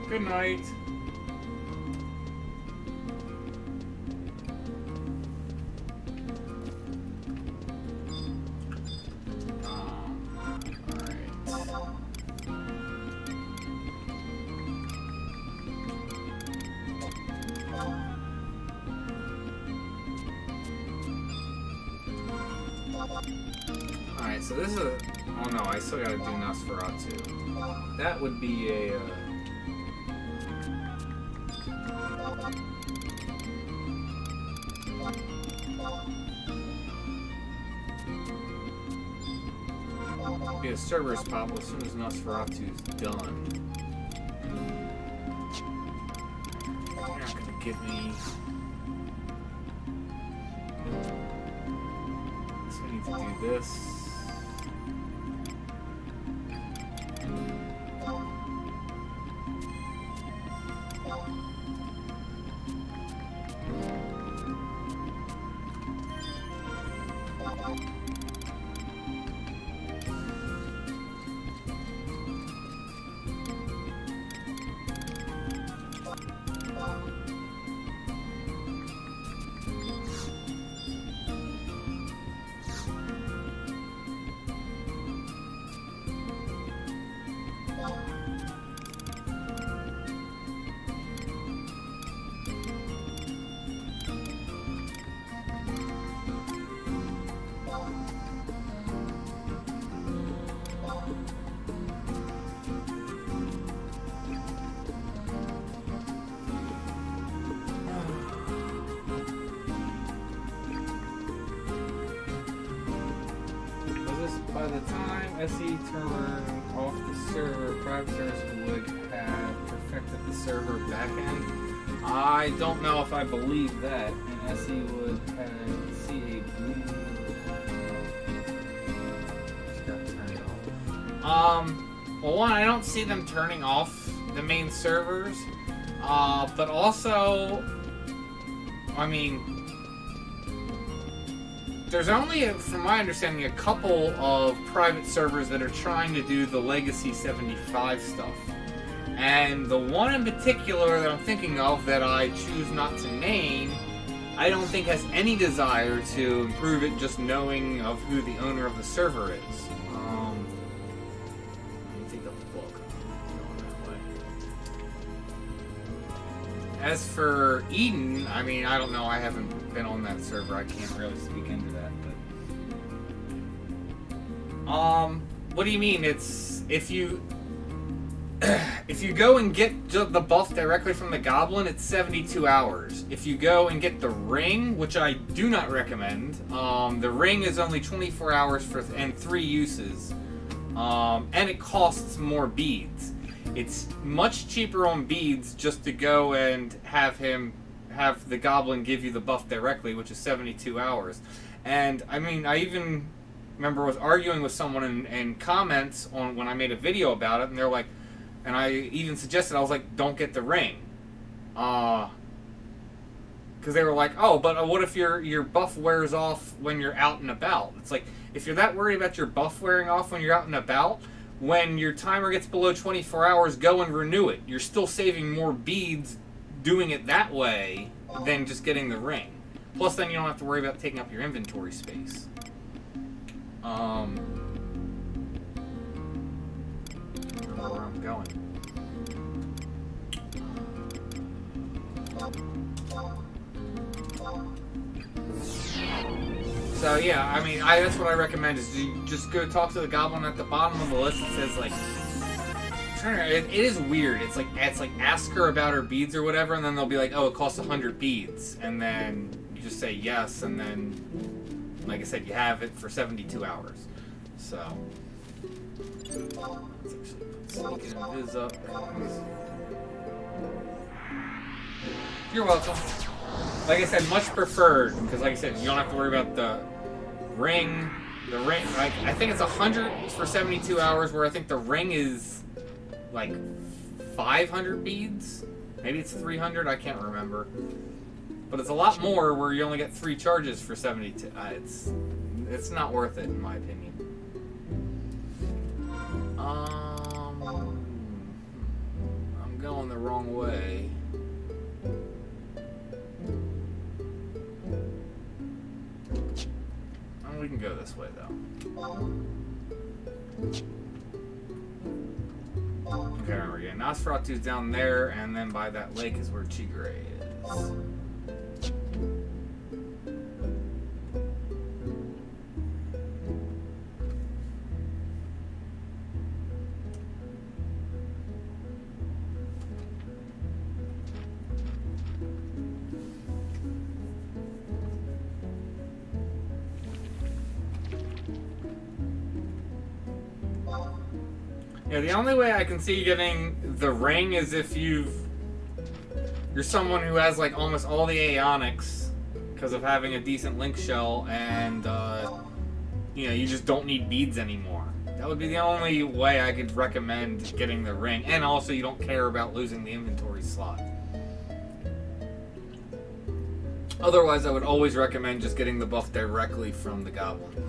Good night. Alright, so this is a... Oh no, I still gotta do Nosferatu. That would be a... be a Cerberus pop as soon as Nosferatu's done. You're not gonna give me... So I need to do this. By the time SE turned off the server, private servers would have perfected the server backend. I don't know if I believe that, and SE would have see a blue. Just got turned off. Well, one, I don't see them turning off the main servers, but also, I mean. There's only, from my understanding, a couple of private servers that are trying to do the Legacy 75 stuff. And the one in particular that I'm thinking of that I choose not to name, I don't think has any desire to improve it just knowing of who the owner of the server is. Let me take the book. Going that way. As for Eden, I mean, I don't know, I haven't been on that server, I can't really speak into that, but what do you mean? It's if you go and get the buff directly from the Goblin, it's 72 hours. If you go and get the ring, which I do not recommend, the ring is only 24 hours and 3 uses. And it costs more beads. It's much cheaper on beads just to go and have the goblin give you the buff directly, which is 72 hours. And I mean, I even remember I was arguing with someone in comments on when I made a video about it, and they're like, and I even suggested, I was like, don't get the ring. Because they were like, oh, but what if your buff wears off when you're out and about? It's like, if you're that worried about your buff wearing off when you're out and about, when your timer gets below 24 hours, go and renew it. You're still saving more beads doing it that way than just getting the ring. Plus, then you don't have to worry about taking up your inventory space. I don't know where I'm going. So yeah, I mean, that's what I recommend is you just go talk to the goblin at the bottom of the list that says like, it is weird. It's like ask her about her beads or whatever, and then they'll be like, oh, it costs 100 beads, and then you just say yes, and then, like I said, you have it for 72 hours. So let's actually put sneak and viz up. You're welcome. Like I said, much preferred, because like I said, you don't have to worry about the ring. The ring, like, I think it's 100 for 72 hours, where I think the ring is like 500 beads. Maybe it's 300, I can't remember. But it's a lot more where you only get 3 charges for 72. It's not worth it, in my opinion. I'm going the wrong way. We can go this way, though. Okay, remember, yeah, Nosferatu's down there, and then by that lake is where Chigre is. Yeah, the only way I can see getting the ring is if you're someone who has like almost all the Aeonics because of having a decent link shell, and you know, you just don't need beads anymore. That would be the only way I could recommend getting the ring, and also you don't care about losing the inventory slot. Otherwise, I would always recommend just getting the buff directly from the goblin.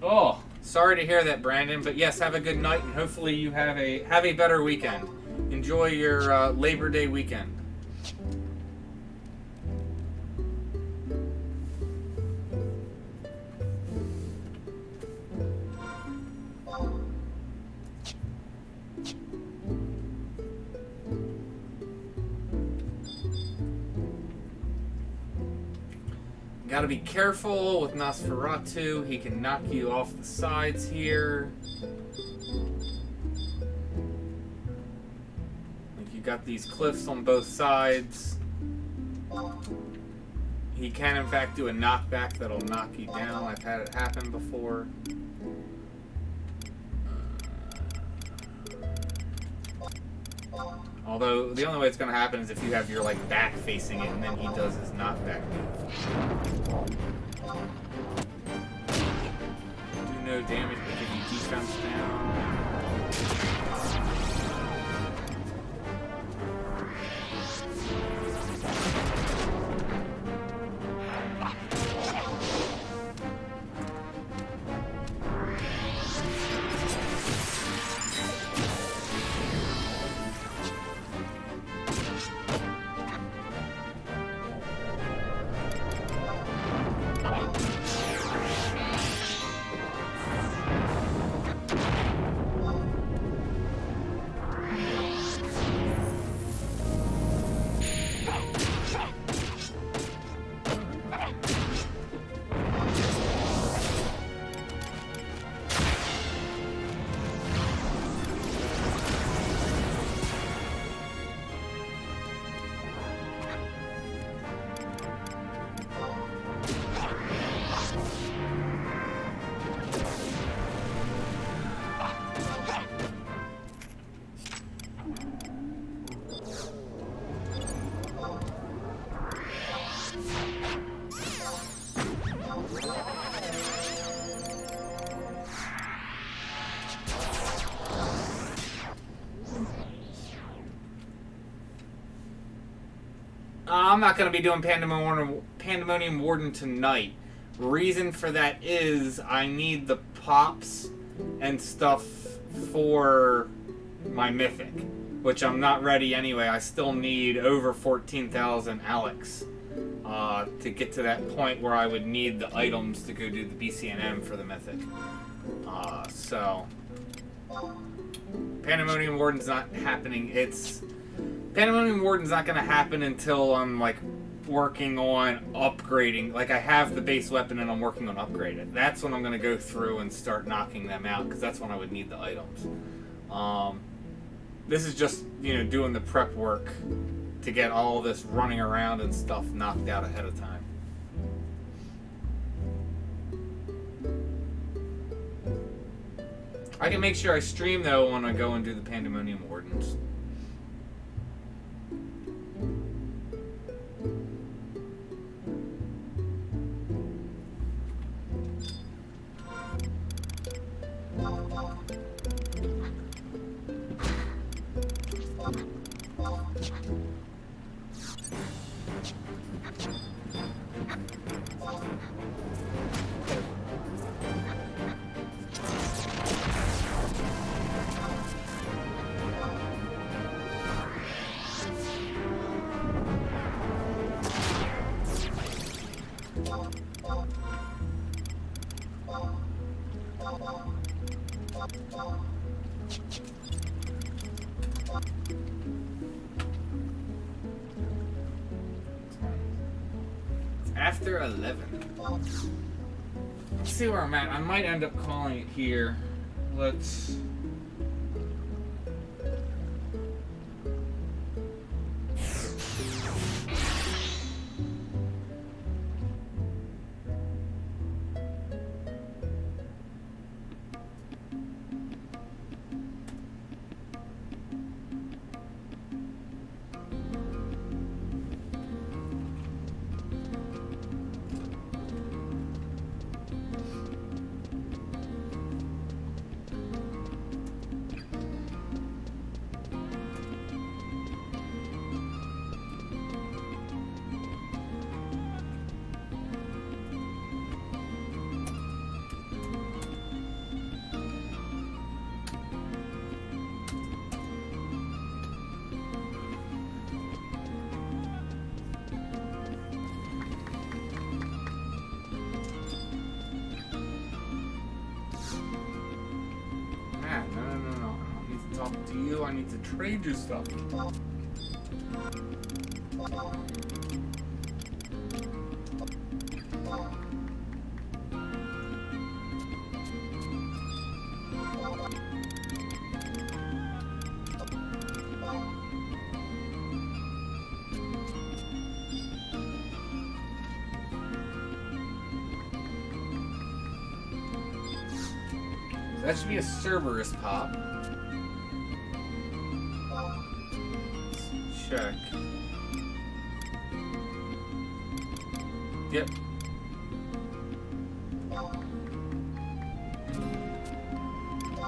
Oh, sorry to hear that, Brandon. But yes, have a good night, and hopefully you have a better weekend. Enjoy your Labor Day weekend. Gotta be careful with Nosferatu. He can knock you off the sides here. Like, you got these cliffs on both sides. He can in fact do a knockback that'll knock you down. I've had it happen before. Although, the only way it's going to happen is if you have your, like, back facing it, and then he does his knockback move. Do no damage, but give you defense down. I'm not going to be doing Pandemonium Warden tonight. Reason for that is I need the pops and stuff for my Mythic, which I'm not ready anyway. I still need over 14,000 Alex to get to that point where I would need the items to go do the BCNM for the Mythic. So Pandemonium Warden's not happening. Pandemonium Warden's not going to happen until I'm like working on upgrading. Like I have the base weapon and I'm working on upgrading. That's when I'm going to go through and start knocking them out, because that's when I would need the items. This is just, you know, doing the prep work to get all this running around and stuff knocked out ahead of time. I can make sure I stream though when I go and do the Pandemonium Wardens. After 11. Let's see where I'm at. I might end up calling it here. Let's... I need to trade you stuff. So that should be a Cerberus pop. Check. Yep.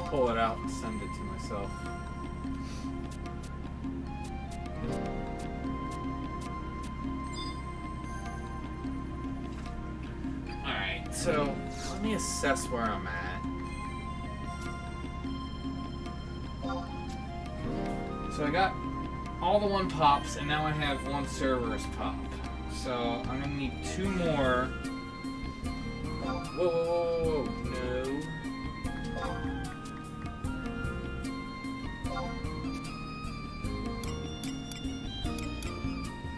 Pull it out and send it to myself. Alright, so let me assess where I'm at. So I got all the 1 pops, and now I have 1 Cerberus pop. So I'm gonna need 2 more. Whoa, whoa, whoa, whoa. No.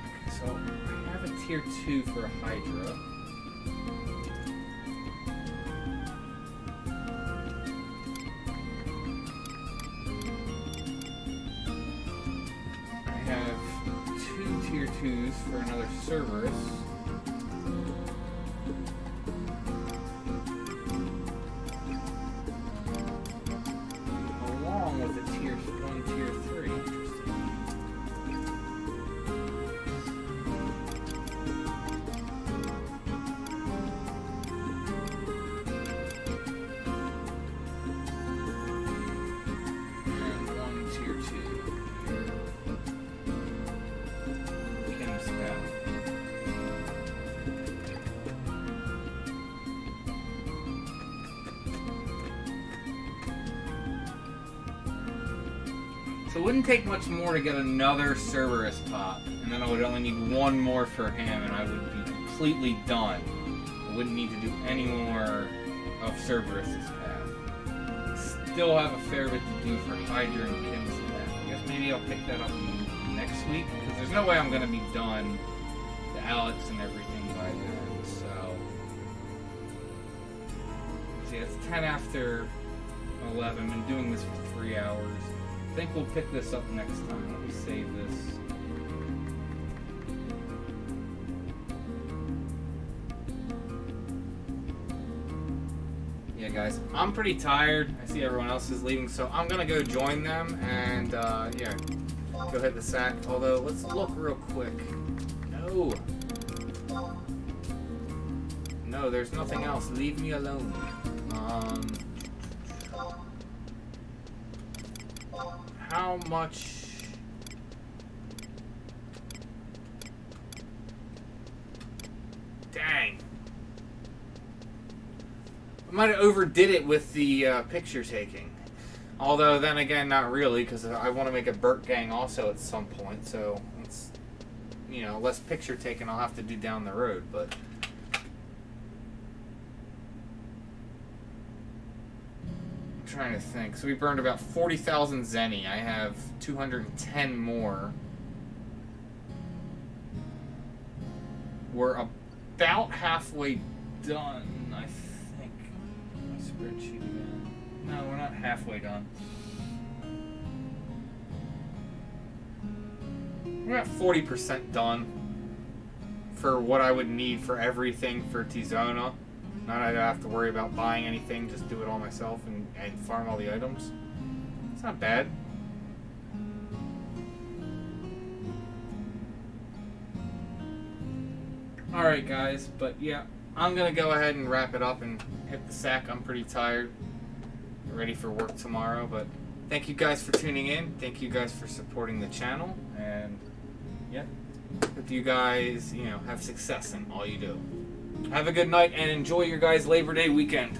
Okay, so I have a tier 2 for a Hydra. For another Cerberus. Along with a tier 1, tier 3. And 1 tier 2. So it wouldn't take much more to get another Cerberus pop, and then I would only need one more for him, and I would be completely done. I wouldn't need to do any more of Cerberus's path. Still have a fair bit to do for Hydra and Kim's path. I guess maybe I'll pick that up next week, because there's no way I'm going to be done to Alex and everything by then, so... See, it's 10 after 11. I've been doing this for 3 hours. I think we'll pick this up next time. Let me save this. Yeah, guys, I'm pretty tired. I see everyone else is leaving, so I'm gonna go join them and yeah, go hit the sack. Although, let's look real quick. No, there's nothing else. Leave me alone. How much? Dang. I might have overdid it with the picture taking. Although, then again, not really, because I want to make a Burt gang also at some point, so it's, you know, less picture taking I'll have to do down the road, but... Trying to think. So we burned about 40,000 Zeni. I have 210 more. We're about halfway done, I think. My spreadsheet again. No, we're not halfway done. We're at 40% done for what I would need for everything for Tizona. Not that I have to worry about buying anything, just do it all myself and farm all the items. It's not bad. Alright guys, but yeah, I'm gonna go ahead and wrap it up and hit the sack. I'm pretty tired. Ready for work tomorrow, but thank you guys for tuning in. Thank you guys for supporting the channel, and yeah, hope you guys, you know, have success in all you do. Have a good night and enjoy your guys' Labor Day weekend.